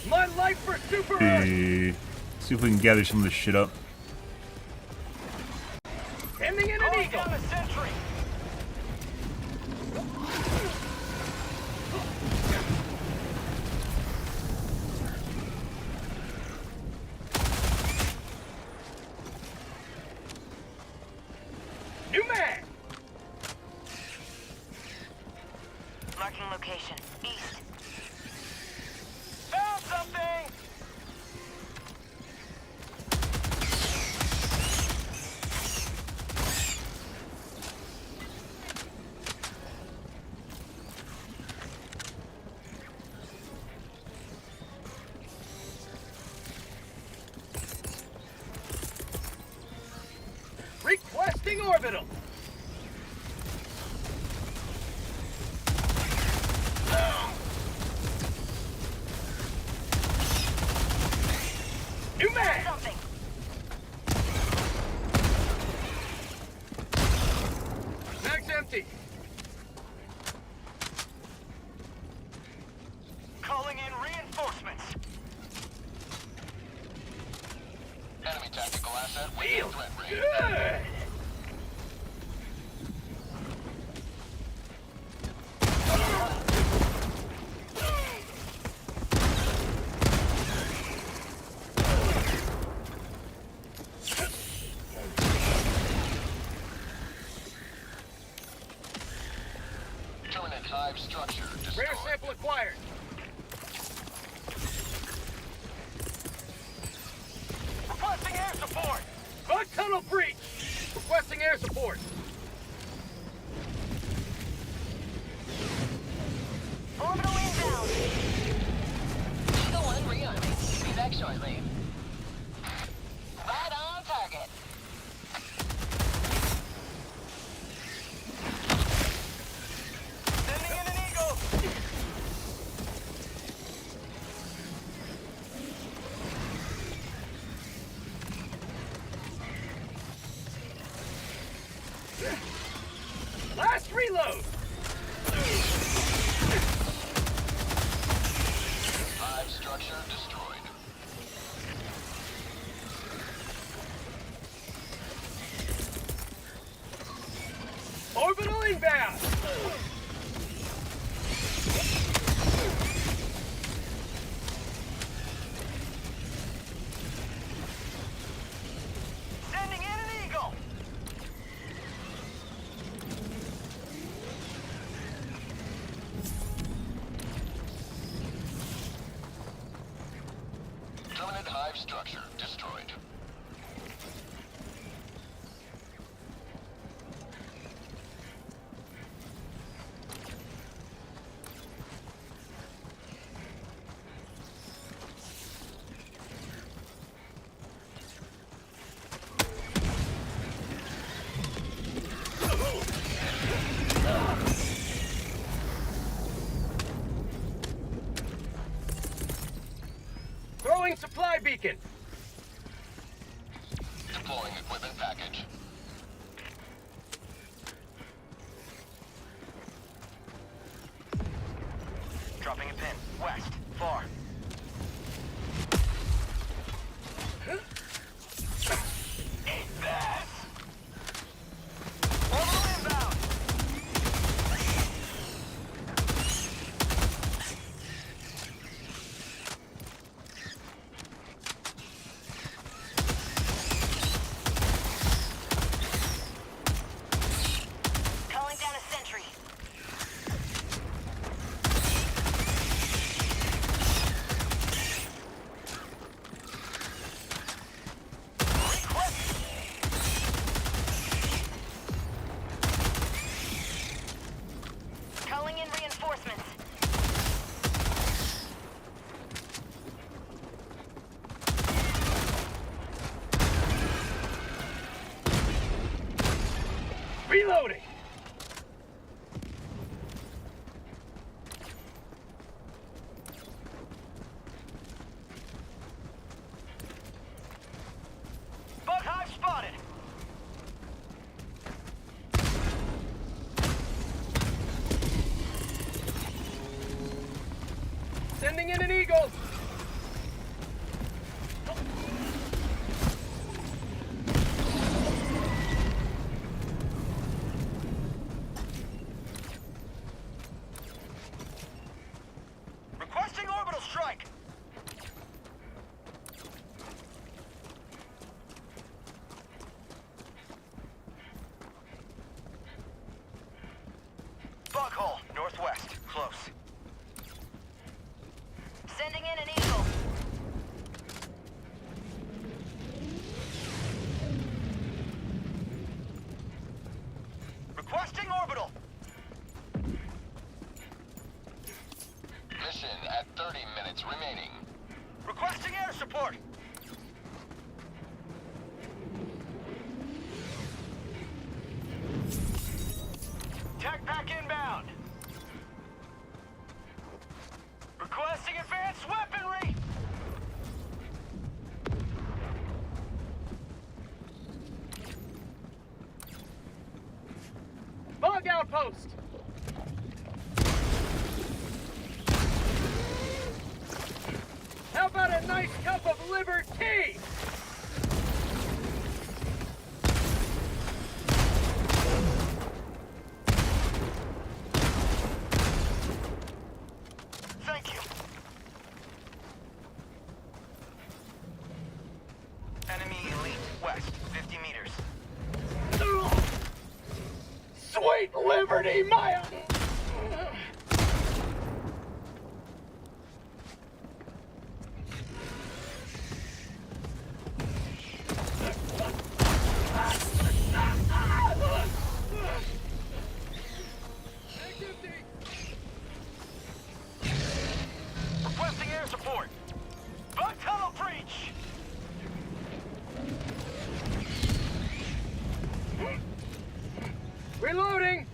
My life for Super Earth! See if we can gather some of this shit up. Sending in an eagle! A sentry! New man! Marking location. East. Found something! Requesting orbital. New man. Something. Mag's empty. Calling in reinforcements. Enemy tactical asset Feel within threat range. good. Terminate hive structure destroyed. Rare sample acquired. Requesting air support. Bug tunnel breach. Requesting air support. Orbital inbound. Eagle 1 rearming. Be back shortly. Right on target. Sending in an eagle. Last reload. Hive structure destroyed. Orbital inbound. Sending in an eagle. Terminate hive structure destroyed. Throwing supply beacon. Deploying equipment package. Dropping a pin. West. Far. Eat this! Orbital inbound! Sending in an Eagle. Requesting orbital strike. Foghole, northwest, close. Sending in an Eagle. Requesting orbital. Mission at 30 minutes remaining. Requesting air support. Tech pack inbound. Requesting advanced weaponry. Bug outpost. How about a nice cup of liver tea? Thank you. Enemy elite west, 50 meters. Sweet Liberty, Maya! Requesting air support. Bug tunnel breach. Reloading!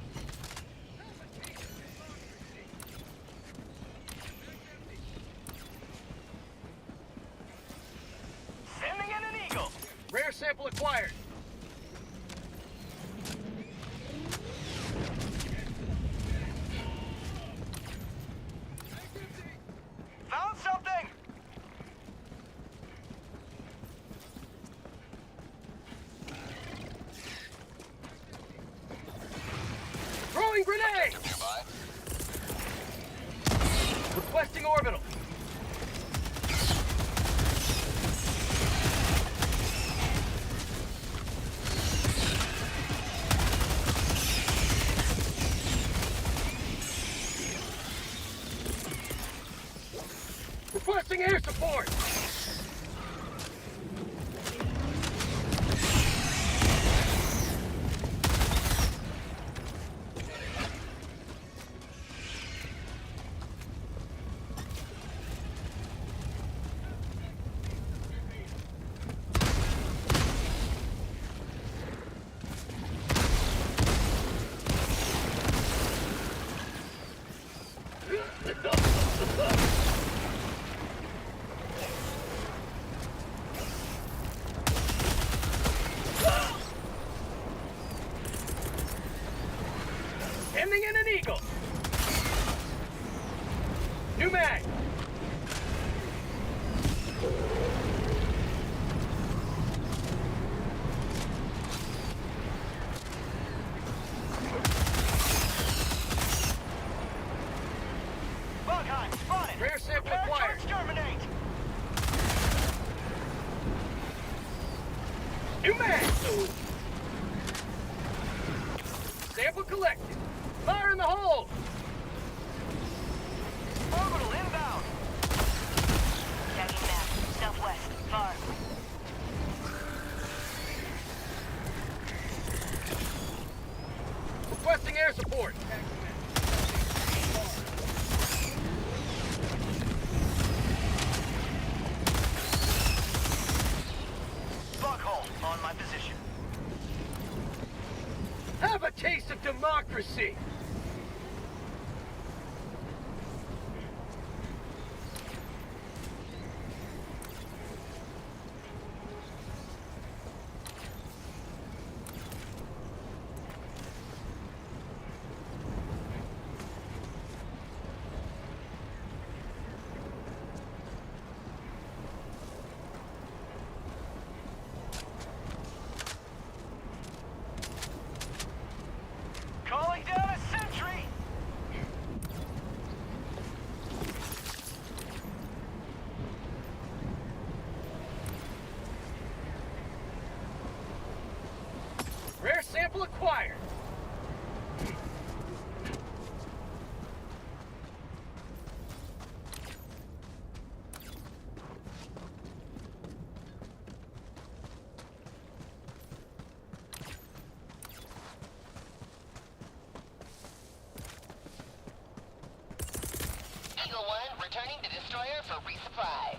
Sending in an Eagle. Rare sample acquired. Found something. Throwing grenade! Nearby. Requesting orbital. Requesting air support. Sending in an Eagle. New mag. Bugheim, spotted. Rare sample Prepare to acquired. exterminate. New mag. Sample collected. Fire in the hole. Orbital inbound. Tagging map. Southwest. Far. Requesting air support. Foghole, on my position. Have a taste of democracy. SO1 returning to destroyer for resupply.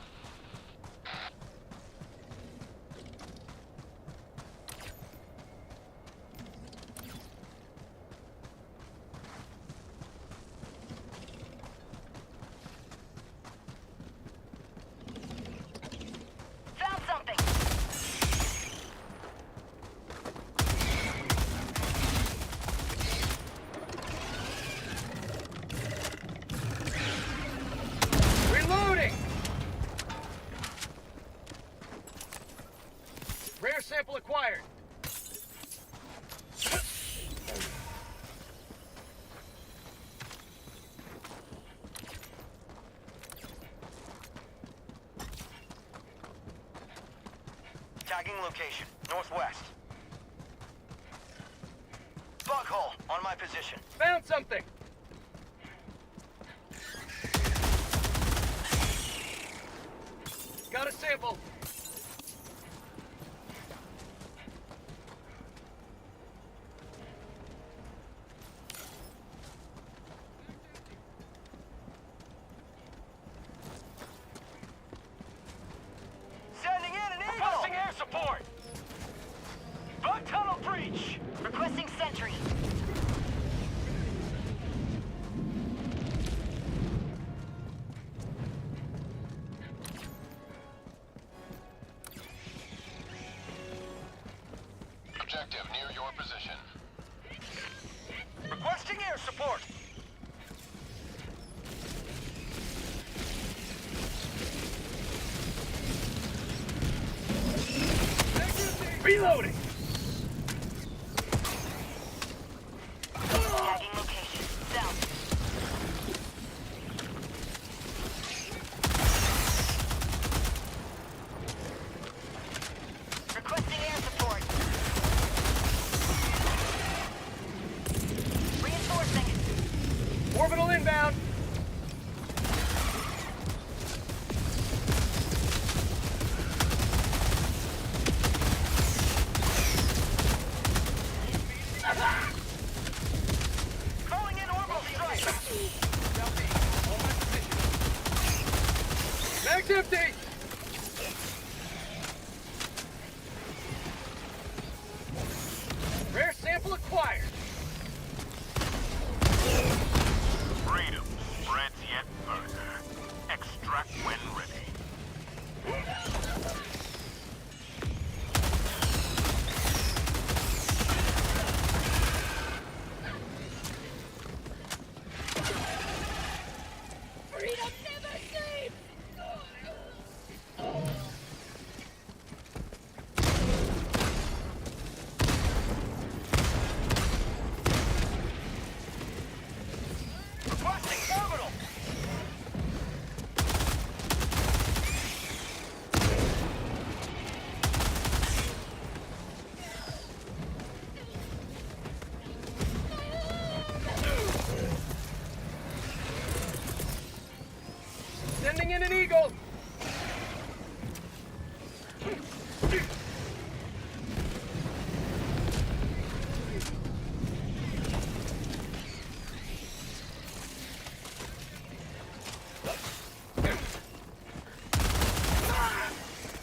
Found something. Reloading! Rare sample acquired. Tagging location, northwest. Buckhole, on my position. Found something. Got a sample. Sending in an eagle! Requesting air support! Bug tunnel breach! Requesting sentry. Objective near your position. Requesting air support! Reloading. Tagging location. South. Requesting air support. Reinforcing. Orbital inbound. Calling in orbital strike! Mag's empty. Rare sample acquired. Freedom spreads yet further. Extract when ready. Freedom never sleeps. Requesting orbital! Sending in an eagle.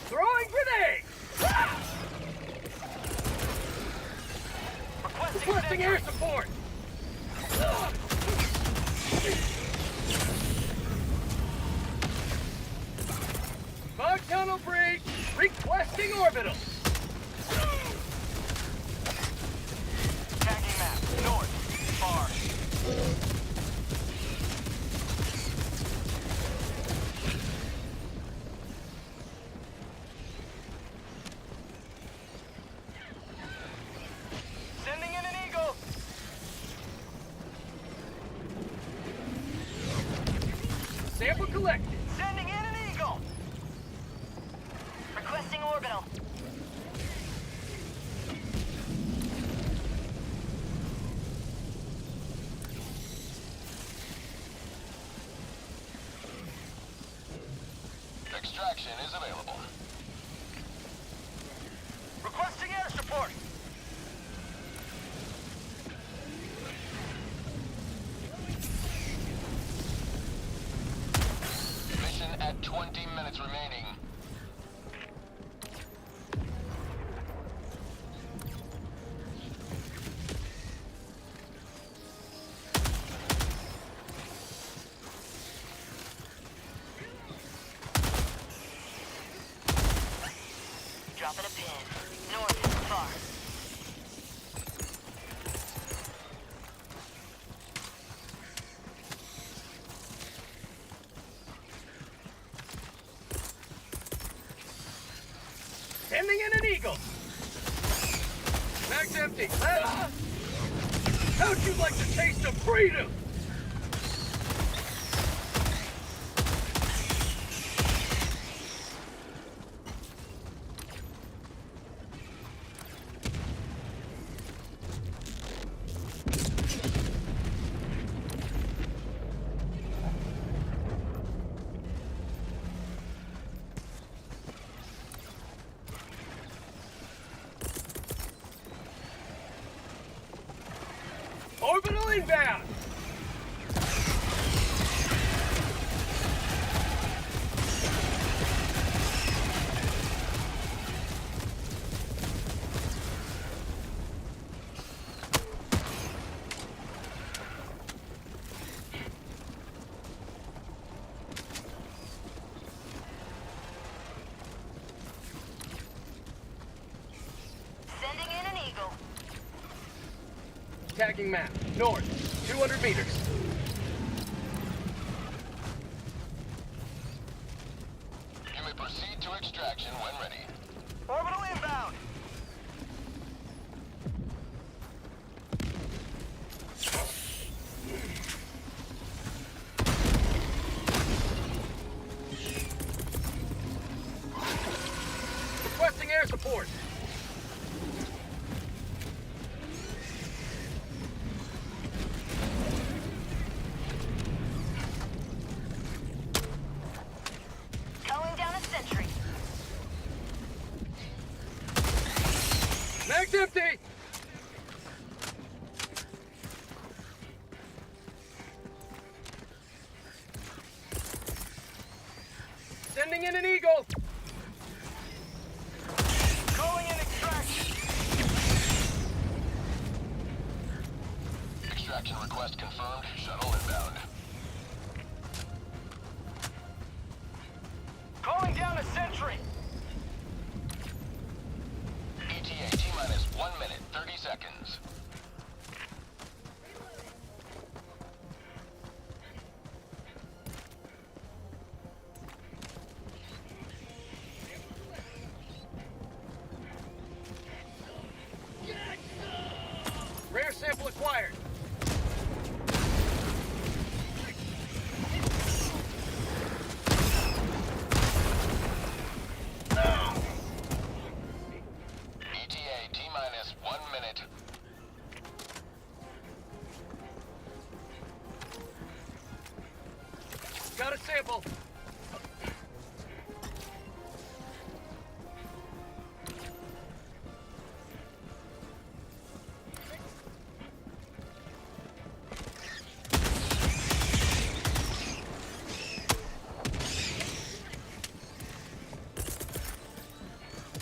Throwing grenade. Requesting air support. Bug tunnel breach. Requesting orbital. Tagging map, north, far. Sending in an eagle! Sample collected. Sending in an eagle! Requesting orbital. Extraction is available. Requesting air support! 20 minutes remaining. Dropping a pin. North is far. Sending in an eagle. Mag's empty. Ah! How'd you like the taste of freedom? Orbital inbound! Sending in an eagle. Tagging map. North. 200 meters. You may proceed to extraction when ready. Orbital inbound! Requesting air support. Calling down a sentry. Mag's empty! Sending in an eagle! Calling in extraction! Extraction request confirmed. Shuttle inbound. Calling down a sentry! ETA T-minus 1 minute, 30 seconds. Rare sample acquired. ETA T-minus 1 minute. Got a sample.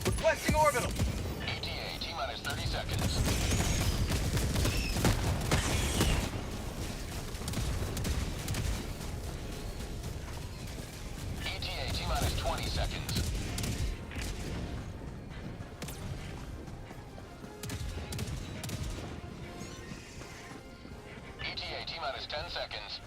Requesting orbital. ETA T-minus 30 seconds. ETA T-minus 20 seconds. ETA T-minus 10 seconds.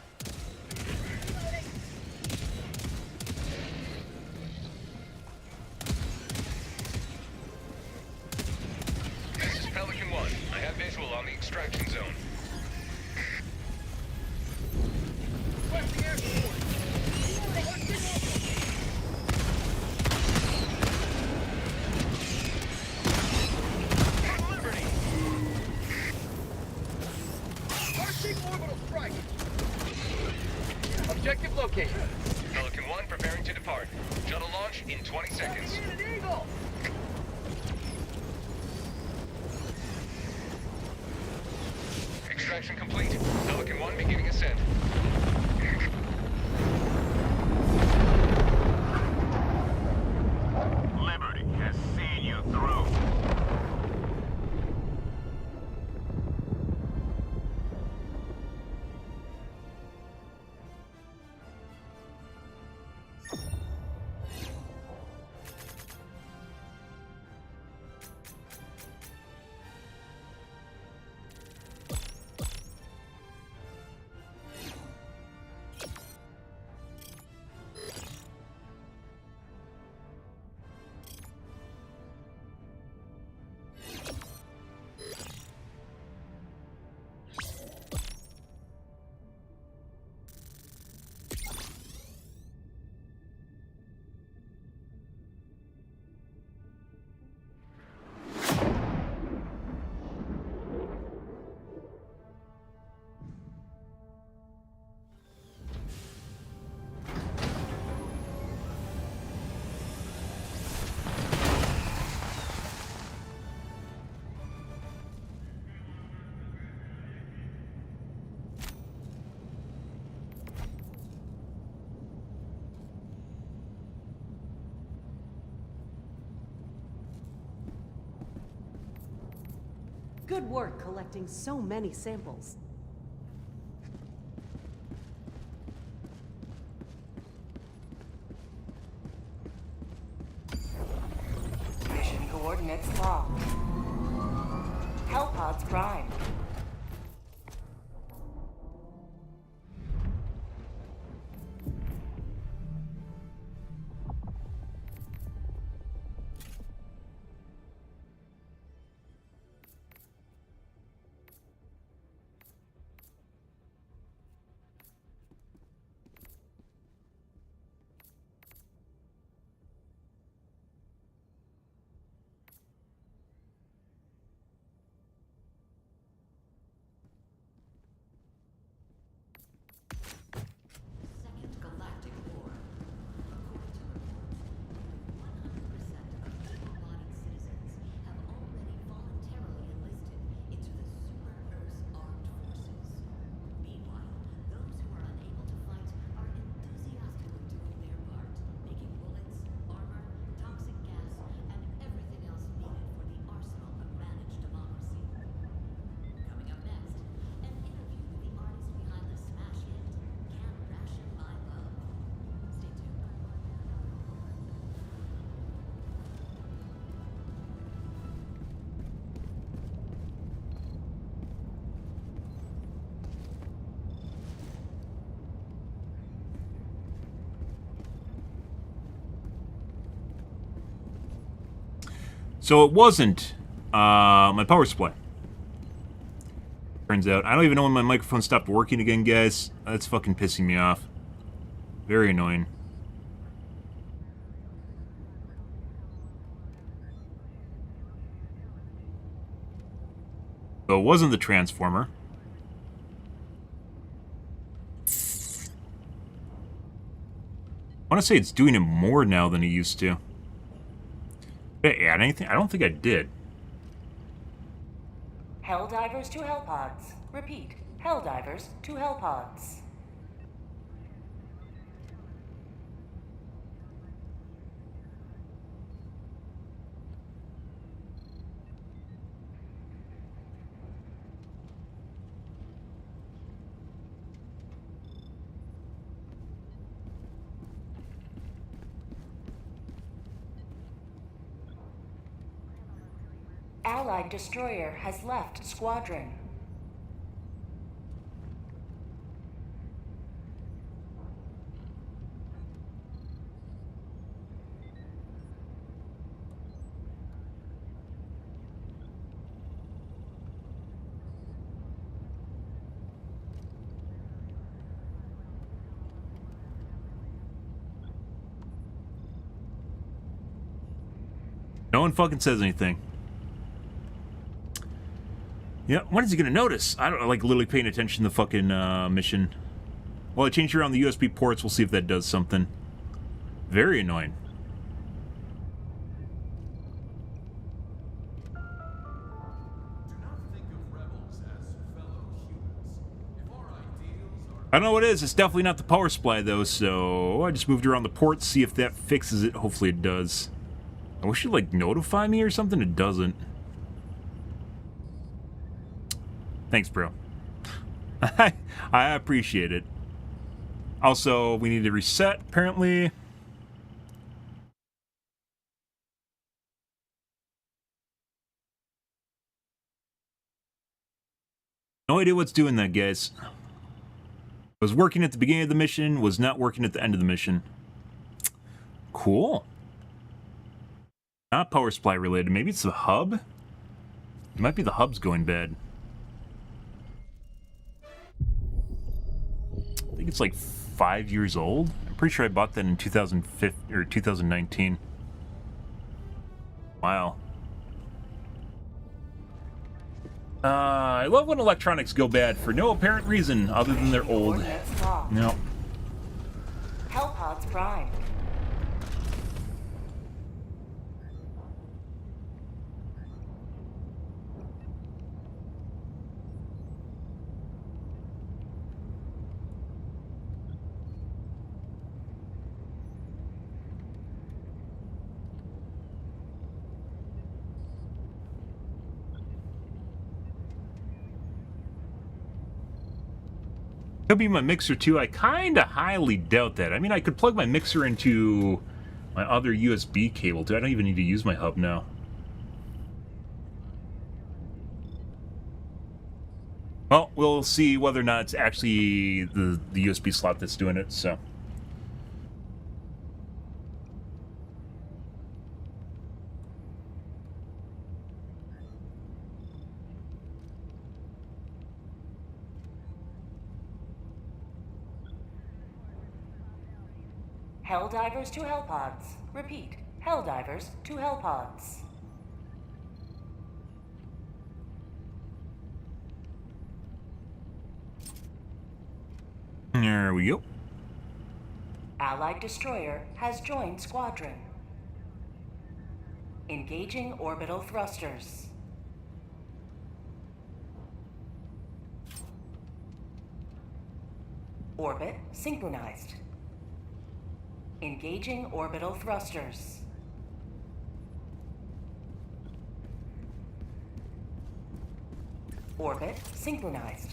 This is Pelican 1. I have visual on the extraction zone. Requesting air support. Liberty! Arching orbital strike. Objective located. Pelican 1 preparing to depart. Shuttle launch in 20 seconds. Sending in an eagle. Extraction complete. Pelican 1 beginning ascent. Good work collecting so many samples. Mission coordinates locked. Hellpods primed. Second Galactic War. According to reports, 100% of able-bodied citizens have already voluntarily enlisted into the Super Earth's armed forces. Meanwhile, those who are unable to fight are enthusiastically doing their part, making bullets, armor, toxic gas, and everything else needed for the arsenal of managed democracy. Coming up next, an interview with the artist behind the smash hit, Can't Ration My Love. Stay tuned. So it wasn't my power supply. Turns out. I don't even know when my microphone stopped working again, guys. That's fucking pissing me off. Very annoying. So it wasn't the transformer. I want to say it's doing it more now than it used to. Did I add anything? I don't think I did. Helldivers to Hellpods. Repeat. Helldivers to Hellpods. Allied destroyer has left squadron. No one fucking says anything. Yeah, when is he gonna notice? I don't know, like literally paying attention to the fucking mission. Well, I changed around the USB ports. We'll see if that does something. Very annoying. Do not think of rebels as fellow humans. If our ideals are... I don't know what it is. It's definitely not the power supply, though, so I just moved around the ports, see if that fixes it. Hopefully it does. I wish it'd, like, notify me or something. It doesn't. Thanks, bro. I appreciate it. Also, we need to reset, apparently. No idea what's doing that, guys. Was working at the beginning of the mission, was not working at the end of the mission. Cool. Not power supply related. Maybe it's the hub? It might be the hub's going bad. I think it's like 5 years old. I'm pretty sure I bought that in 2015 or 2019. Wow. I love when electronics go bad for no apparent reason other than they're old. No. Hellpods primed. Could be my mixer too. I kind of highly doubt that. I mean, I could plug my mixer into my other USB cable too. I don't even need to use my hub now. Well, we'll see whether or not it's actually the USB slot that's doing it, so. Helldivers to Hellpods. Repeat. Helldivers to Hellpods. There we go. Allied destroyer has joined squadron. Engaging orbital thrusters. Orbit synchronized. Engaging orbital thrusters. Orbit synchronized.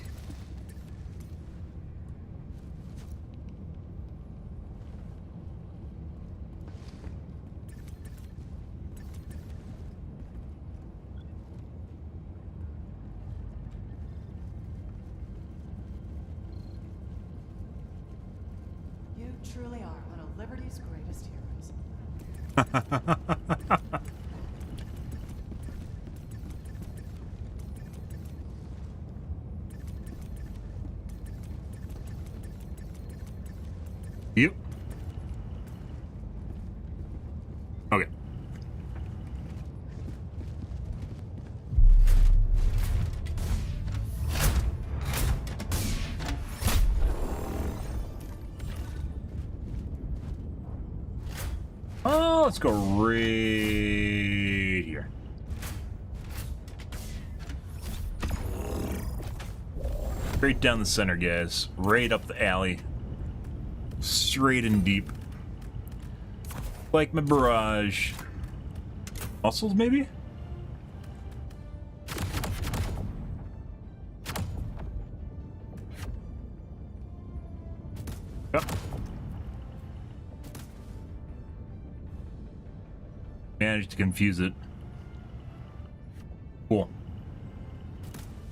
You truly are one of Liberty's greatest heroes. Yep. Okay. Oh, let's go right here. Straight down the center, guys. Right up the alley. Straight and deep. Like my barrage. Muscles, maybe? Yep. Managed to confuse it. Cool.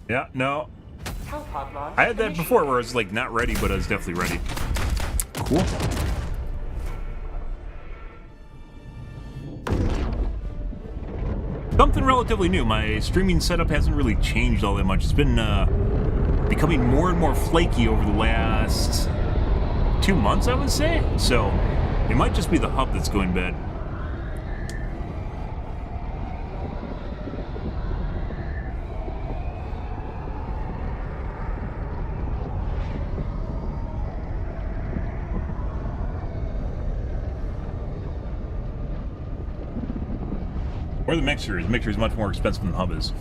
Yeah, no. I had that before where I was like not ready, but I was definitely ready. Cool. Something relatively new. My streaming setup hasn't really changed all that much. It's been becoming more and more flaky over the last 2 months, I would say. So it might just be the hub that's going bad. Or the mixer is. The mixer is much more expensive than the hub is.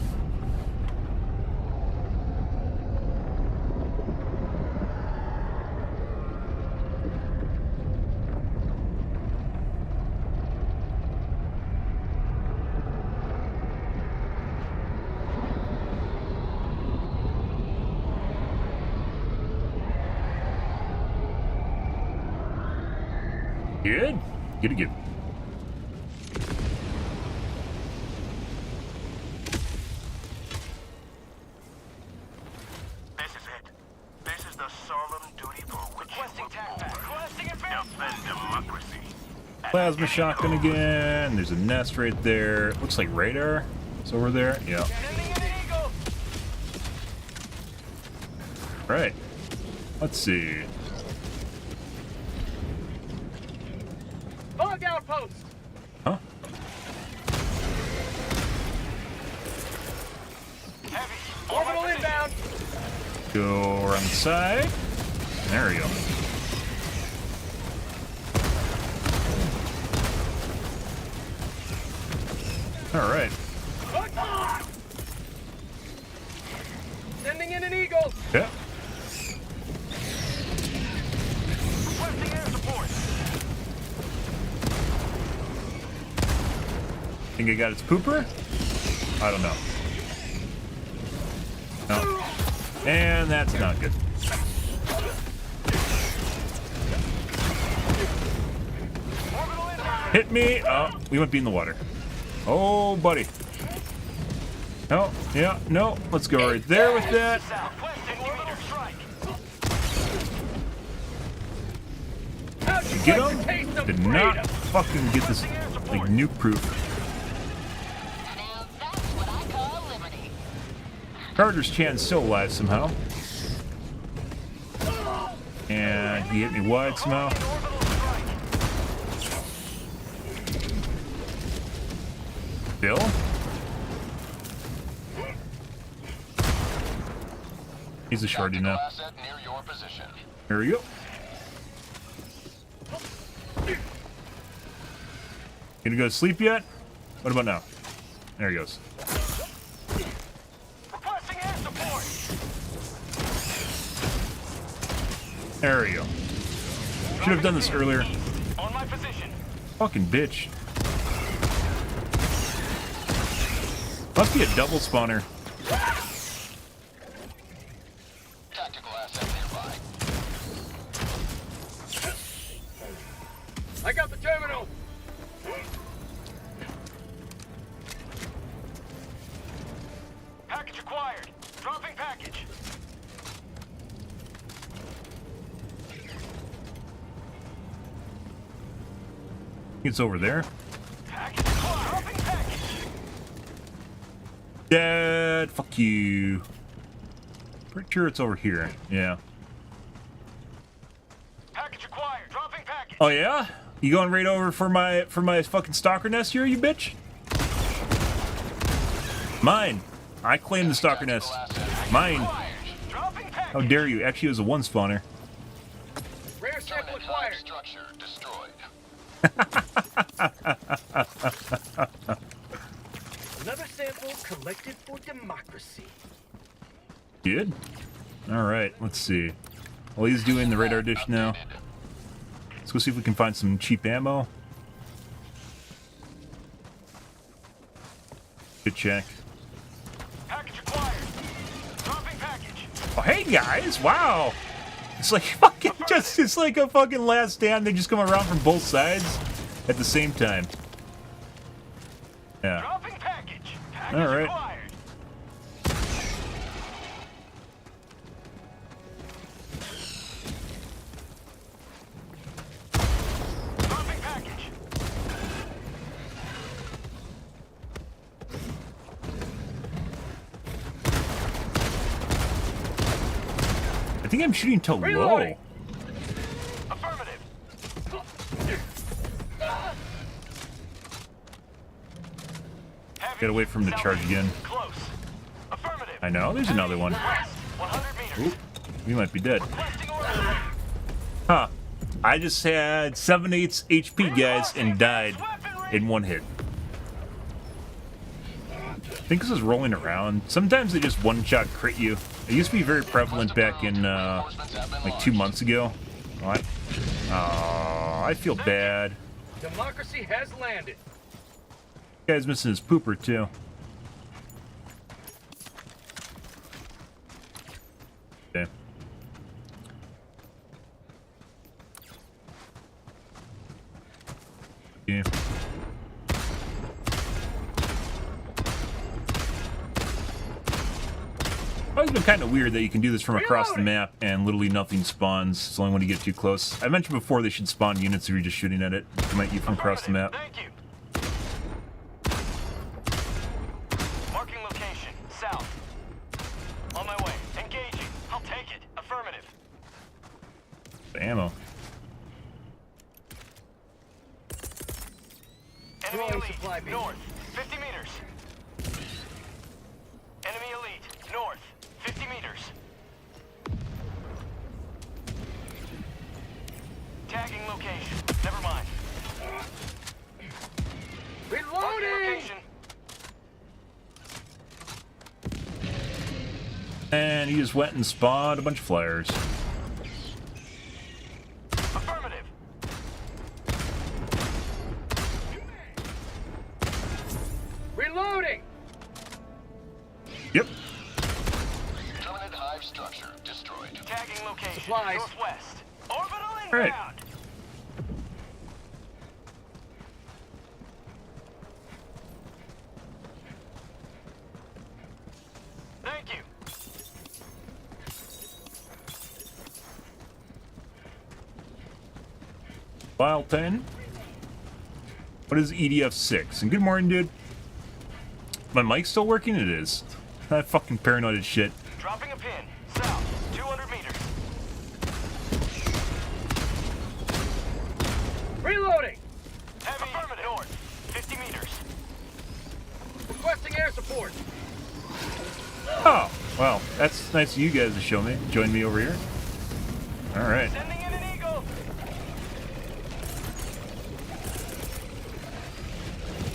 Good. Good. Plasma shotgun again. There's a nest right there. Looks like radar. It's over there. Yeah. Right. Let's see. Bug outpost. Huh? Orbital inbound. Go around the side. There we go. All right. Sending in an eagle. Yeah. Requesting air support. Think I got its pooper? I don't know. No. And that's not good. Hit me! Oh, we might be in the water. Oh, buddy. No, yeah, no. Let's go right there with that. Get him? Did not fucking get this, like, nuke-proof. Carter's Chan's still alive somehow. And he hit me wide somehow. Bill? He's a shorty now. There we go. Gonna go to sleep yet? What about now? There he goes. There we go. Should have done this earlier. On my position. Fucking bitch. Must be a double spawner. Tactical asset nearby. I got the terminal. Package acquired. Dropping package. It's over there. Package acquired. Dropping package. Dad, fuck you. Pretty sure it's over here. Yeah. Package acquired. Dropping package. Oh yeah? You going right over for my fucking stalker nest here, you bitch? Mine. I claim the stalker nest. Mine. How dare you? Actually, it was a one spawner. Rare sample acquired. Structure destroyed. Another sample collected for democracy. Good. All right. Let's see. Well, he's doing the radar dish now. Let's go see if we can find some cheap ammo. Good check. Package acquired. Dropping package. Oh, hey guys! Wow. It's like fucking just. It's like a fucking last stand. They just come around from both sides at the same time. Yeah. Dropping package. Package All right. acquired. Dropping package. I think I'm shooting too low. Reloading. Affirmative. Gotta wait for him to charge again. Close. Affirmative. I know. There's another one. West, 100 meters. Ooh, we might be dead. Requesting order. Huh. I just had 7/8 HP, guys, and died in one hit. I think this is rolling around. Sometimes they just one-shot crit you. It used to be very prevalent back in, like 2 months ago. What? Oh, I feel bad. Democracy has landed. Guy's missing his pooper, too. Okay. Yeah. It's been kind of weird that you can do this from across the map and literally nothing spawns. It's only when you get too close. I mentioned before they should spawn units if you're just shooting at it. Come at you from across the map. Thank you. Marking location. South. On my way. Engaging. I'll take it. Affirmative. Ammo. Enemy elite. North. 50 meters. Enemy elite. North. 50 meters. Tagging location. Never mind. Reloading! And he just went and spawned a bunch of flyers. Affirmative. Reloading! Yep. Permanent hive structure destroyed. Tagging location. Supplies. Northwest. Orbital Right. inbound. File 10. What is EDF 6? And good morning, dude. My mic's still working? It is. I'm fucking paranoid as shit. Dropping a pin. South, 200 meters. Reloading! Heavy. Affirmative. North, 50 meters. Requesting air support. Oh, well, that's nice of you guys to show me. Join me over here. Alright. Sending in an eagle.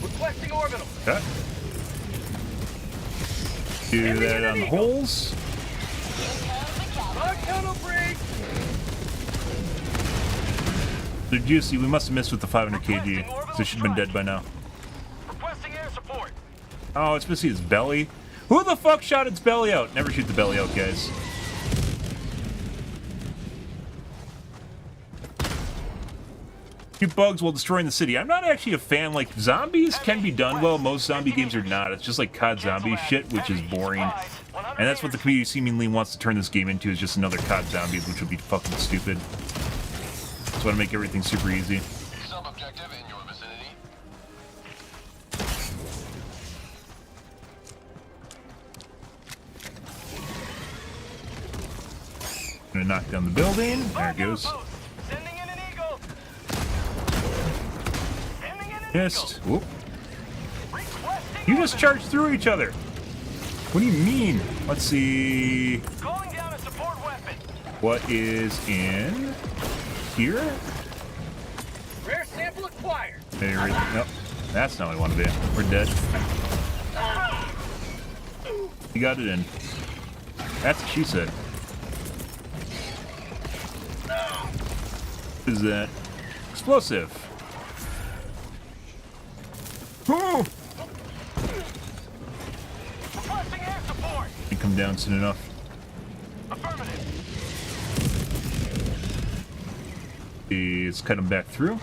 Requesting orbital. Okay. Do that on the holes. They're juicy. We must have missed with the 500 kg. So it should have been dead by now. Requesting air support. Oh, it's supposed to be its belly. Who the fuck shot its belly out? Never shoot the belly out, guys. Shoot bugs while destroying the city. I'm not actually a fan. Like, zombies can be done well. Most zombie games are not. It's just like COD zombie shit, which is boring. And that's what the community seemingly wants to turn this game into, is just another COD zombies, which would be fucking stupid. Just want to make everything super easy. Sub-objective in your vicinity. Gonna knock down the building. There it goes. Sending in an eagle. Sending in an Missed. Whoop. Requesting You just charged through each other. What do you mean? Let's see. calling down a support weapon. What is in here? Rare sample acquired. There. Nope. That's not what I want to be. We're dead. You got it in. That's what she said. What is that? Explosive. Oh! Requesting air support. Can come down soon enough. Affirmative. Let's cut him back through.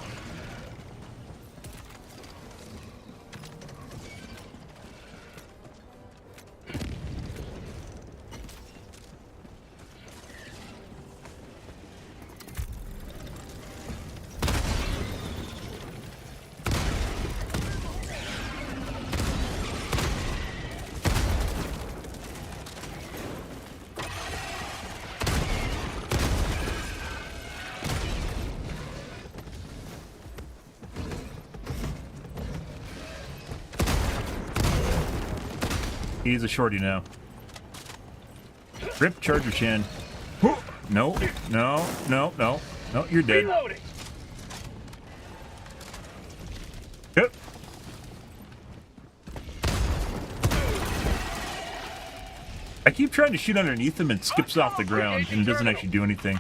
He's a shorty now. Rip Charger Chan. No, no, no, no. No, you're dead. Reloading. Yep. I keep trying to shoot underneath him and it skips off the ground and it doesn't actually do anything.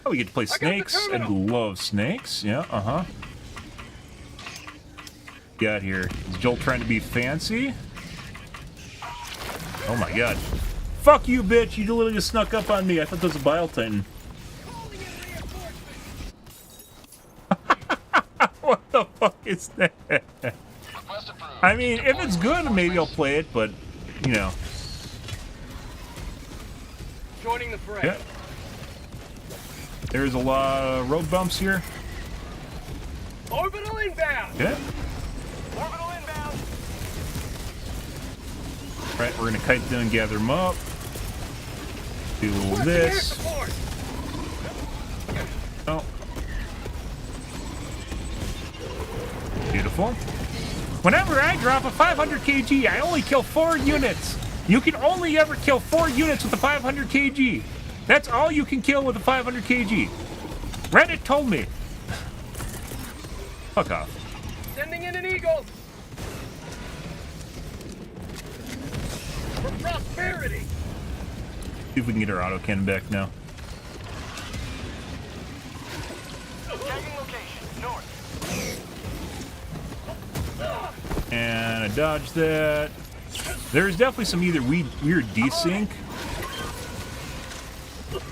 Oh, we get to play snakes. I love snakes. Yeah, uh-huh. Got here. Is Joel trying to be fancy? Oh my god. Fuck you, bitch! You literally just snuck up on me. I thought that was a Bile Titan. What the fuck is that? I mean, if it's good, maybe I'll play it, but, you know. Joining the fray. Yeah. There's a lot of road bumps here. Orbital inbound. Yeah. Orbital inbound. Right, we're gonna kite down and gather them up. Do a little of this. Oh. Beautiful. Whenever I drop a 500 kg, I only kill 4 units. You can only ever kill 4 units with a 500 kg. That's all you can kill with a 500 kg. Reddit told me. Fuck off. Sending in an eagle. For prosperity. See if we can get our autocannon back now. Tagging location, north. And I dodged that. There's definitely some either weird desync.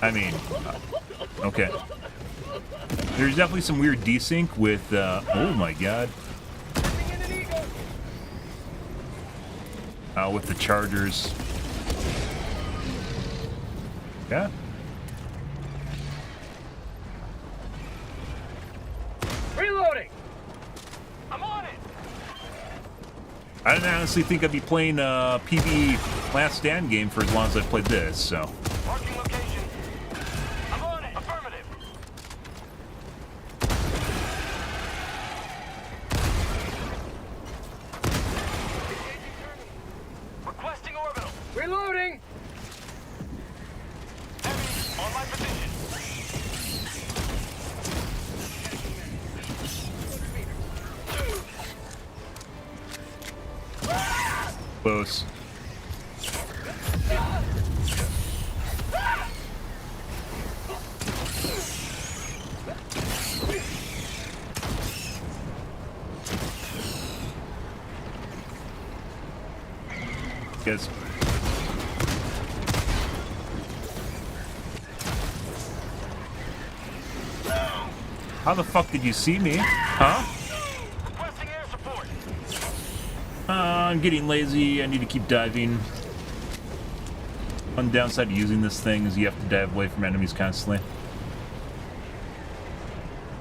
I mean, okay. There's definitely some weird desync with, oh my god. With the chargers. Yeah. I didn't honestly think I'd be playing a PvE Last Stand game for as long as I've played this, so. Marking location. I'm on it. Affirmative. Requesting orbital. Reloading. Heavy on my position. Close. Guys. How the fuck did you see me? Huh? Requesting air support. I'm getting lazy. I need to keep diving. One downside to using this thing is you have to dive away from enemies constantly.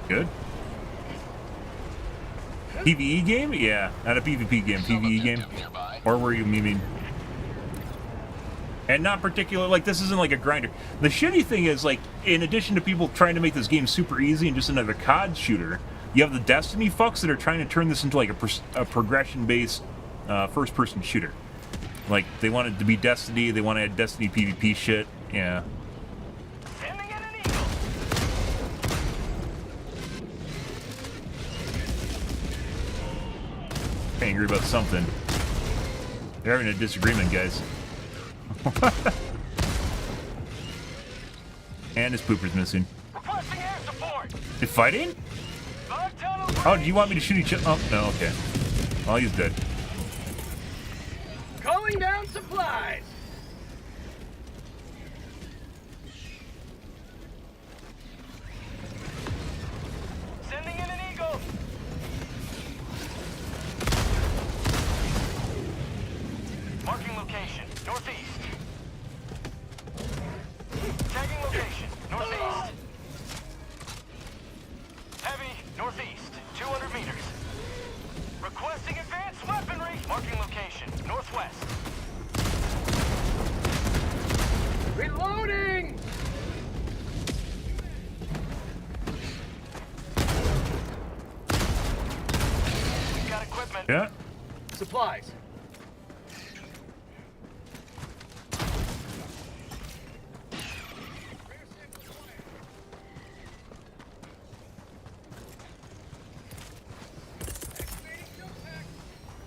Good. PvE game? Yeah, not a PvP game. PvE game. Or were you memeing? And not particular, like, this isn't like a grinder. The shitty thing is, like, in addition to people trying to make this game super easy and just another COD shooter, you have the Destiny fucks that are trying to turn this into, like, a progression-based first-person shooter. Like, they want it to be Destiny, they want to add Destiny PvP shit, yeah. Sending in an eagle. Angry about something. They're having a disagreement, guys. And his pooper's missing. Requesting air support. They fighting? Oh, do you want me to shoot each other? Oh, no, okay. Well, he's dead. Calling down supplies. Sending in an eagle. Marking location. Northeast. Tagging location. Northeast. Heavy. Northeast. 200 meters. Requesting advanced weaponry. Marking location. Northwest. Reloading! We've got equipment. Yeah. Supplies.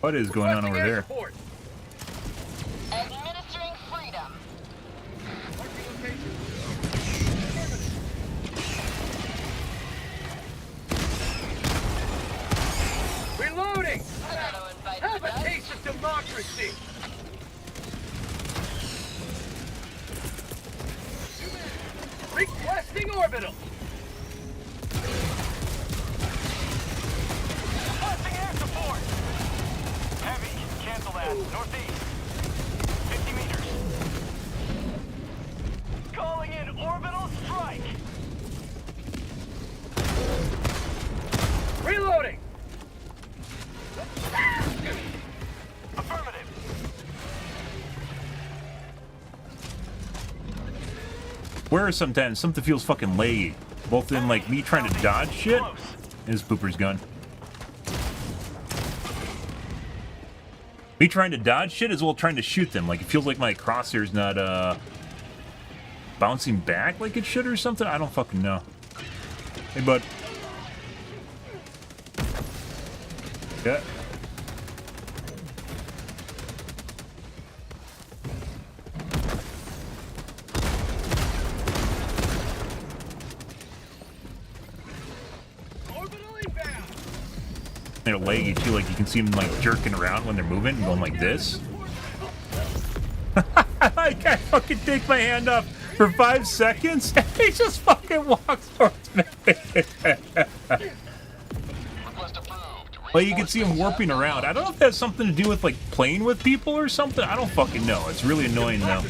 What is going on over there? Administering freedom. Reloading! Have a taste of democracy! Requesting orbital! Requesting air support! Heavy, cancel that. Northeast. 50 meters. Calling in orbital strike! Reloading! Affirmative. Where sometimes something feels fucking laggy. Both in, like, me trying to dodge shit, and his pooper's gone. Me trying to dodge shit as well trying to shoot them. Like, it feels like my crosshair's not, bouncing back like it should or something. I don't fucking know. Hey, bud. Yeah. They're laggy too, like you can see them like jerking around when they're moving and going like this. I can't fucking take my hand off for 5 seconds and he just fucking walks towards me. Well, you can see him warping around. I don't know if that has something to do with like playing with people or something. I don't fucking know. It's really annoying though.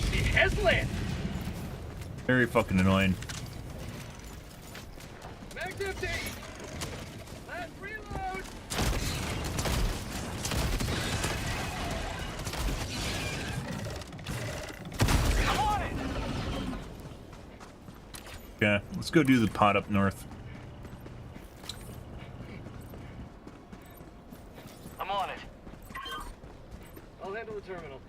Very fucking annoying. Okay, let's go do the pod up north. I'm on it. I'll handle the terminal.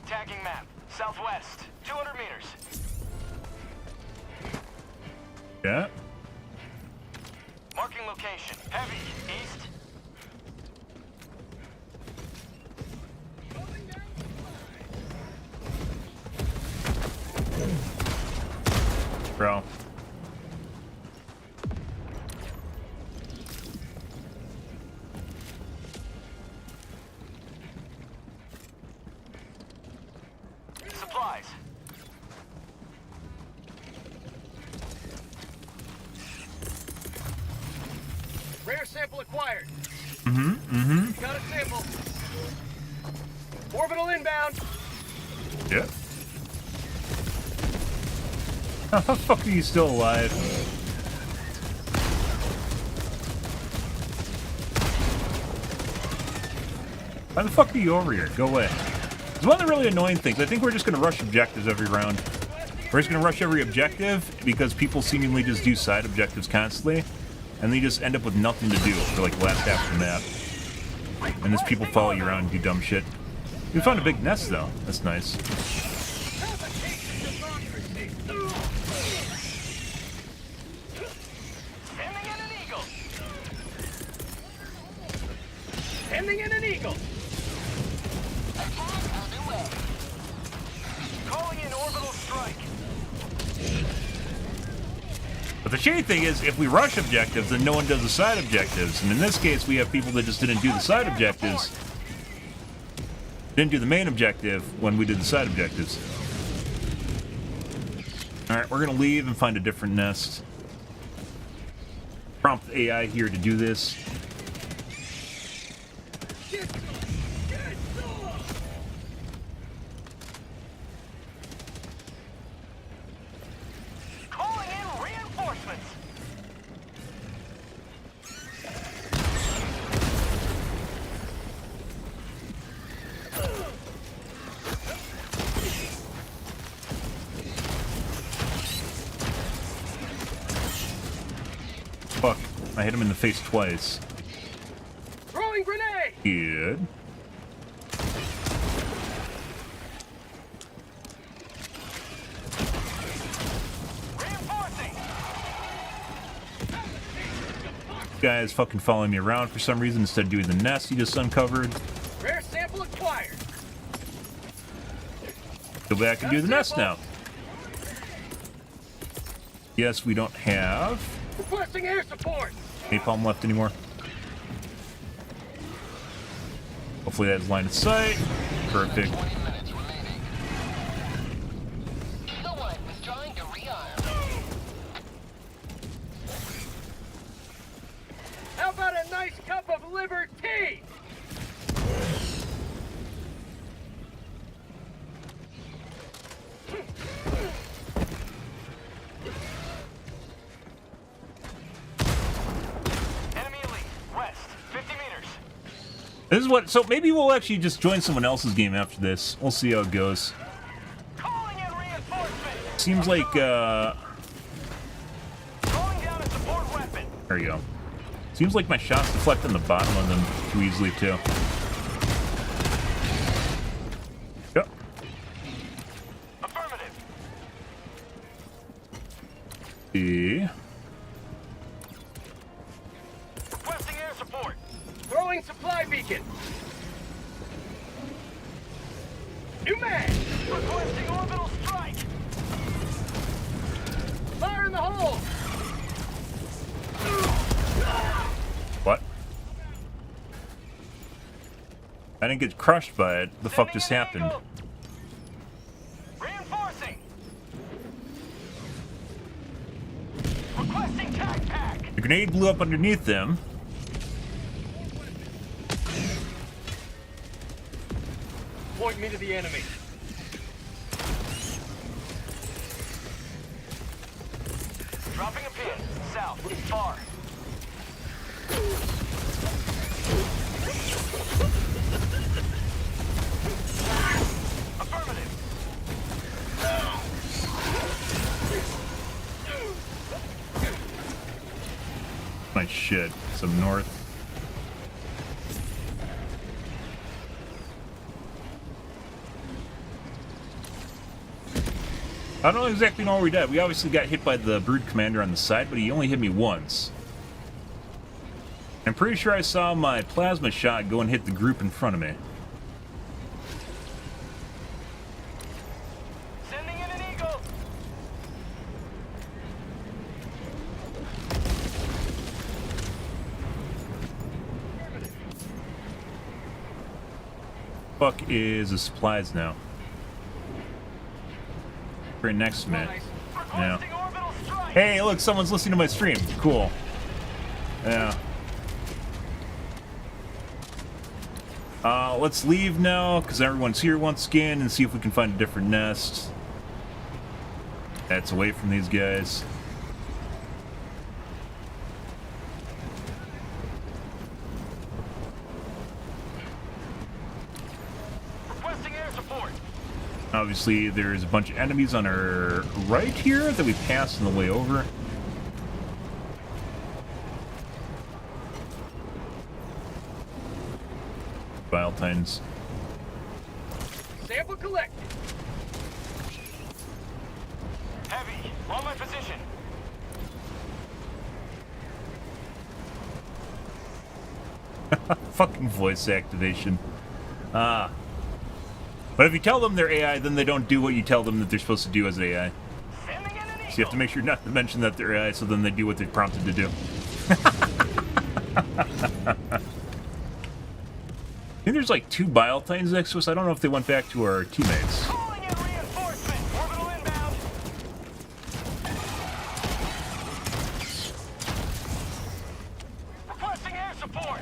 Tagging map. Southwest. 200 meters. Yeah. Marking location. Heavy. East. Bro. Supplies. Rare sample acquired. Got a sample. Orbital inbound. Yeah. How the fuck are you still alive? Why the fuck are you over here? Go away. It's one of the really annoying things. I think we're just going to rush objectives every round. We're just going to rush every objective because people seemingly just do side objectives constantly, and they just end up with nothing to do for like the last half of the map. And as people follow you around and do dumb shit. We found a big nest though. That's nice. Sending in an eagle. Calling in orbital strike. But the shitty thing is, if we rush objectives, then no one does the side objectives. And in this case, we have people that just didn't do the side objectives. Didn't do the main objective when we did the side objectives. Alright, we're gonna leave and find a different nest. Prompt AI here to do this. Calling in reinforcements. Fuck, I hit him in the face twice. Throwing grenade. Good. Reinforcing. Guy's fucking following me around for some reason instead of doing the nest he just uncovered. Rare sample acquired. Go back and do the nest now. Yes, we don't have Requesting air support. napalm left anymore. Hopefully that's line of sight. Perfect. 20 minutes remaining. The one was trying to rearm. How about a nice cup of liver tea? Enemy elite, west, 50 meters. This is what, so maybe we'll actually just join someone else's game after this. We'll see how it goes. Calling in reinforcements. Seems like, Calling down a support weapon. there you go. Seems like my shots deflect on the bottom of them too easily, too. Yep. Affirmative. See. Requesting air support. Throwing supply beacon. New mag. Requesting orbital strike. Fire in the hole. What? I didn't get crushed by it. The fuck just happened? Reinforcing. Requesting tag pack. The grenade blew up underneath them. Point me to the enemy. Dropping a pin. South. Far. shit. Some north. I don't exactly know where we died. We obviously got hit by the Brood Commander on the side, but he only hit me once. I'm pretty sure I saw my plasma shot go and hit the group in front of me. Sending in an eagle. Fuck is the supplies now? Right next to me. Yeah. Hey, look, someone's listening to my stream. Cool. Yeah. Let's leave now, because everyone's here once again, and see if we can find a different nest that's away from these guys. Requesting air support. Obviously, there's a bunch of enemies on our right here that we passed on the way over. Biotines. Sample collected. Heavy. On my position. Fucking voice activation. But if you tell them they're AI, then they don't do what you tell them that they're supposed to do as AI. So you have to make sure not to mention that they're AI, so then they do what they're prompted to do. I think there's like 2 Biotines next to us. I don't know if they went back to our teammates. Calling in reinforcement. Orbital inbound. Requesting air support.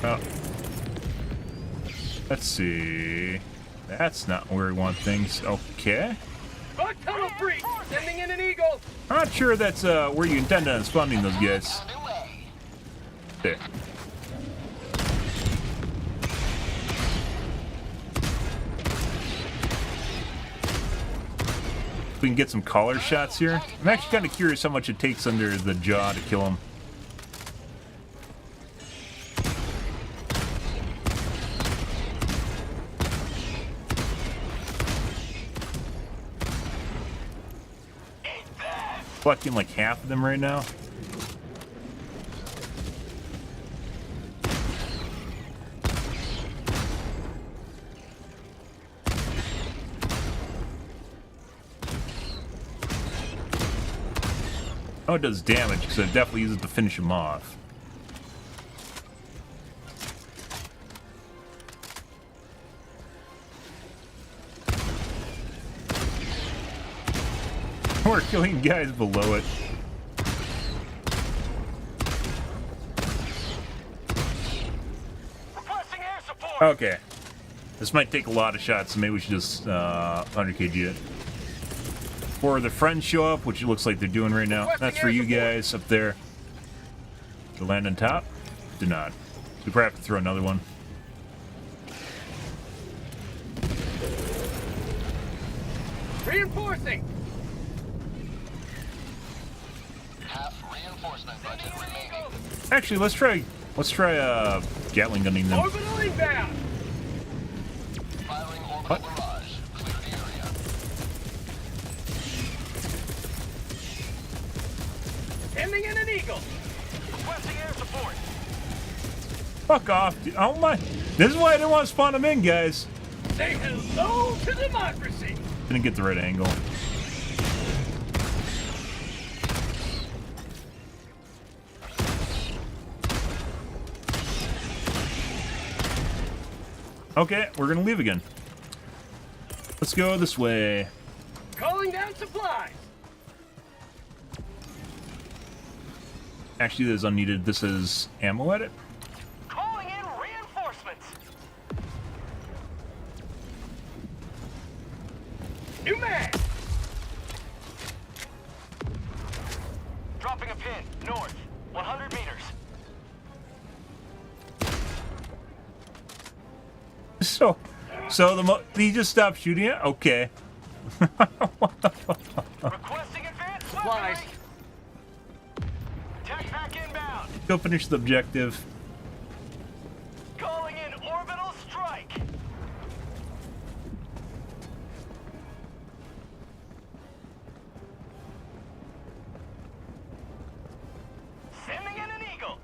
Oh. Let's see. That's not where we want things. Okay. Bug tunnel breach. Sending in an eagle. I'm not sure that's where you intend on spawning those guys. There. We can get some collar shots here. I'm actually kind of curious how much it takes under the jaw to kill him. Collecting like half of them right now. Oh, it does damage, because it definitely uses it to finish him off. We're killing guys below it. Okay. This might take a lot of shots, so maybe we should just 100 kg it. Or the friends show up, which it looks like they're doing right now. That's for you guys up there. To land on top? Do not. We probably have to throw another one. Reinforcing. Half reinforcement budget remaining. Actually, let's try Gatling gunning them. Orbital inbound. Firing orbital barrage. Clear the area. Sending in an eagle. Requesting air support. Fuck off, dude. Oh my. This is why I didn't want to spawn them in, guys. Say hello to democracy. Didn't get the right angle. Okay, we're gonna leave again. Let's go this way. Calling down supplies. Actually, this is unneeded. This is ammo at it. Calling in reinforcements. New mag. Dropping a pin north, 100 meters. So he just stopped shooting it? Okay. What the fuck? supplies. Tech pack inbound. Go finish the objective. Calling in orbital strike. Sending in an eagle.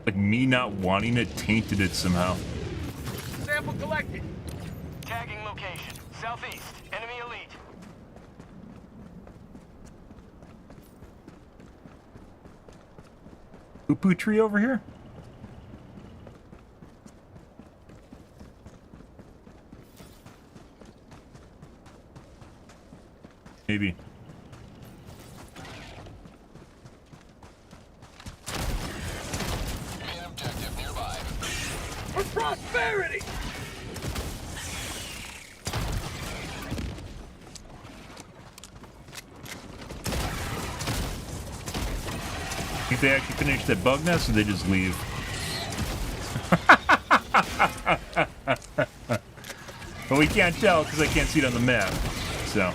Like me not wanting it tainted it somehow. Sample collected. Tagging location. Southeast. Enemy elite. Poo-poo tree over here? Maybe. Objective nearby. For prosperity! Think they actually finish that bug nest or they just leave? But we can't tell because I can't see it on the map. So.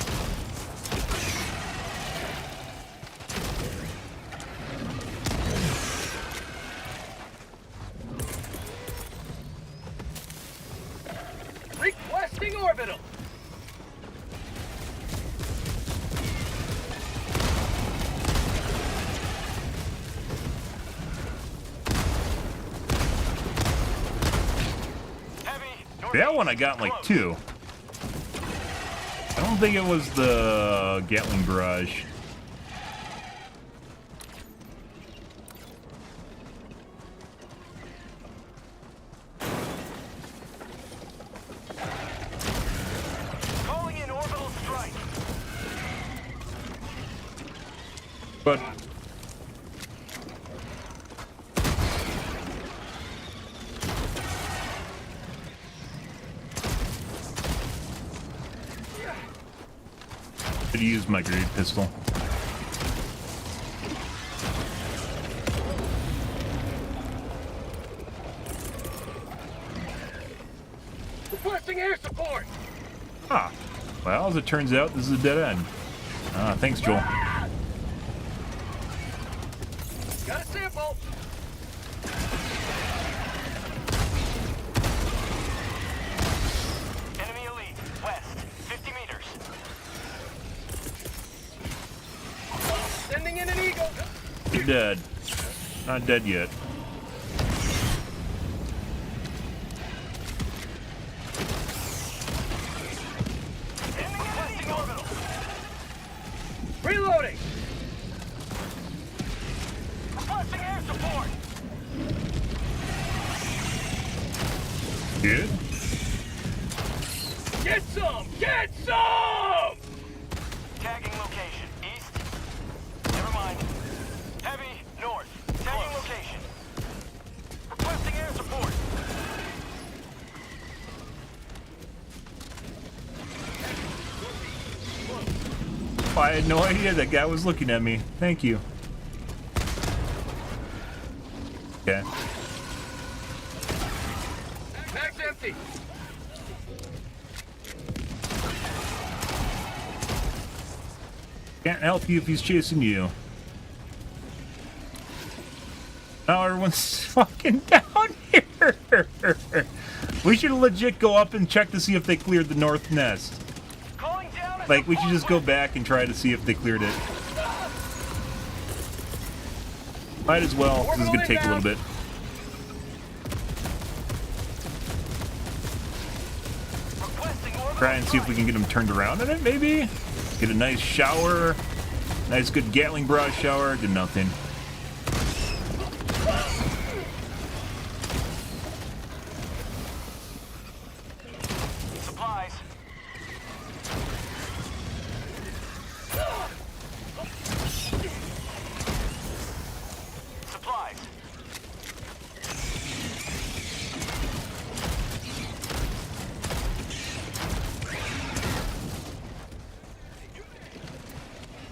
Requesting orbital. That one I got in like 2. I don't think it was the Gatling barrage. Calling in orbital strike. But to use my grenade pistol. Requesting air support. Ah, well, as it turns out, this is a dead end. Ah, thanks, Joel. Got a sample. Enemy elite, west, 50 meters. Sending in an eagle. You're dead. Not dead yet. Requesting orbital. Reloading. Requesting air support. Good. Get some! Get some! Tagging location. East. Never mind. Heavy, north. Tagging location. Requesting air support. I had no idea that guy was looking at me. Thank you. Okay. Mag's empty. Can't help you if he's chasing you. Now everyone's fucking down here. We should legit go up and check to see if they cleared the north nest. Like, we should just go back and try to see if they cleared it. Might as well, because it's going to take a little bit. Try and see if we can get them turned around in it, maybe? Get a nice shower. Nice good Gatling barrage shower. Did nothing. Supplies. Supplies.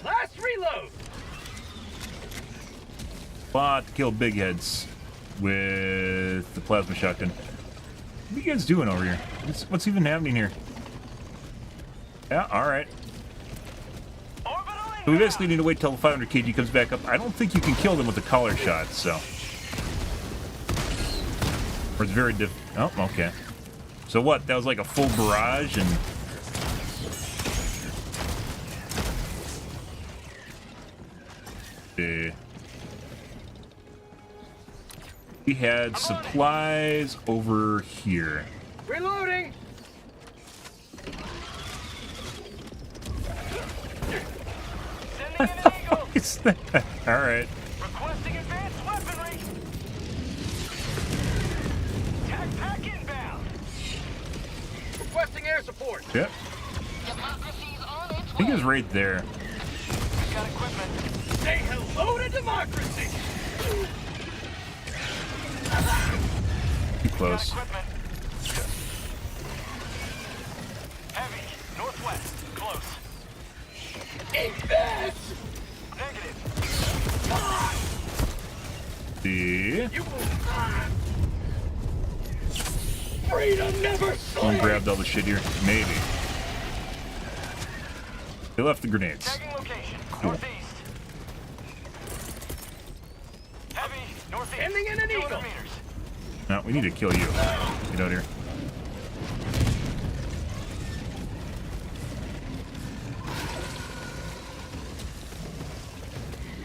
Last reload. Lot to kill big heads with the plasma shotgun. What are you guys doing over here? What's even happening here? Yeah, alright. So we basically need to wait till the 500 kg comes back up. I don't think you can kill them with the collar shot, so. Or it's very oh, okay. So what? That was like a full barrage and... We had supplies over here. Reloading! What the fuck is that? Alright. Requesting advanced weaponry! Tag pack inbound! Requesting air support! Yep. I think it's right there. We've got equipment. Say hello to democracy! Too close. Heavy, northwest, close. Negative. See? Freedom never Someone grabbed all the shit here. Maybe. They left the grenades. Tagging location, Cool. northeast. Heavy, northeast. Ending in an eagle. Meters. No, we need to kill you. Get out here.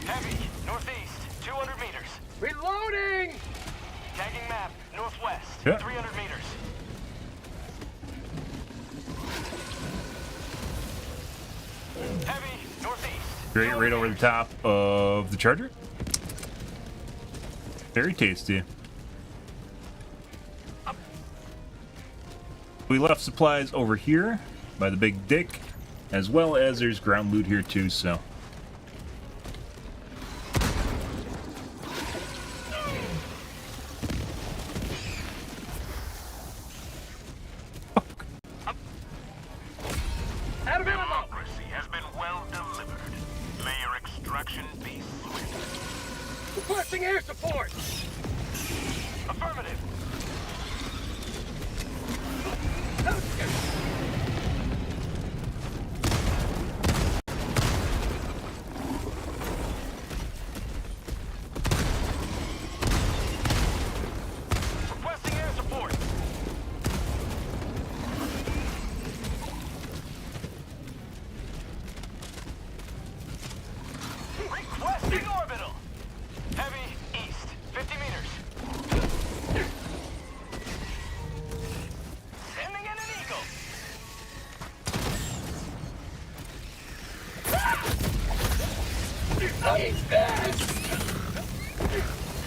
Heavy, northeast, 200 meters. Reloading! Tagging map, northwest, Yeah. 300 meters. Heavy, northeast. Great, right over the top of the charger. Very tasty. We left supplies over here by the big dick, as well as there's ground loot here too, so. Democracy has been well delivered. May your extraction be swift. Requesting air support! Affirmative. Requesting air support. Requesting orbital. Heavy, east, 50 meters. Sending in an eagle. I'm dead!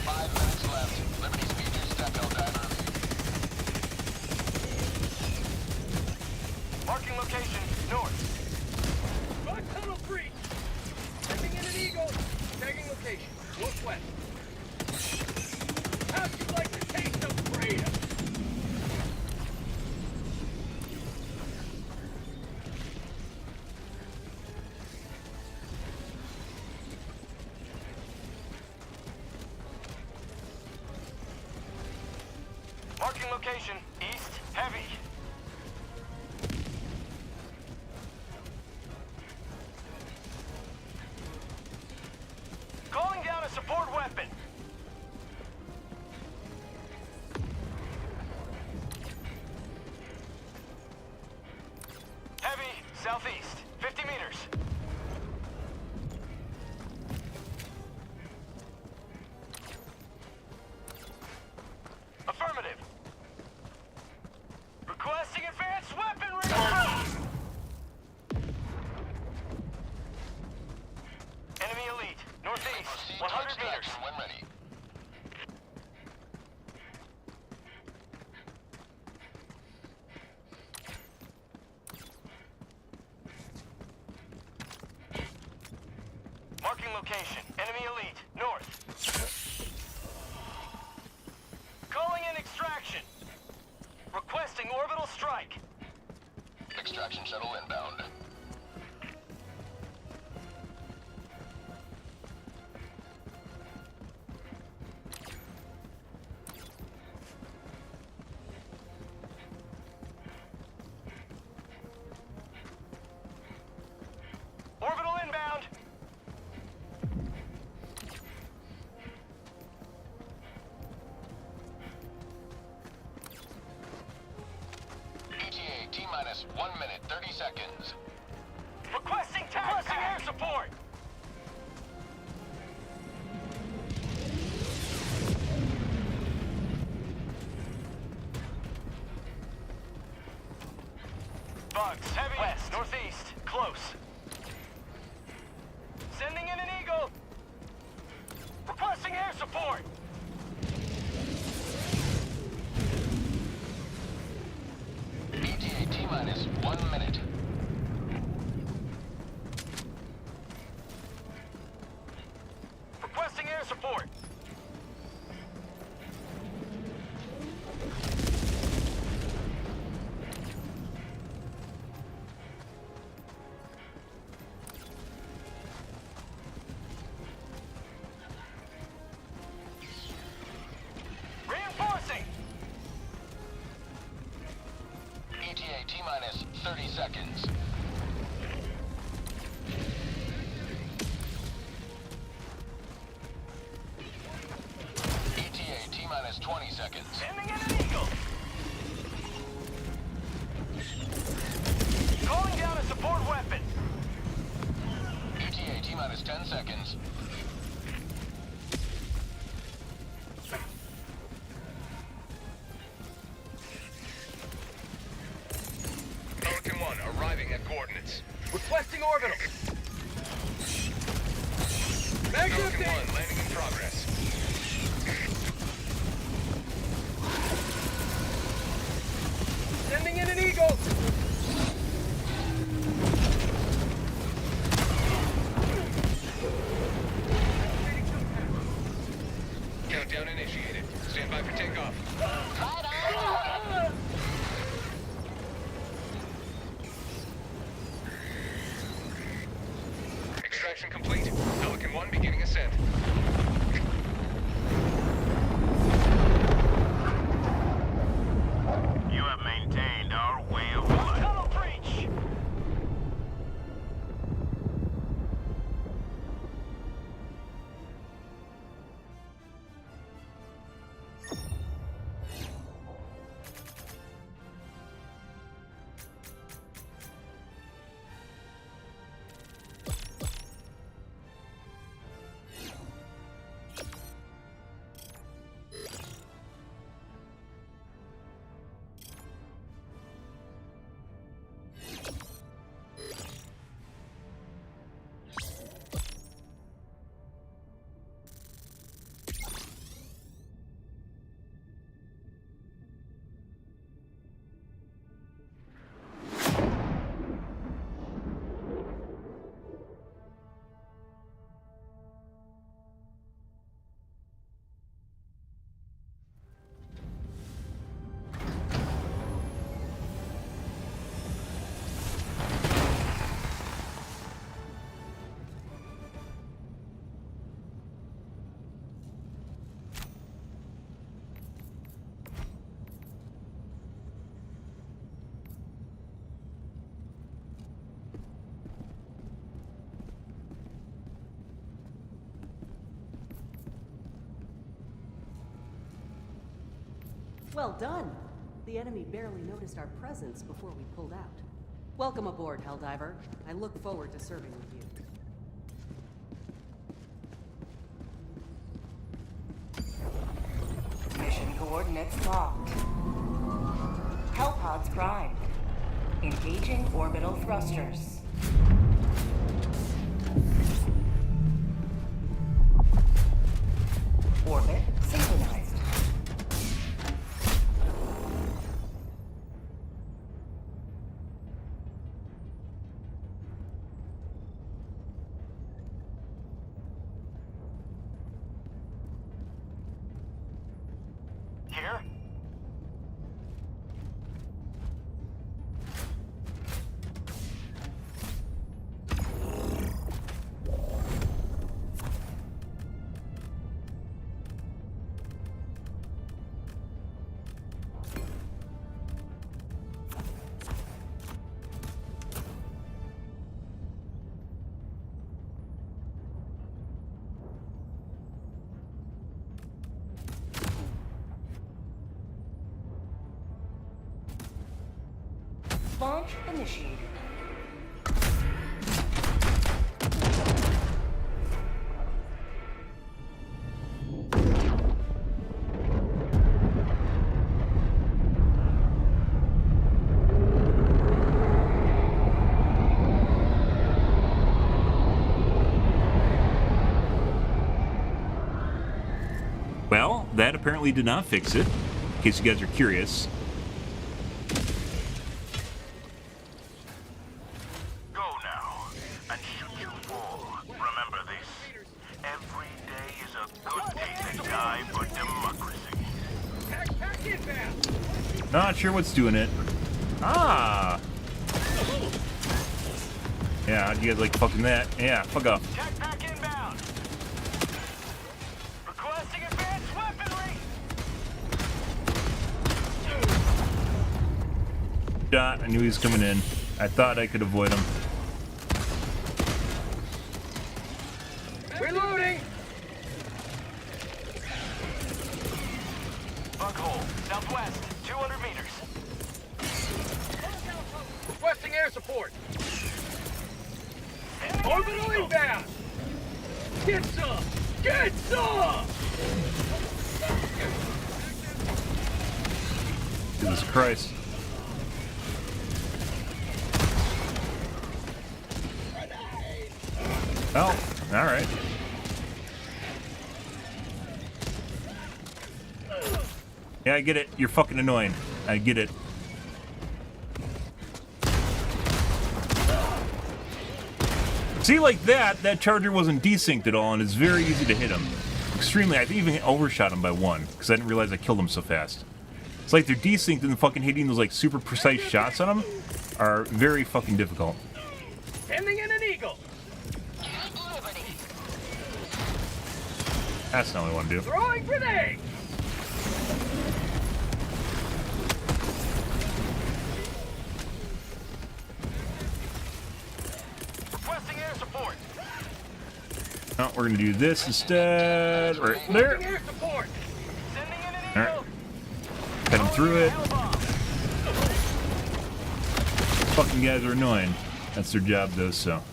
5 minutes left. Liberty speed your step, Helldiver. Marking location, north. Rock tunnel breach. Sending in an eagle. Tagging location, northwest. How'd you like to taste of freedom? Marking location, east, heavy. Calling down a support weapon. Heavy, southeast, 50 meters. Affirmative. Requesting advanced weaponry! Enemy elite, northeast, 100 meters. When ready. Marking location, enemy elite, north. Calling in extraction. Requesting orbital strike. Extraction shuttle inbound. Orbital inbound. minus 1 minute, 30 seconds. Requesting air support! Bugs, heavy. West, northeast, close. Sending in an eagle! Requesting air support! ETA T-minus 1 minute. Requesting air support! Reinforcing! ETA T-minus 30 seconds. ETA T-minus 20 seconds. Sending in an eagle! Calling down a support weapon! ETA T-minus 10 seconds. Pelican 1 arriving at coordinates. Requesting orbital! Mag Pelican 1 update! landing in progress. Sending in an eagle! Countdown initiated. Stand by for takeoff. Extraction complete. Pelican 1 beginning ascent. You have maintained our way of life. Tunnel breach! Well done. The enemy barely noticed our presence before we pulled out. Welcome aboard, Helldiver. I look forward to serving with you. Mission coordinates locked. Hellpods primed. Engaging orbital thrusters. Orbit synchronized. Here? Launch initiated. Well, that apparently did not fix it, in case you guys are curious. Go now and shoot you all. Remember this. Every day is a good day to die for democracy. Pack inbound. Not sure what's doing it. Ah! Yeah, you guys like fucking that? Yeah, fuck off. Pack inbound. Requesting advanced weaponry. Shot. I knew he was coming in. I thought I could avoid him. Reloading. Bug hole, southwest, 200 meters. Requesting air support. Orbital inbound. Get some. Get some. Jesus Christ. Oh, alright. Yeah, I get it. You're fucking annoying. I get it. See, like that charger wasn't desynced at all, and it's very easy to hit him. Extremely. I even overshot him by 1, because I didn't realize I killed him so fast. It's like they're desynced, and fucking hitting those like super precise shots on him are very fucking difficult. Sending in an eagle. That's not what I want to do. Throwing grenade. Requesting air support. No, we're gonna do this instead. Right there. Requesting air support. Sending in an All eagle. right. Cut him through it. Fucking guys are annoying. That's their job, though. So.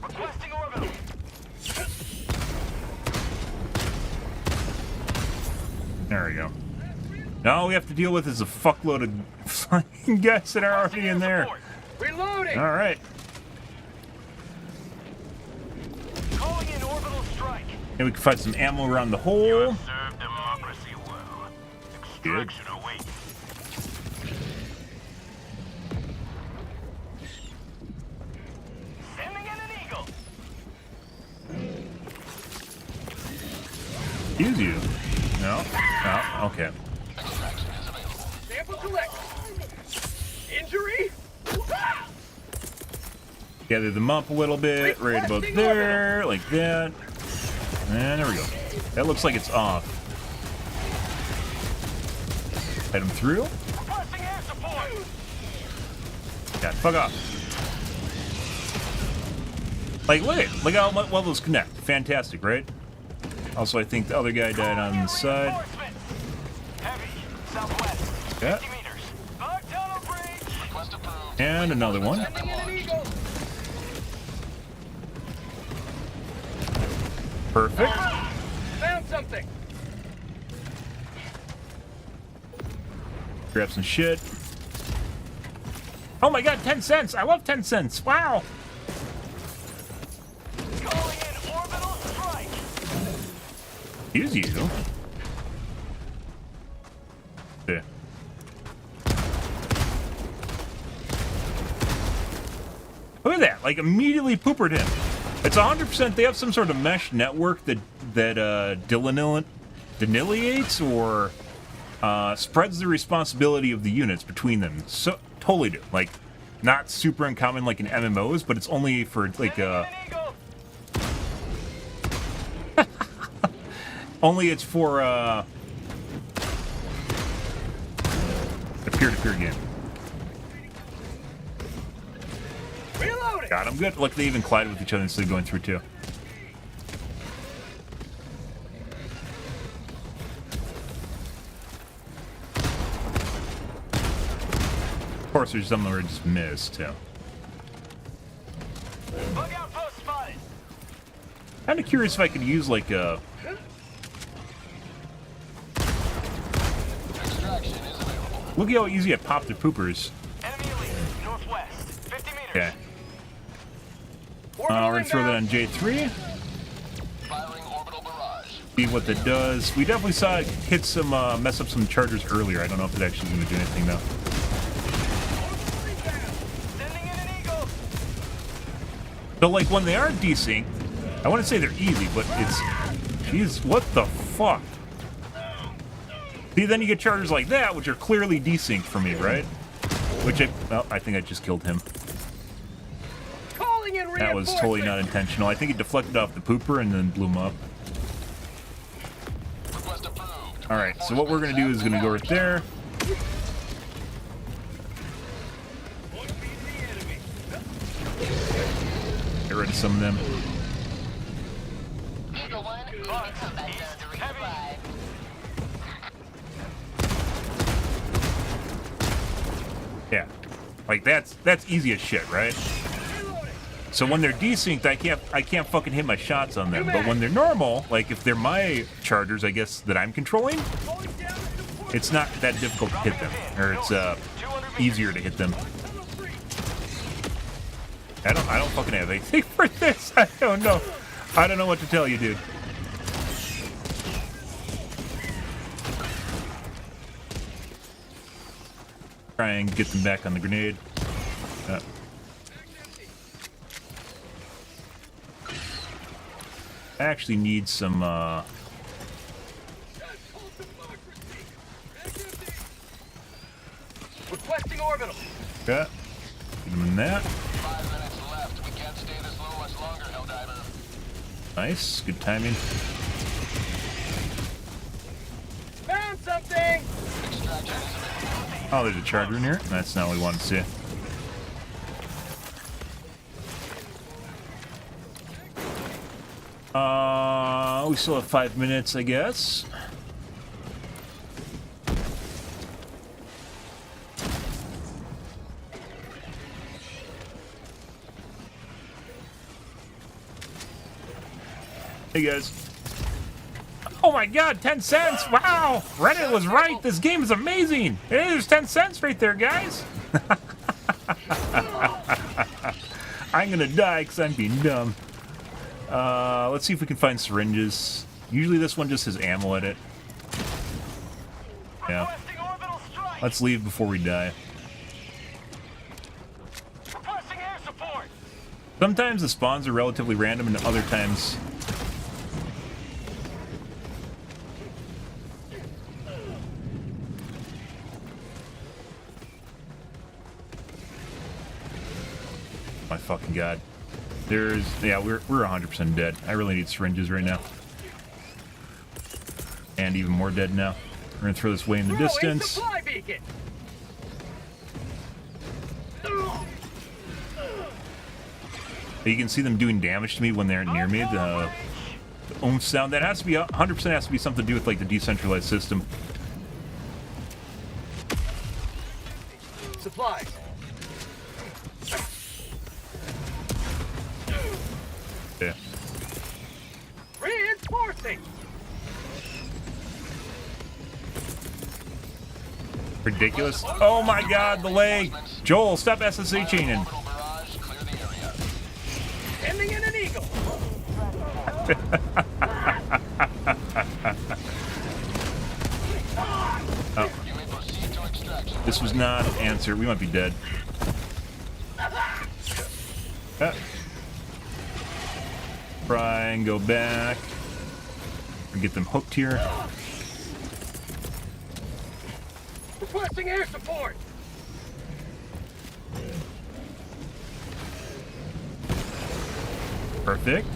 Requesting orbital. There we go. Now all we have to deal with is a fuckload of flying guys that are already in there. Reloading. All right. Calling in orbital strike. And we can find some ammo around the hole. Serve democracy well. Good. Extraction awaits. Sending in an eagle. Use you. No. Oh, okay. Sample collect. Injury. Gather them up a little bit, right about there, like that. And there we go. That looks like it's off. Head him through. Requesting air support. Yeah, fuck off. Like, look how well those connect. Fantastic, right? Also, I think the other guy died on the side. Heavy. Southwest. Yeah. 50 meters. Bug tunnel breach. Request approved. And another one. Sending in an eagle. Perfect. Found something. Grab some shit. Oh my god, 10 cents! I love 10 cents! Wow! Calling in orbital strike. Use you. Yeah. Look at that! Like, immediately poopered him. It's 100%. They have some sort of mesh network that delineates or spreads the responsibility of the units between them. So totally do. Like, not super uncommon like in MMOs, but it's only for like only it's for peer-to-peer game. Reloading. God, I'm good. Look, they even collided with each other instead of going through too. Of course, there's some that were just missed too. Bug outpost spotted. Kind of curious if I could use like a. Look at how easy I popped the poopers. Enemy elite, northwest, 50 meters. Okay. We're gonna throw that on J3. Firing orbital barrage. See what that does. We definitely saw it hit some, mess up some chargers earlier. I don't know if it actually is gonna do anything though. Sending in an eagle. So like when they are desynced, I wouldn't say they're easy, but it's, jeez, what the fuck? See, then you get chargers like that, which are clearly desynced for me, right? Which I think I just killed him. Calling in That was totally not intentional. I think he deflected off the pooper and then blew him up. All right, so what we're gonna do is gonna go right there. Get rid of some of them. Eagle 1, combat zone to resupply. Yeah, like that's easy as shit, right? So when they're desynced, I can't fucking hit my shots on them. But when they're normal, like if they're my chargers, I guess that I'm controlling, it's not that difficult to hit them, or it's easier to hit them. I don't fucking have anything for this. I don't know what to tell you, dude. Try and get them back on the grenade. I actually need some, Requesting orbital. Okay. Get them in that. 5 minutes left. We can't stay this low much longer, Helldiver. Nice. Good timing. Found something. Oh, there's a charger in here. That's not what we wanted to see. We still have 5 minutes, I guess. Hey guys. Oh my god, 10 cents! Wow! Reddit was right! This game is amazing! Hey, there's 10 cents right there, guys! I'm gonna die because I'm being dumb. Let's see if we can find syringes. Usually this one just has ammo in it. Yeah. Let's leave before we die. Requesting air support. Sometimes the spawns are relatively random and other times... My fucking god. Yeah, we're 100% dead. I really need syringes right now. And even more dead now. We're gonna throw this way in the distance. Supply beacon. You can see them doing damage to me when they're near me. The oomph sound, that has to be 100% has to be something to do with like the decentralized system. Supplies. Yeah. Reinforcing. Ridiculous. Oh my god, the leg. Joel, stop SSA chaining. Sending in an eagle. Oh. This was not an answer. We might be dead. Ah. Try and go back. And get them hooked here. Requesting air support. Perfect.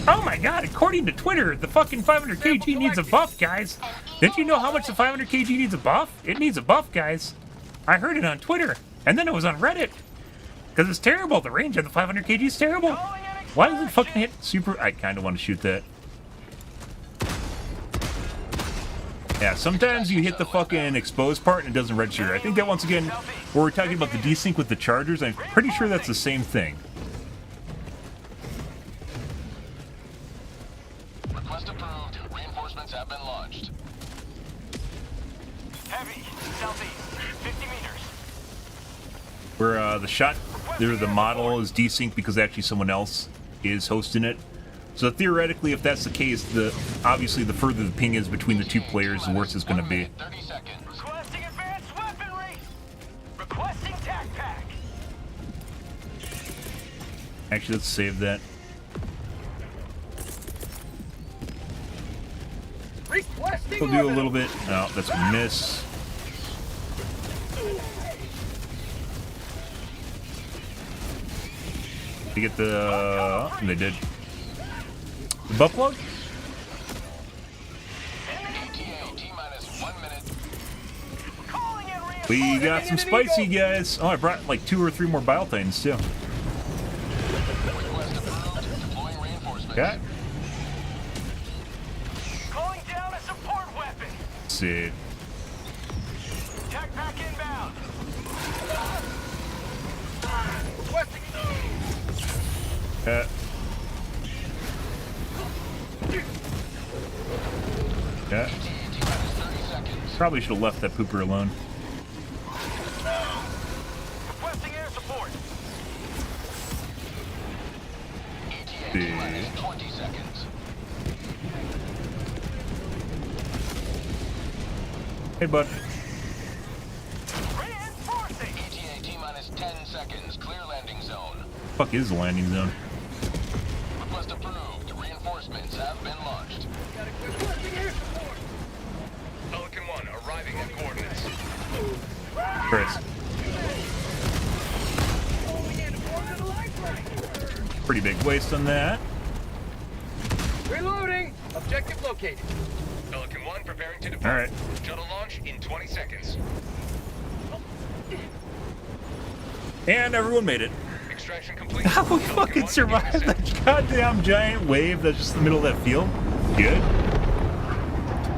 Oh my god, according to Twitter, the fucking 500 kg needs a buff, guys. Didn't you know how much the 500 kg needs a buff? It needs a buff, guys. I heard it on Twitter, and then it was on Reddit. Because it's terrible. The range of the 500 kg is terrible. Why does it fucking hit super... I kind of want to shoot that. Yeah, sometimes you hit the fucking exposed part and it doesn't register. I think that once again, where we're talking about the desync with the chargers, I'm pretty sure that's the same thing. Request approved. Reinforcements have been launched. Heavy, southeast, 50 meters. Where the shot, the model is desynced because actually someone else is hosting it. So theoretically, if that's the case, obviously the further the ping is between the two players, the worse it's going to be. 30 seconds. Requesting advanced weaponry. Requesting tac pack. Actually, let's save that. Requesting We'll do a little bit. No, that's a miss. To get the... they did. The butt plug? We got some spicy guys. Oh, I brought like 2 or 3 more Biotitans too. Okay. Calling down a support weapon. See. Tac pack inbound. Requesting Yeah. Probably should have left that pooper alone. Requesting air support. See. 20 seconds. Hey, bud. Reinforcing. ETA T-minus 10 seconds. Clear landing zone. Fuck is the landing zone? Request approved. Reinforcements have been launched. requesting air support. Pelican 1 arriving at coordinates. Chris. Pretty big waste on that. Reloading. Objective located. Pelican 1 preparing to depart. All right. Shuttle launch in 20 seconds. And everyone made it. Extraction complete. How we fucking survived that goddamn giant wave that's just in the middle of that field? Good.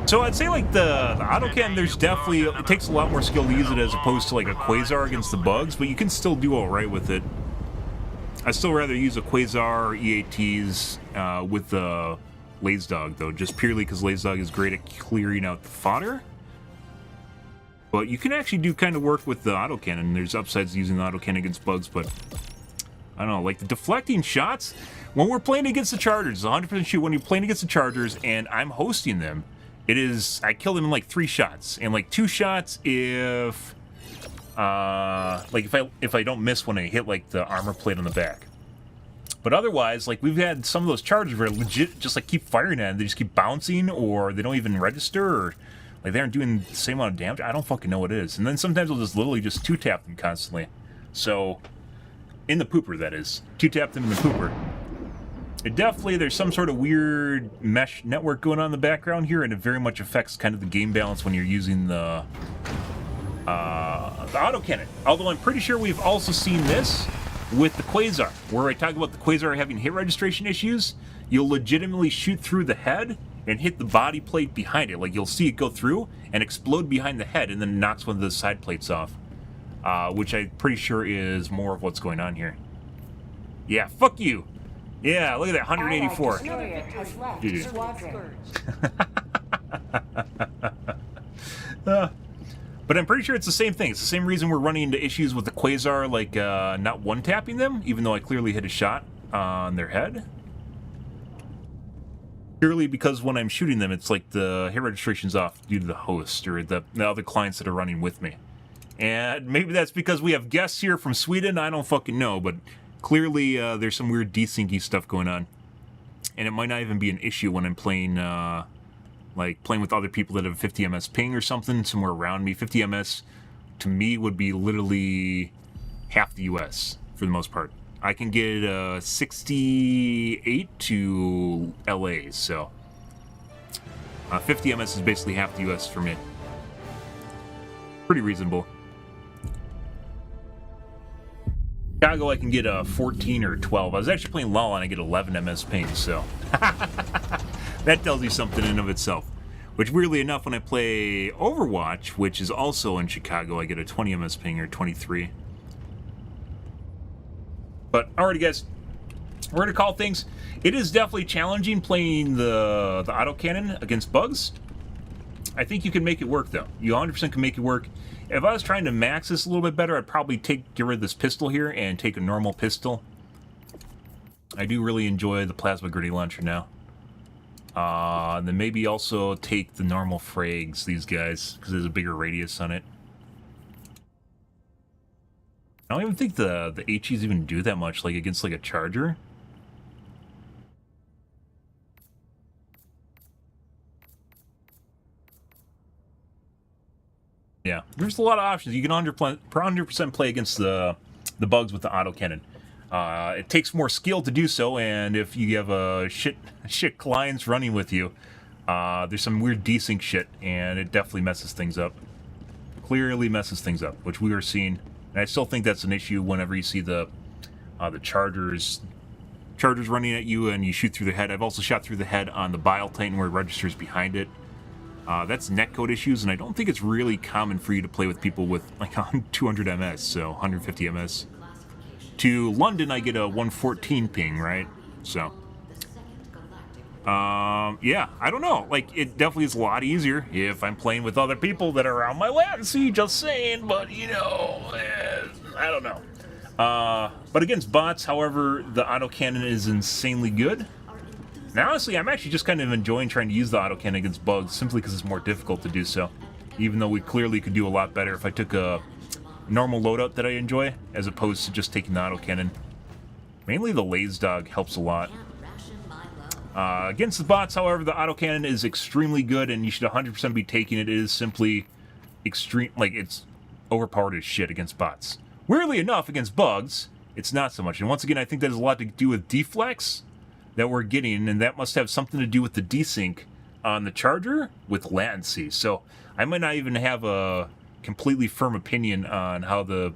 So I'd say like the autocannon, there's definitely, it takes a lot more skill to use it as opposed to like a Quasar against the bugs, but you can still do alright with it. I'd still rather use a Quasar or EATs with the Laze Dog though, just purely because Laze Dog is great at clearing out the fodder. But you can actually do kind of work with the autocannon. There's upsides to using the autocannon against bugs, but I don't know, like the deflecting shots, when we're playing against the Chargers, 100% shoot when you're playing against the Chargers and I'm hosting them, it is, I kill them in like 3 shots, and like 2 shots if, like if I don't miss when I hit like the armor plate on the back. But otherwise, like we've had some of those Chargers where legit just like keep firing at them, they just keep bouncing, or they don't even register, or like they aren't doing the same amount of damage. I don't fucking know what it is. And then sometimes I'll just literally just 2-tap them constantly. So, in the pooper, that is. 2-tap them in the pooper. It definitely, there's some sort of weird mesh network going on in the background here, and it very much affects kind of the game balance when you're using the autocannon. Although I'm pretty sure we've also seen this with the Quasar, where I talk about the Quasar having hit registration issues. You'll legitimately shoot through the head and hit the body plate behind it. Like, you'll see it go through and explode behind the head and then knocks one of the side plates off. Which I'm pretty sure is more of what's going on here. Yeah, fuck you! Yeah, look at that, 184. Dude. But I'm pretty sure it's the same thing. It's the same reason we're running into issues with the Quasar, like, not one-tapping them, even though I clearly hit a shot on their head. Purely because when I'm shooting them, it's like the hit registration's off due to the host or the other clients that are running with me. And maybe that's because we have guests here from Sweden, I don't fucking know, but clearly there's some weird desyncy stuff going on. And it might not even be an issue when I'm playing, like playing with other people that have 50 ms ping or something somewhere around me. 50 ms to me would be literally half the US for the most part. I can get 68 to LA, so 50 ms is basically half the US for me. Pretty reasonable. Chicago, I can get a 14 or 12. I was actually playing LoL and I get 11 MS ping, so that tells you something in and of itself. Which, weirdly enough, when I play Overwatch, which is also in Chicago, I get a 20 MS ping or 23. But, alrighty guys, we're going to call things. It is definitely challenging playing the autocannon against bugs. I think you can make it work, though. You 100% can make it work. If I was trying to max this a little bit better, I'd probably get rid of this pistol here and take a normal pistol. I do really enjoy the plasma grenade launcher now. And then maybe also take the normal frags, these guys, because there's a bigger radius on it. I don't even think the HEs even do that much, like against like a charger. Yeah, there's a lot of options. You can 100% play against the bugs with the autocannon. It takes more skill to do so, and if you have a shit clients running with you, there's some weird desync shit, and it definitely messes things up. Clearly messes things up, which we are seeing. And I still think that's an issue whenever you see the chargers running at you and you shoot through the head. I've also shot through the head on the Bile Titan where it registers behind it. That's netcode issues, and I don't think it's really common for you to play with people with like 200 ms, so 150 ms. To London, I get a 114 ping, right? So, yeah, I don't know. Like, it definitely is a lot easier if I'm playing with other people that are around my latency, just saying, but, you know, I don't know. But against bots, however, the autocannon is insanely good. Now, honestly, I'm actually just kind of enjoying trying to use the autocannon against bugs, simply because it's more difficult to do so. Even though we clearly could do a lot better if I took a normal loadout that I enjoy, as opposed to just taking the autocannon. Mainly the Laze Dog helps a lot. Against the bots, however, the autocannon is extremely good, and you should 100% be taking it. It is simply extreme, like, it's overpowered as shit against bots. Weirdly enough, against bugs, it's not so much. And once again, I think that has a lot to do with deflex that we're getting, and that must have something to do with the desync on the charger with latency. So I might not even have a completely firm opinion on how the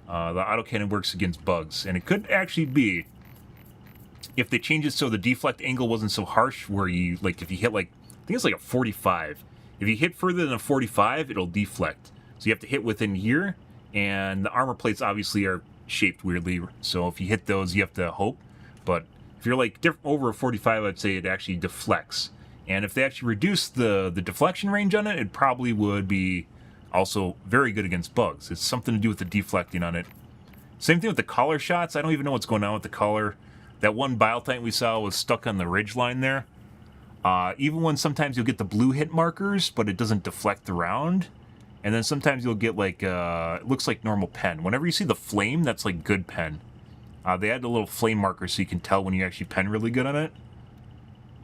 autocannon works against bugs, and it could actually be if they change it so the deflect angle wasn't so harsh, where you, like, if you hit, like, I think it's like a 45, if you hit further than a 45, it'll deflect. So you have to hit within here, and the armor plates obviously are shaped weirdly, so if you hit those, you have to hope. But if you're like over a 45, I'd say it actually deflects. And if they actually reduce the deflection range on it, it probably would be also very good against bugs. It's something to do with the deflecting on it. Same thing with the collar shots. I don't even know what's going on with the collar. That one Bile Titan we saw was stuck on the ridge line there. Even when sometimes you'll get the blue hit markers, but it doesn't deflect the round. And then sometimes you'll get like, it looks like normal pen. Whenever you see the flame, that's like good pen. They add a little flame marker so you can tell when you actually pen really good on it.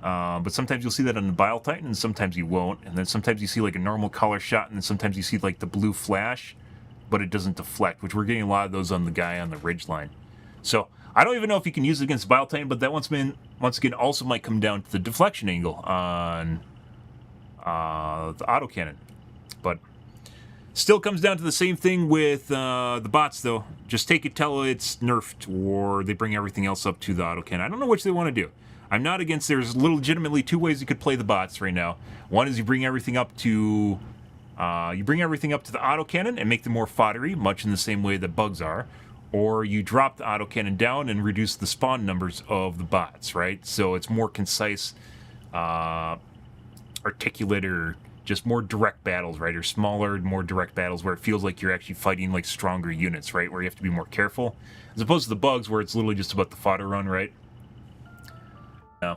But sometimes you'll see that on the Bile Titan, and sometimes you won't. And then sometimes you see like a normal color shot, and then sometimes you see like the blue flash, but it doesn't deflect, which we're getting a lot of those on the guy on the ridge line. So I don't even know if you can use it against Bile Titan, but that once again also might come down to the deflection angle on the autocannon. But still comes down to the same thing with the bots, though. Just take it till it's nerfed, or they bring everything else up to the autocannon. I don't know which they want to do. I'm not against. There's legitimately two ways you could play the bots right now. One is you bring everything up to the autocannon and make them more foddery, much in the same way that bugs are. Or you drop the autocannon down and reduce the spawn numbers of the bots, right? So it's more concise, articulate, or just more direct battles, right? Or smaller, more direct battles where it feels like you're actually fighting like stronger units, right? Where you have to be more careful, as opposed to the bugs where it's literally just about the fodder run, right? Yeah.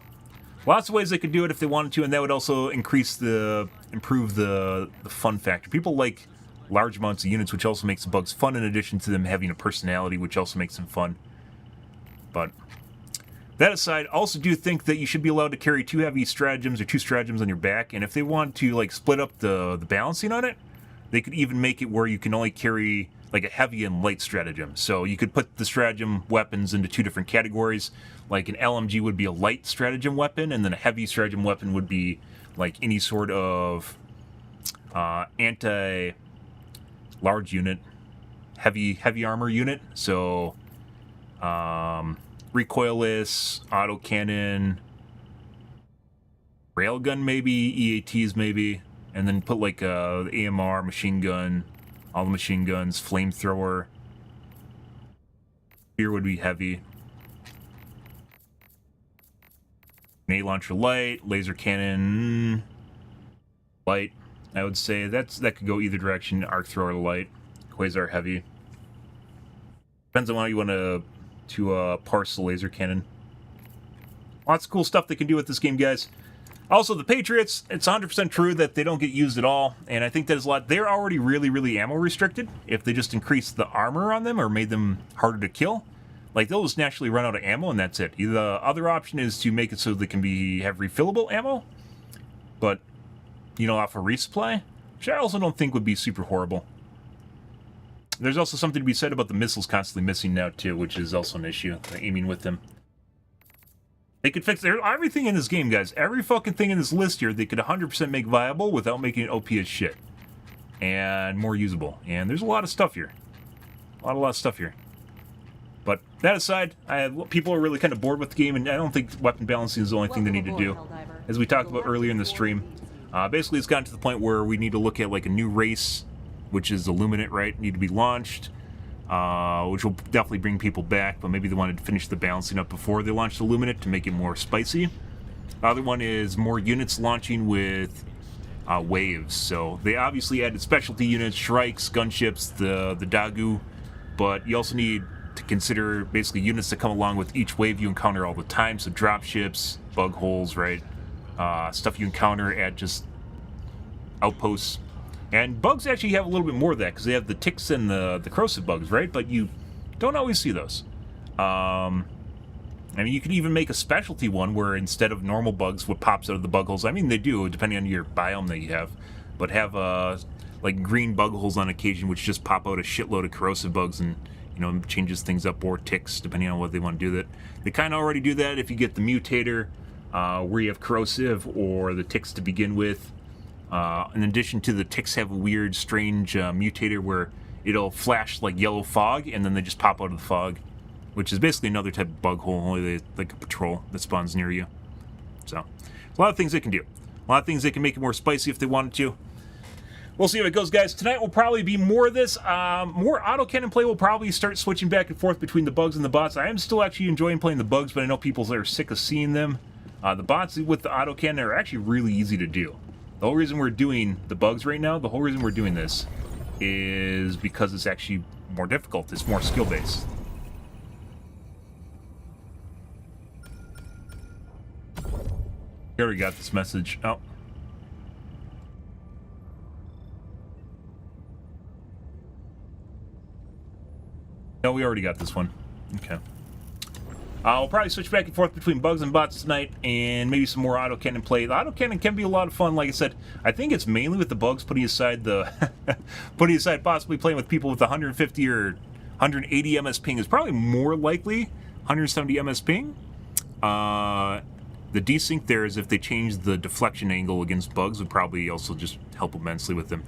Lots of ways they could do it if they wanted to, and that would also improve the fun factor. People like large amounts of units, which also makes the bugs fun, in addition to them having a personality, which also makes them fun. But that aside, I also do think that you should be allowed to carry two heavy stratagems or two stratagems on your back, and if they want to like split up the balancing on it, they could even make it where you can only carry like a heavy and light stratagem. So you could put the stratagem weapons into two different categories. Like an LMG would be a light stratagem weapon, and then a heavy stratagem weapon would be like any sort of anti-large unit, heavy armor unit. So recoilless, autocannon, railgun maybe, EATs maybe, and then put like the AMR, machine gun, all the machine guns, flamethrower. Here would be heavy. Grenade launcher light, laser cannon light. I would say that could go either direction. Arc thrower light, quasar heavy. Depends on how you want to parse the laser cannon. Lots of cool stuff they can do with this game, guys. Also, the Patriots, it's 100% true that they don't get used at all, and I think that is a lot. They're already really, really ammo restricted. If they just increased the armor on them or made them harder to kill, like they'll just naturally run out of ammo, and that's it. The other option is to make it so they can have refillable ammo, but, you know, off a resupply, which I also don't think would be super horrible. There's also something to be said about the missiles constantly missing now, too, which is also an issue, aiming with them. They could fix everything in this game, guys. Every fucking thing in this list here, they could 100% make viable without making it OP as shit. And more usable. And there's a lot of stuff here. A lot of stuff here. But that aside, people are really kind of bored with the game, and I don't think weapon balancing is the only thing they need to do. As we talked about earlier in the stream, basically it's gotten to the point where we need to look at like a new race, which is Illuminate, right? Need to be launched, which will definitely bring people back, but maybe they wanted to finish the balancing up before they launched Illuminate to make it more spicy. The other one is more units launching with waves. So they obviously added specialty units, Shrikes, gunships, the Dagu, but you also need to consider basically units that come along with each wave you encounter all the time. So dropships, bug holes, right? Stuff you encounter at just outposts. And bugs actually have a little bit more of that, because they have the ticks and the corrosive bugs, right? But you don't always see those. I mean, you could even make a specialty one where instead of normal bugs, what pops out of the bug holes, I mean, they do, depending on your biome that you have, but have, like, green bug holes on occasion, which just pop out a shitload of corrosive bugs and, you know, changes things up, or ticks, depending on what they want to do that. They kind of already do that if you get the mutator, where you have corrosive or the ticks to begin with. In addition to the ticks have a weird, strange mutator where it'll flash like yellow fog, and then they just pop out of the fog, which is basically another type of bug hole, only like a patrol that spawns near you. So, a lot of things they can do. A lot of things they can make it more spicy if they wanted to. We'll see how it goes, guys. Tonight will probably be more of this. More autocannon play. Will probably start switching back and forth between the bugs and the bots. I am still actually enjoying playing the bugs, but I know people are sick of seeing them. The bots with the autocannon are actually really easy to do. The whole reason we're doing the bugs right now, the whole reason we're doing this, is because it's actually more difficult. It's more skill-based. We already got this message. Oh. No, we already got this one. Okay. I'll probably switch back and forth between bugs and bots tonight, and maybe some more autocannon play. The autocannon can be a lot of fun, like I said. I think it's mainly with the bugs, putting aside possibly playing with people with 150 or 180 MS ping is probably more likely. 170 MS ping. The desync there is if they change the deflection angle against bugs would probably also just help immensely with them.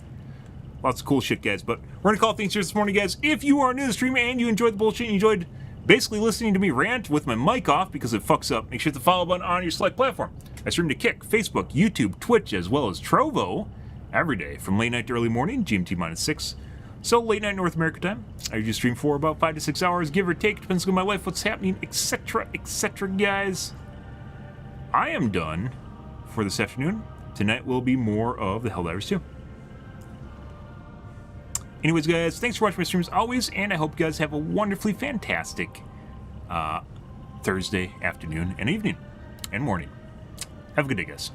Lots of cool shit, guys. But we're going to call things here this morning, guys. If you are new to the stream and you enjoyed the bullshit and you enjoyed basically listening to me rant with my mic off because it fucks up, make sure to hit the follow button on your select platform. I stream to Kick, Facebook, YouTube, Twitch, as well as Trovo every day from late night to early morning, GMT-6. So late night North America time. I usually stream for about 5 to 6 hours, give or take. Depends on my life, what's happening, etc., etc., guys. I am done for this afternoon. Tonight will be more of the Helldivers 2. Anyways, guys, thanks for watching my streams always, and I hope you guys have a wonderfully fantastic Thursday afternoon and evening and morning. Have a good day, guys.